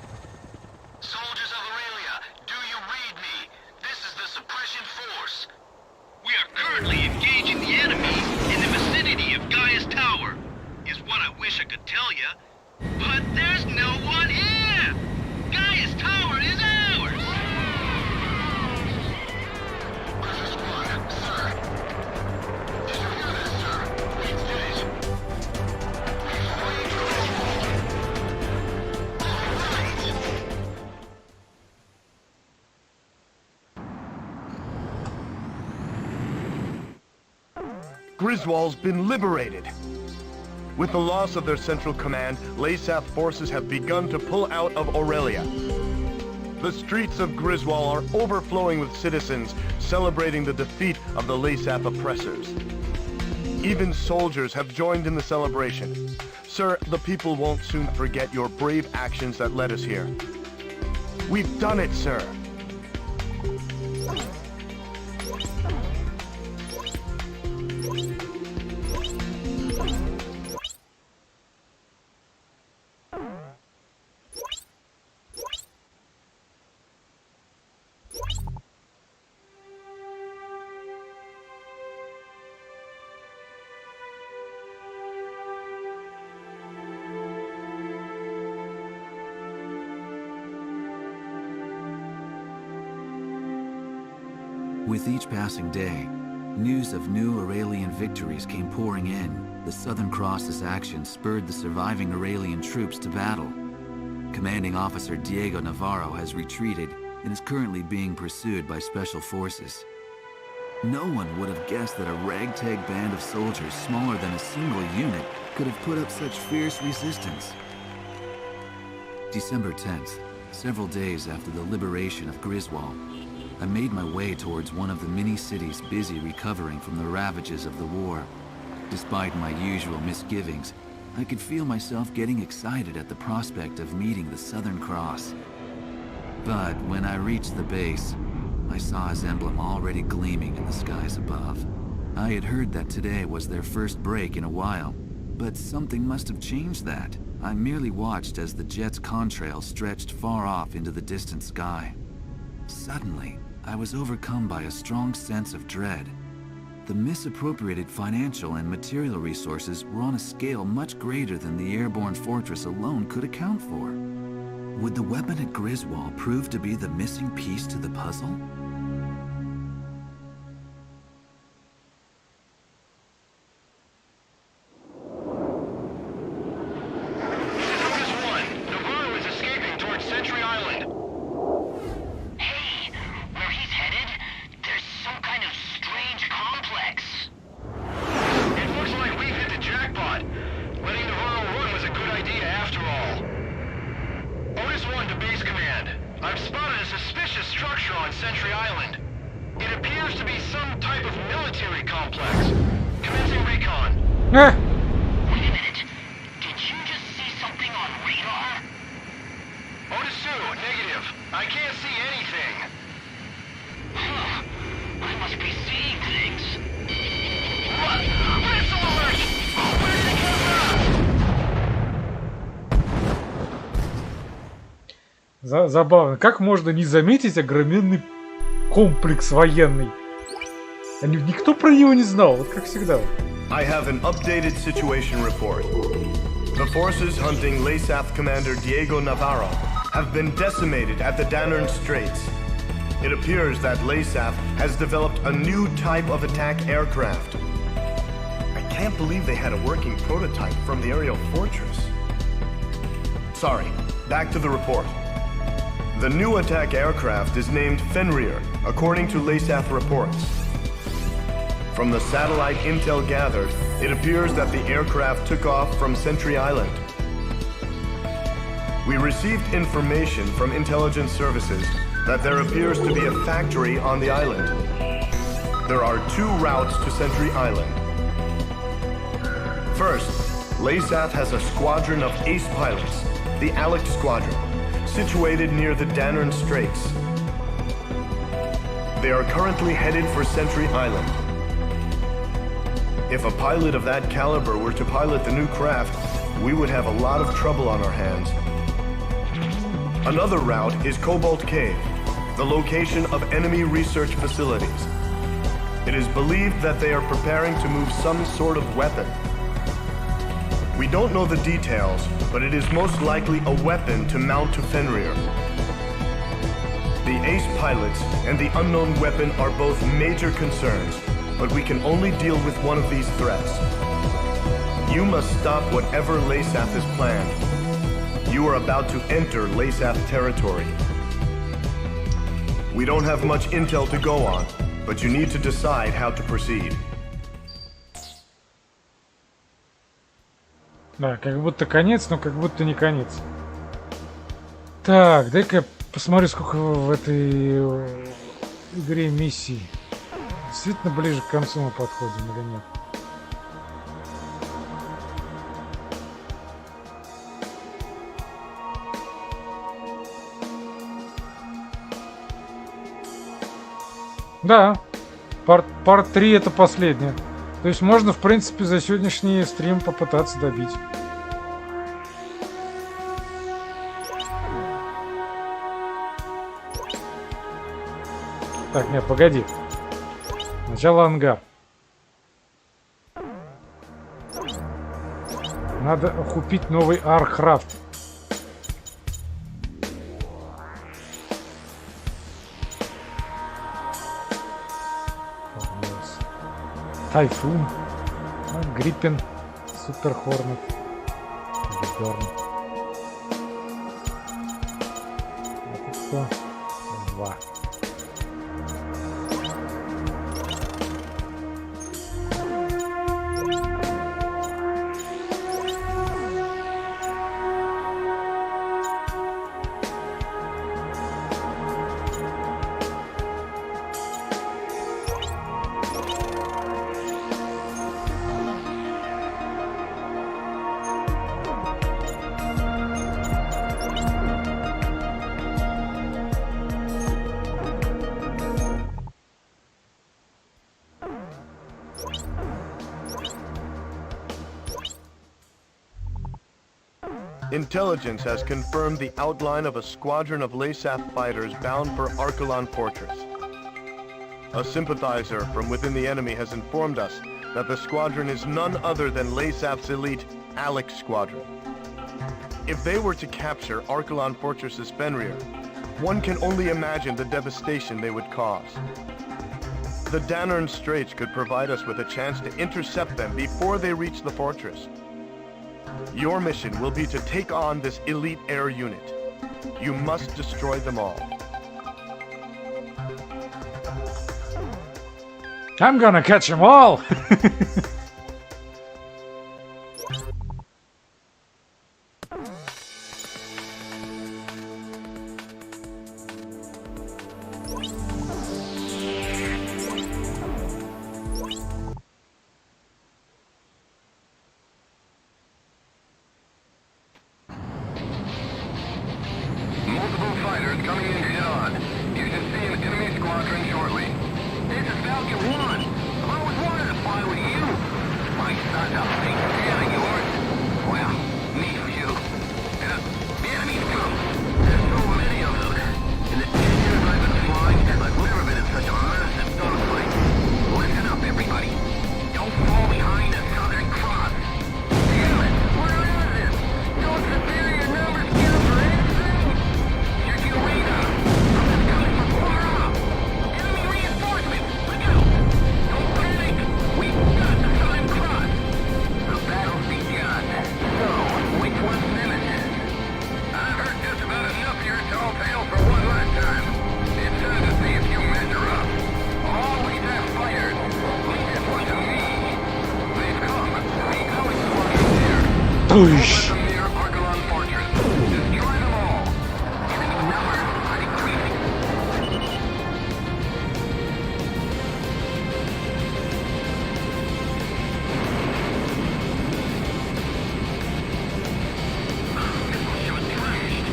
Soldiers of Aurelia, do you read me? This is the suppression force. We are currently engaging the enemy in the vicinity of Gaia's Tower. Is what I wish I could tell you. But there's no one here! Gaia's Tower is ours! Griffiths 1, sir. Did you hear this, sir? We did it. Griswold's been liberated. With the loss of their central command, LASAF forces have begun to pull out of Aurelia. The streets of Griswold are overflowing with citizens celebrating the defeat of the LASAF oppressors. Even soldiers have joined in the celebration. Sir, the people won't soon forget your brave actions that led us here. We've done it, sir. With each passing day, news of new Aurelian victories came pouring in. The Southern Cross's action spurred the surviving Aurelian troops to battle. Commanding Officer Diego Navarro has retreated and is currently being pursued by special forces. No one would have guessed that a ragtag band of soldiers smaller than a single unit could have put up such fierce resistance. December 10th, several days after the liberation of Griswold, I made my way towards one of the mini-cities busy recovering from the ravages of the war. Despite my usual misgivings, I could feel myself getting excited at the prospect of meeting the Southern Cross. But when I reached the base, I saw his emblem already gleaming in the skies above. I had heard that today was their first break in a while, but something must have changed that. I merely watched as the jet's contrail stretched far off into the distant sky. Suddenly, I was overcome by a strong sense of dread. The misappropriated financial and material resources were on a scale much greater than the airborne fortress alone could account for. Would the weapon at Griswold prove to be the missing piece to the puzzle? I've spotted a suspicious structure on Sentry Island. It appears to be some type of military complex. Commencing recon. Eh, Wait a minute. Did you just see something on radar? Otisu, negative. I can't see anything. Huh. I must be seeing things. What? Missile alert! Where did it come from? забавно. Как можно не заметить огроменный комплекс военный? Никто про него не знал, вот как всегда. I have an updated situation report. The forces hunting LASAF Commander Diego Navarro have been decimated at the Danern Straits. It appears that LASAF has developed a new type of attack aircraft. I can't believe they had a working prototype from the aerial fortress. Sorry, back to the report. The new attack aircraft is named Fenrir, according to LASAF reports. From the satellite intel gathered, it appears that the aircraft took off from Sentry Island. We received information from intelligence services that there appears to be a factory on the island. There are 2 routes to Sentry Island. First, LASAF has a squadron of ace pilots, the Alec Squadron, situated near the Danern Straits. They are currently headed for Sentry Island. If a pilot of that caliber were to pilot the new craft, we would have a lot of trouble on our hands. Another route is Cobalt Cave, the location of enemy research facilities. It is believed that they are preparing to move some sort of weapon. We don't know the details, but it is most likely a weapon to mount to Fenrir. The ace pilots and the unknown weapon are both major concerns, but we can only deal with one of these threats. You must stop whatever LASAF has planned. You are about to enter LASAF territory. We don't have much intel to go on, but you need to decide how to proceed. Да, как будто конец, но как будто не конец. Так, дай-ка я посмотрю, сколько в этой игре миссий. Действительно ближе к концу мы подходим или нет? Да, парт 3 это последняя. То есть можно, в принципе, за сегодняшний стрим попытаться добить. Так, нет, погоди. Сначала ангар. Надо купить новый Аркрафт. Тайфун, Гриппен, Супер Хорнет, Берн. Это что? 2. Intelligence has confirmed the outline of a squadron of LASAF fighters bound for Archelon Fortress. A sympathizer from within the enemy has informed us that the squadron is none other than LASAF's elite Alec Squadron. If they were to capture Archelon Fortress's Fenrir, one can only imagine the devastation they would cause. The Danern Straits could provide us with a chance to intercept them before they reach the fortress. Your mission will be to take on this elite air unit. You must destroy them all. I'm gonna catch them all! fighters coming in head-on. You should see an enemy squadron shortly. This is Falcon 1. I always wanted to fly with you. My son's a big fan of yours. Well, me for you. The enemies come. There's so many of them. In the 10 years I've been flying, I've never been in such a massive dogfight. Listen up, everybody. Don't fall behind the Southern Cross. Damn it! Where is it? Don't superior numbers count for anything? Check your radar. Something's coming from far off. Enemy reinforcements. Look out! Don't panic. We've got the Southern Cross. The battle's begun. So, which one's nemesis? I've heard just about enough of your tall tale for one last time. It's time to see if you measure up. All these have fighters. Leave this one to me. They've come. The Alex squadron's here. Тыщ. Let them near Archelon Fortress. Destroy them all. Enemy numbers are decreasing. This ship is trashed.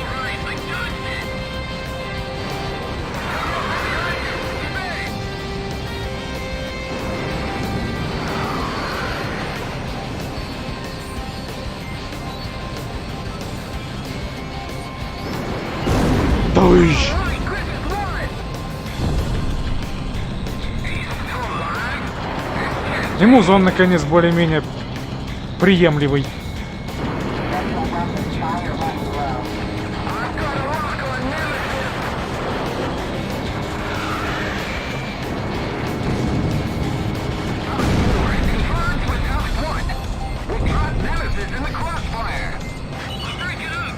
Alright, I dodged it! Тыщ. Alright, Chris is alive! He's still alive? И музон, наконец, более-менее приемлемый. I've got a lock on Nemesis! Confirmed with Alex 1. We caught Nemesis in the crossfire. Break it up!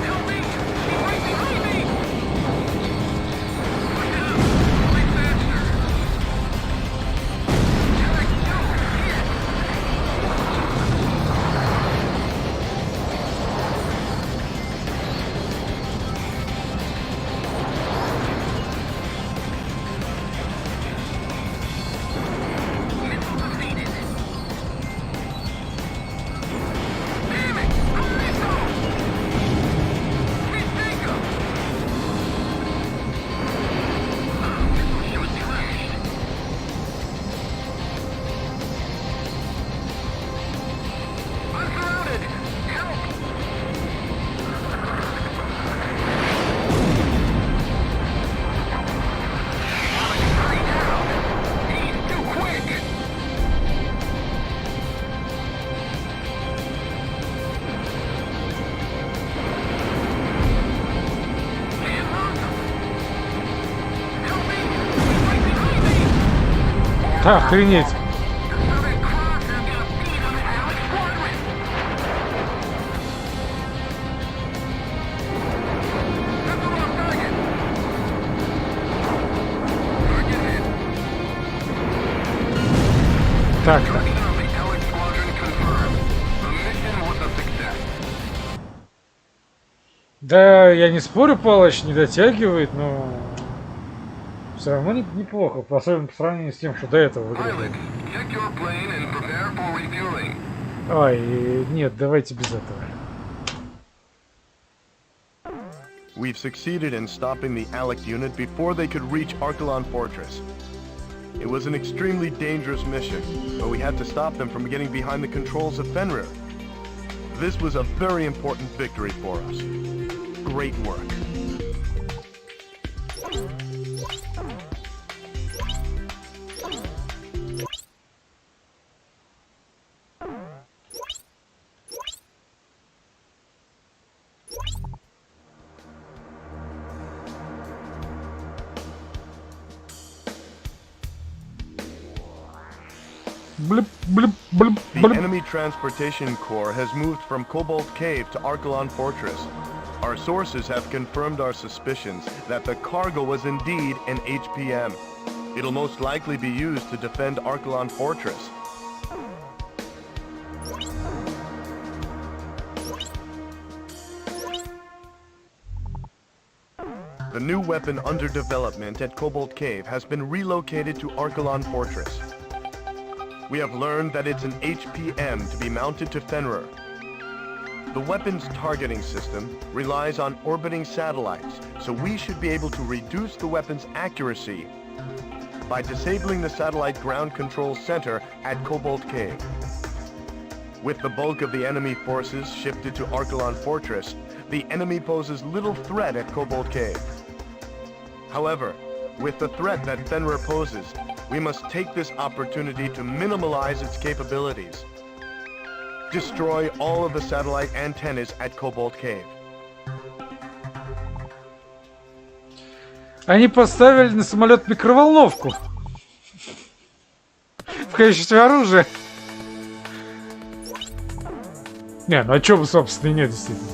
Help me! He's right behind me! Break it up! Way faster! Alex, no! Hit! Missile defeated. Damn it! A missile! Mistake him! Missile ship is trashed. I'm surrounded! Help! Alex is hurry down! He's too quick! Can't launch him! Help me! He's right behind me! Да, охренеть. The Southern Cross has got a beat on the Alex squadron! That's the wrong target! Target hit. Так, Target on the Alex squadron confirmed. The mission was a success. да, я не спорю, Палыч не дотягивает, но все равно неплохо, особенно по сравнению с тем, что до этого в игре. Pilot, check your plane and prepare for refueling. Ай, нет, давайте без этого. We've succeeded in stopping the Alec unit before they could reach Archelon Fortress. It was an extremely dangerous mission, but we had to stop them from getting behind the controls of Fenrir. This was a very important victory for us. Great work. Блип, блип, блип, The блип. enemy transportation corps has moved from Cobalt Cave to Archelon Fortress. Our sources have confirmed our suspicions that the cargo was indeed an HPM. It'll most likely be used to defend Archelon Fortress. The new weapon under development at Cobalt Cave has been relocated to Archelon Fortress. We have learned that it's an HPM to be mounted to Fenrir. The weapon's targeting system relies on orbiting satellites, so we should be able to reduce the weapon's accuracy by disabling the satellite ground control center at Cobalt Cave. With the bulk of the enemy forces shifted to Archelon Fortress, the enemy poses little threat at Cobalt Cave. However, with the threat that Fenrir poses, we must take this opportunity to minimize its capabilities. Destroy all of the satellite antennas at Cobalt Cave. Они поставили на самолет микроволновку в качестве оружия. Не, ну а чё бы, собственно, и нет, действительно.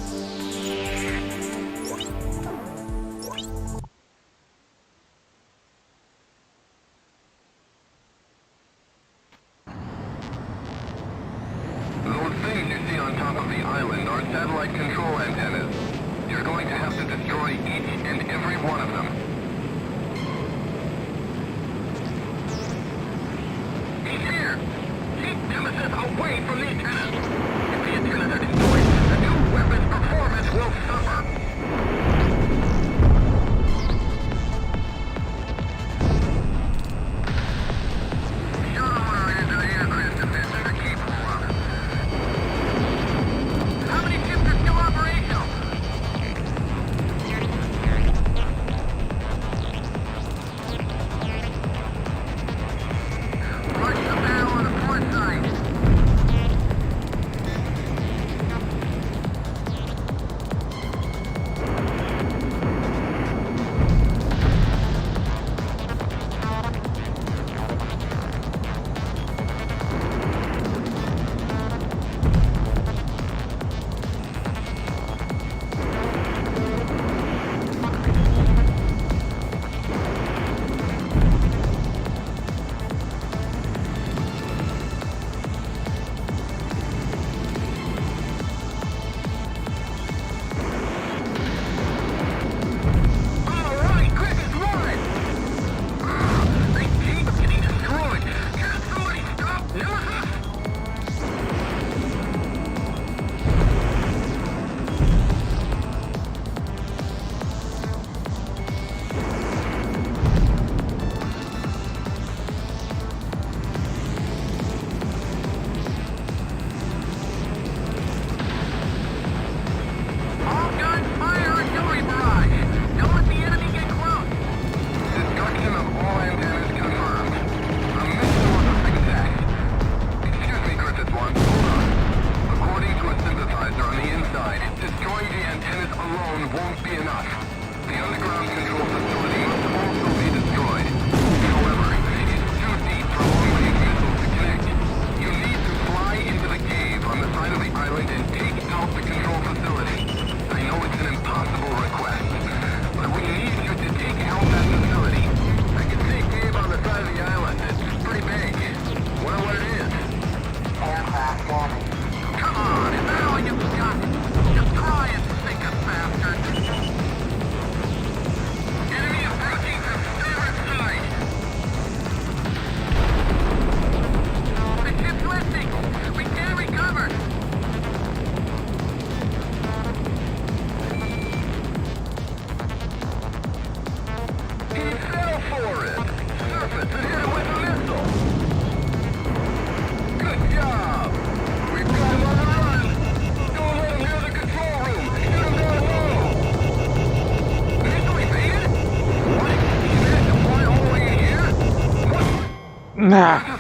На!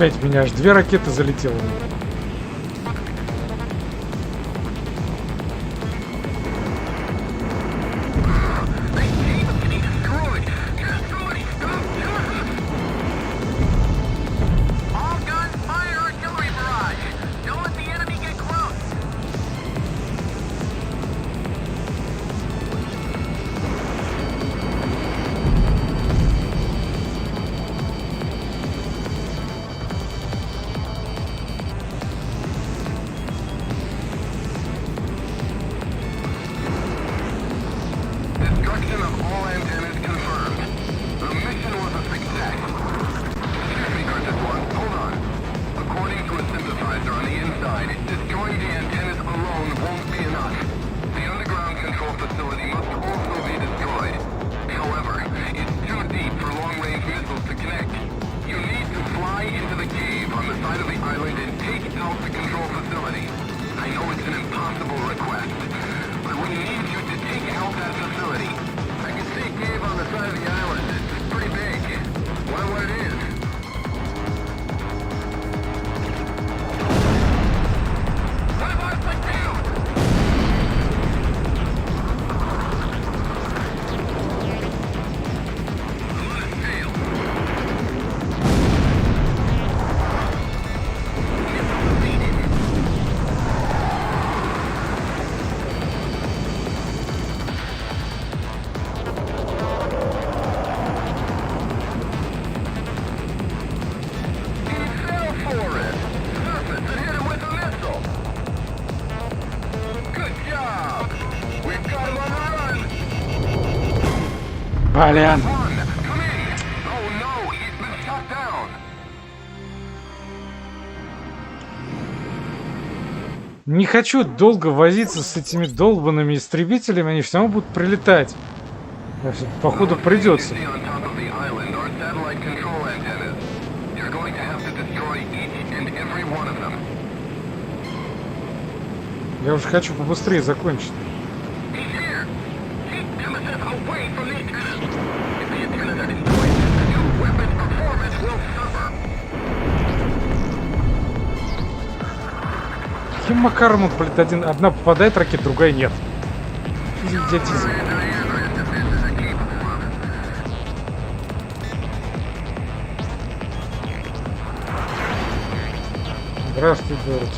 опять меня аж 2 ракеты залетело. Блин. Не хочу долго возиться с этими долбанными истребителями, они все равно будут прилетать. Походу придется. Я уже хочу побыстрее закончить. Каким макаром он, блин, одна попадает ракета, другая нет. Идиотизм. Здравствуй, город.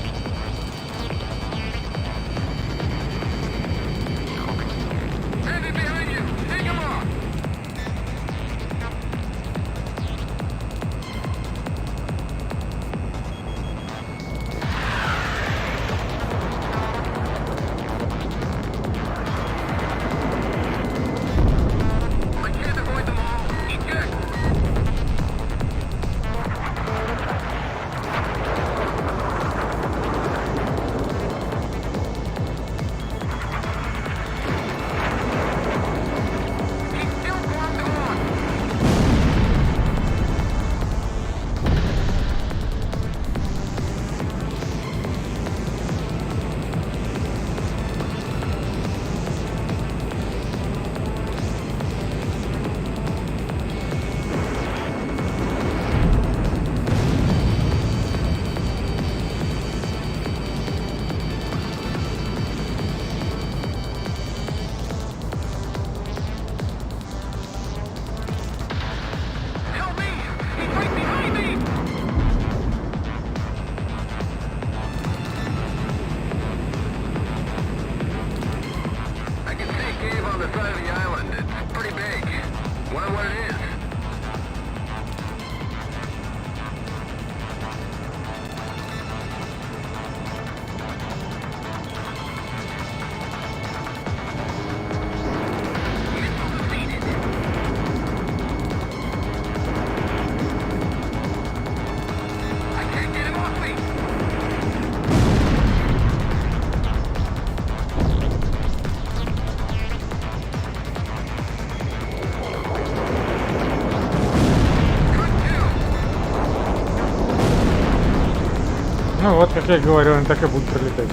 Ну вот, как я говорил, они так и будут прилетать.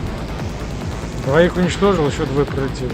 Двоих уничтожил, еще двое прилетели.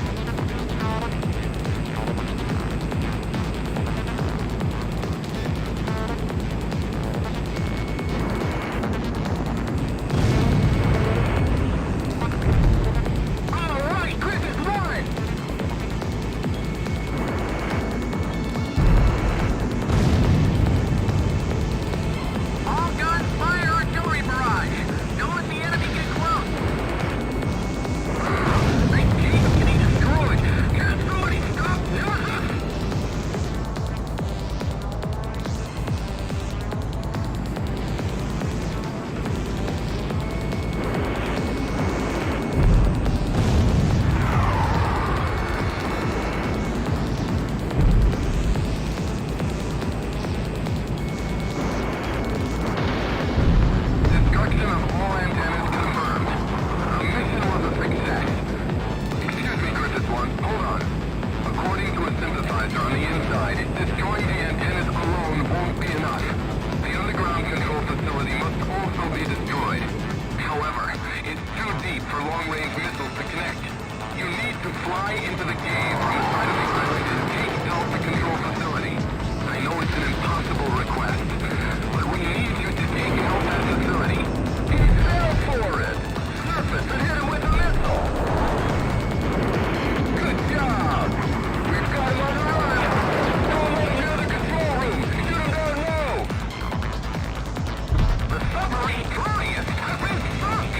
deep for long-range missiles to connect. You need to fly into the cave on the side of the island and take out the control facility. I know it's an impossible request, but we need you to take out that facility. He fell for it! Surface and hit him with a missile! Good job! We've got him on the run! Don't let him near the control room! Shoot him down low! The submarine Darius has been sunk!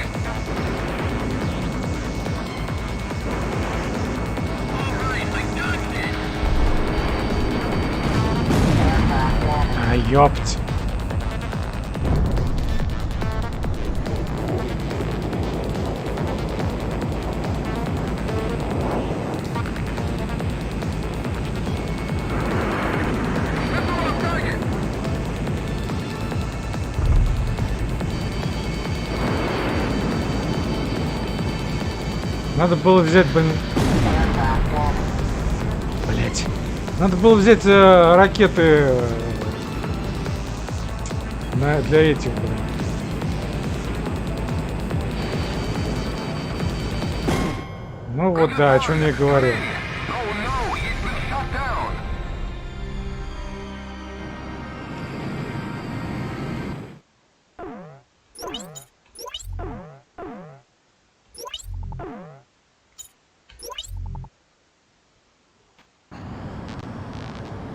Alright, I dodged it! А, ёпть. Надо было взять, блять. Надо было взять ракеты для этих, блин. Ну вот, да, о чем я говорил.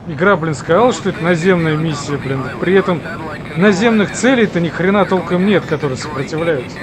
Игра, блин, сказала, что это наземная миссия, блин. При этом наземных целей-то ни хрена толком нет, которые сопротивляются.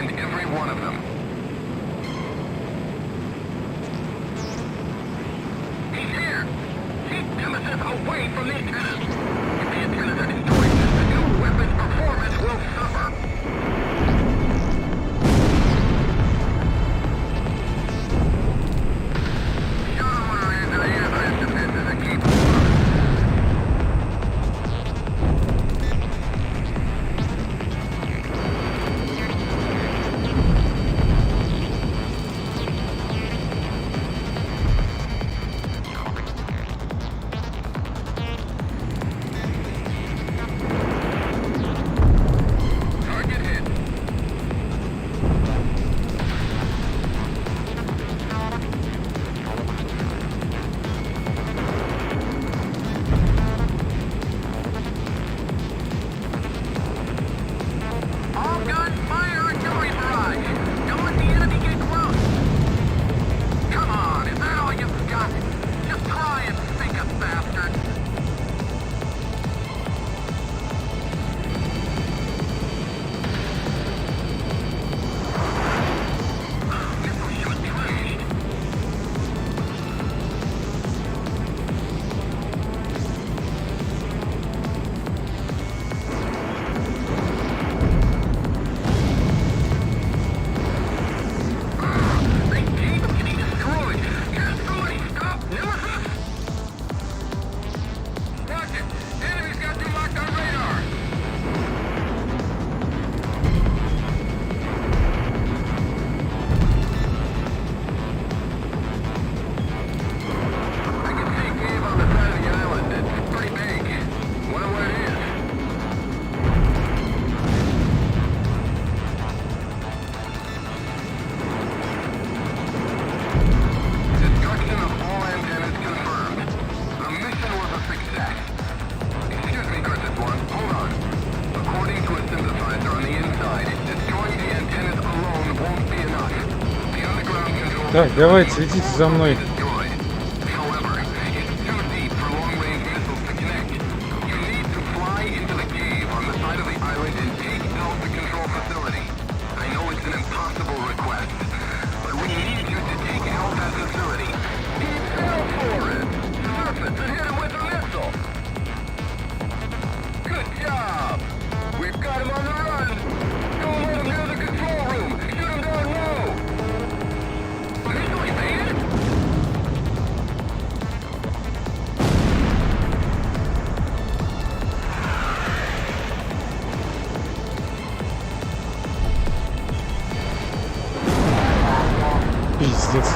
Так, давайте, идите за мной. Пиздец.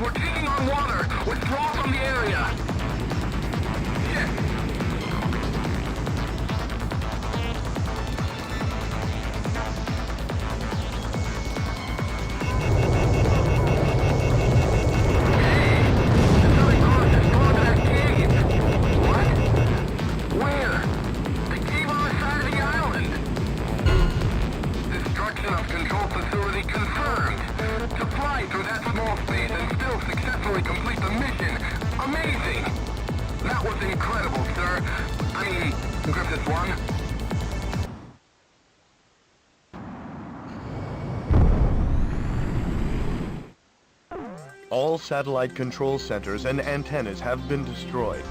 We're taking on water. Withdraw from the area. Shit. All satellite control centers and antennas have been destroyed.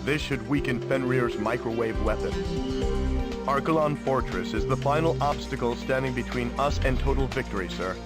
This should weaken Fenrir's microwave weapon. Archelon Fortress is the final obstacle standing between us and total victory, sir.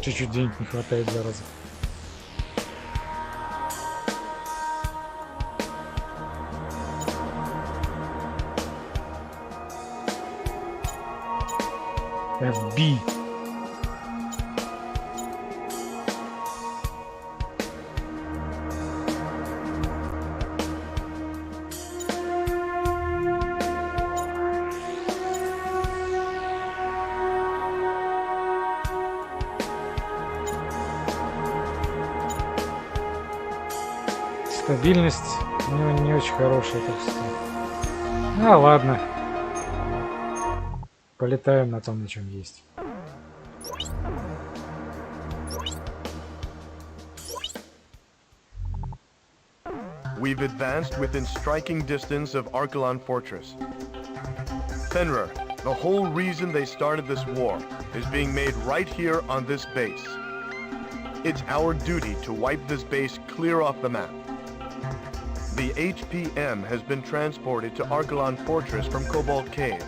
Чуть-чуть денег не хватает, зараза. FB. Стабильность у него не очень хорошая, так что... А, ладно. Полетаем на том, на чем есть. We've advanced within striking distance of Archelon Fortress. Fenrir, the whole reason they started this war is being made right here on this base. It's our duty to wipe this base clear off the map. The HPM has been transported to Archelon Fortress from Cobalt Cave,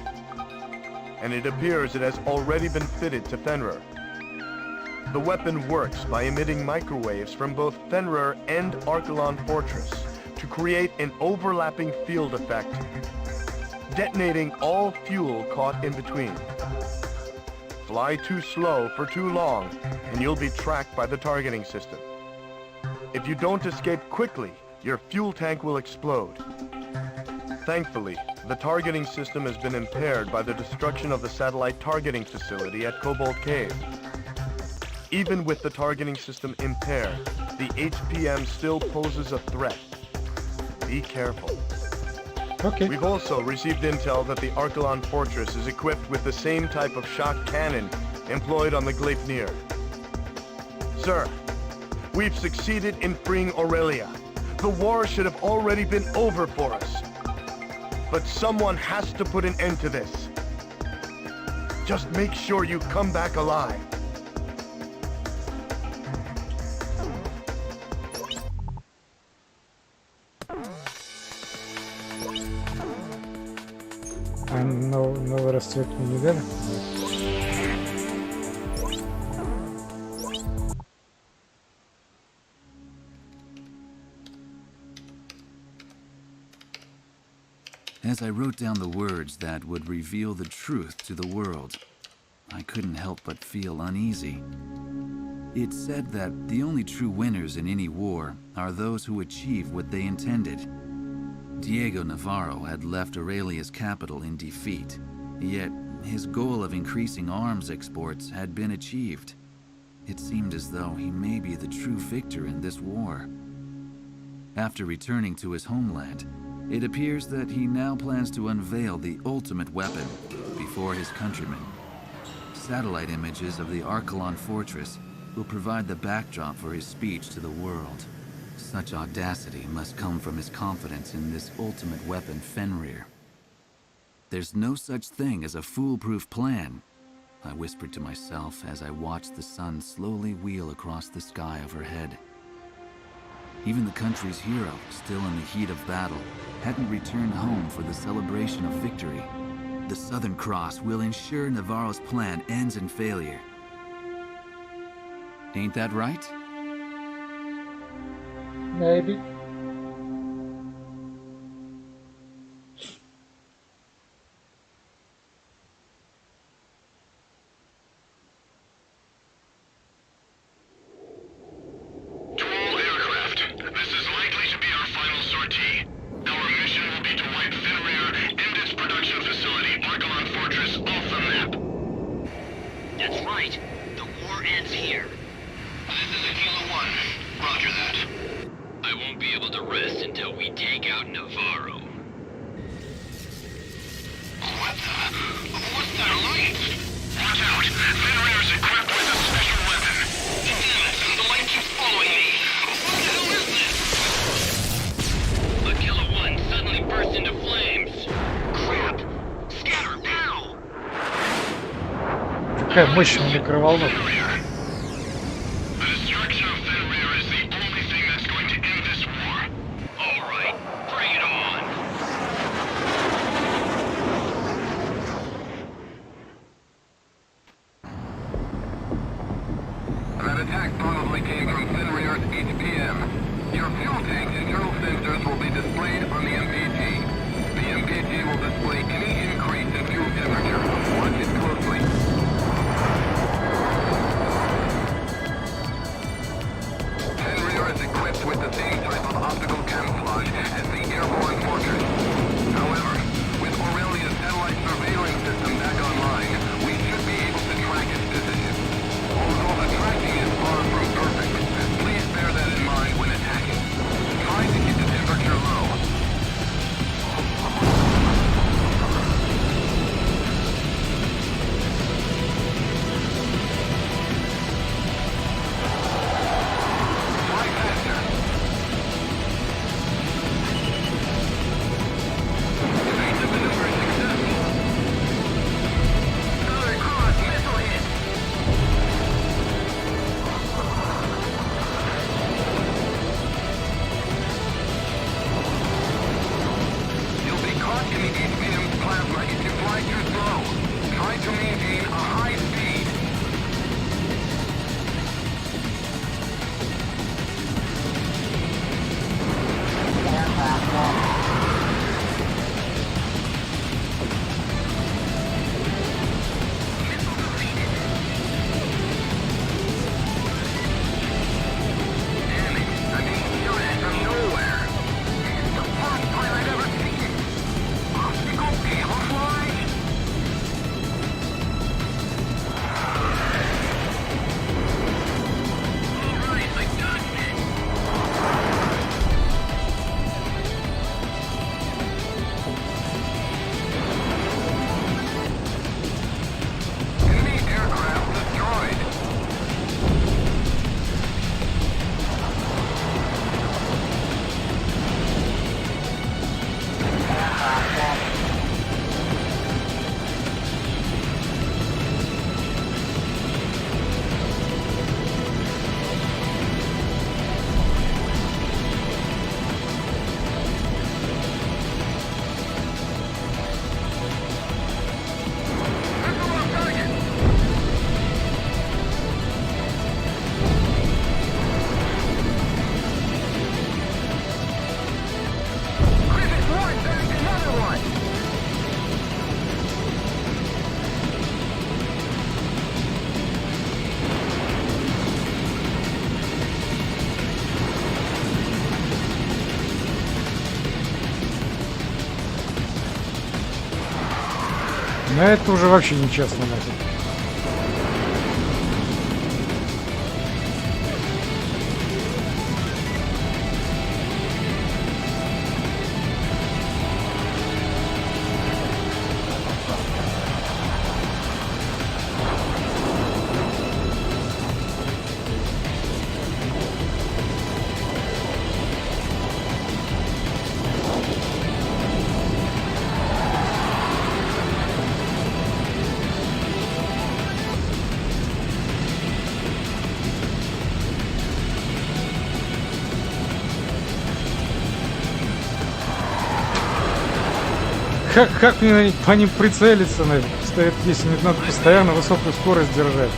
and it appears it has already been fitted to Fenrir. The weapon works by emitting microwaves from both Fenrir and Archelon Fortress to create an overlapping field effect, detonating all fuel caught in between. Fly too slow for too long, and you'll be tracked by the targeting system. If you don't escape quickly, your fuel tank will explode. Thankfully, the targeting system has been impaired by the destruction of the satellite targeting facility at Cobalt Cave. Even with the targeting system impaired, the HPM still poses a threat. Be careful. Okay. We've also received intel that the Archelon Fortress is equipped with the same type of shock cannon employed on the Gleipnir. Sir, we've succeeded in freeing Aurelia. The war should have already been over for us. But someone has to put an end to this. Just make sure you come back alive. А новый расцвет мне не дали? As I wrote down the words that would reveal the truth to the world, I couldn't help but feel uneasy. It said that the only true winners in any war are those who achieve what they intended. Diego Navarro had left Aurelia's capital in defeat, yet his goal of increasing arms exports had been achieved. It seemed as though he may be the true victor in this war. After returning to his homeland, it appears that he now plans to unveil the ultimate weapon before his countrymen. Satellite images of the Archelon Fortress will provide the backdrop for his speech to the world. Such audacity must come from his confidence in this ultimate weapon, Fenrir. There's no such thing as a foolproof plan. I whispered to myself as I watched the sun slowly wheel across the sky overhead. Even the country's hero, still in the heat of battle, hadn't returned home for the celebration of victory. The Southern Cross will ensure Navarro's plan ends in failure. Ain't that right? Maybe. Какая мощная микроволновка. That attack probably came from Fenrir's HPM. Your fuel tank's internal sensors will be displayed on the MPG. The MPG will display any increase in fuel temperature. Watch it closely. Fenrir is equipped with the same type of optical camouflage as the airborne fortress. However, with Aurelia's satellite surveillance system back online, we should be able to track its position. Although the tracking is far from perfect, please bear that in mind when attacking. Try to keep the temperature low. Fly faster. Evasive maneuver successful. Southern Cross missile hit. You'll be caught in the HPM's plasma if you fly too slow. Try to maintain a high speed. Missile defeated. Damn it, I'm being shot at from nowhere. It's the first time I've ever seen optical camouflage. Alright, I dodged it. Enemy aircraft destroyed. Missile on target. Critic 1 back another one. Но это уже вообще нечестно нафиг. Как мне по ним прицелиться, стоит, если мне надо постоянно высокую скорость держать?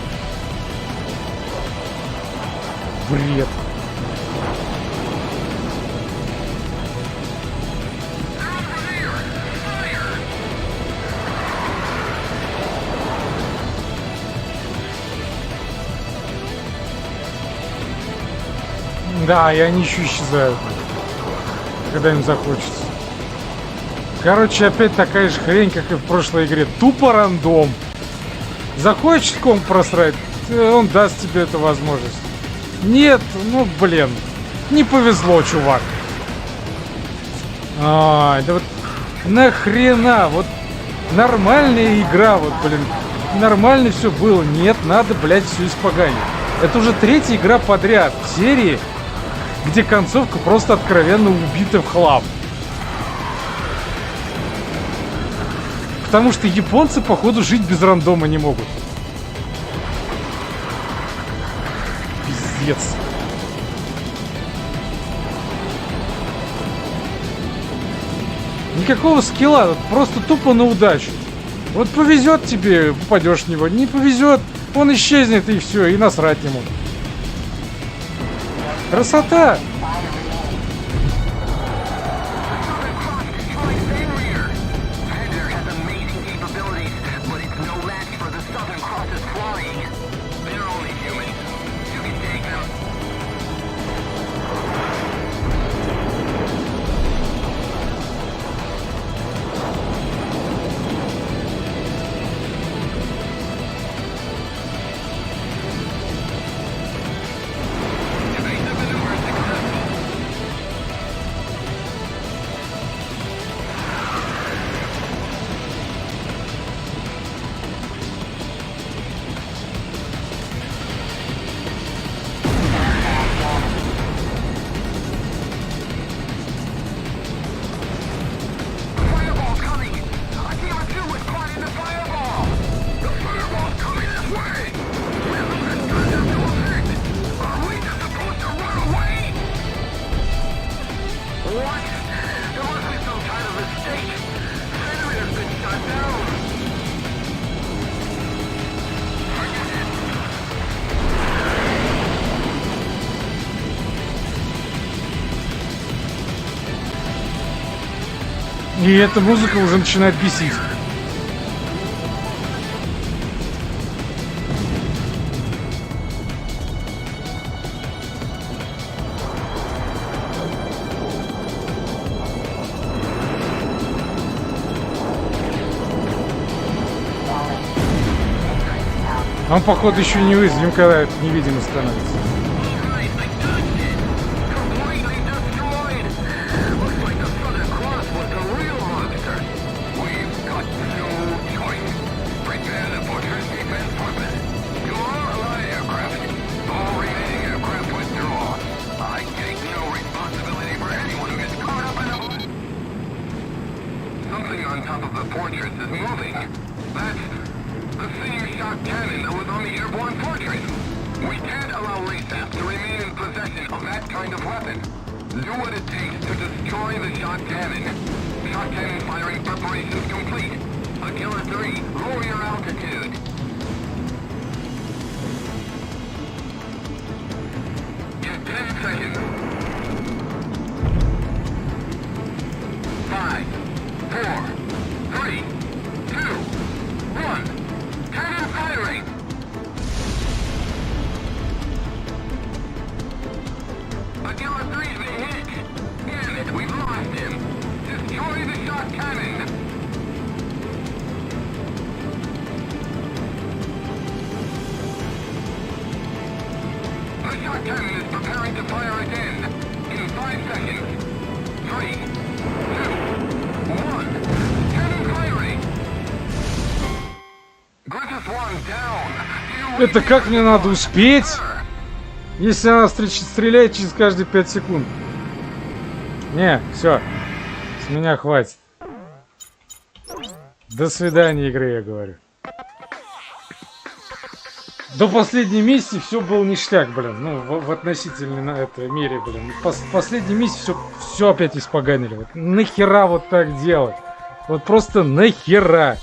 Бред. Да, и они еще исчезают, когда им захочется. Короче, опять такая же хрень, как и в прошлой игре. Тупо рандом. Захочешь комп просрать, он даст тебе эту возможность. Нет, ну блин. Не повезло, чувак. Ай, да вот нахрена. Вот нормальная игра, вот, блин. Нормально все было. Нет, надо, блядь, все испоганить. Это уже третья игра подряд в серии, где концовка просто откровенно убита в хлам. Потому что японцы, походу, жить без рандома не могут. Пиздец. Никакого скилла, просто тупо на удачу. Вот повезет тебе, попадешь в него. Не повезет, он исчезнет и все, и насрать ему. Красота! И эта музыка уже начинает бесить. Он, походу, еще не уязвим, когда невидимый становится. Это как мне надо успеть, если она стреляет через каждые 5 секунд? Не, все. С меня хватит. До свидания, игры, я говорю. До последней миссии все было ништяк, блин. Ну, в относительно на этой мире, блин. В последней миссии все опять испоганили. Вот. Нахера вот так делать? Вот просто нахера.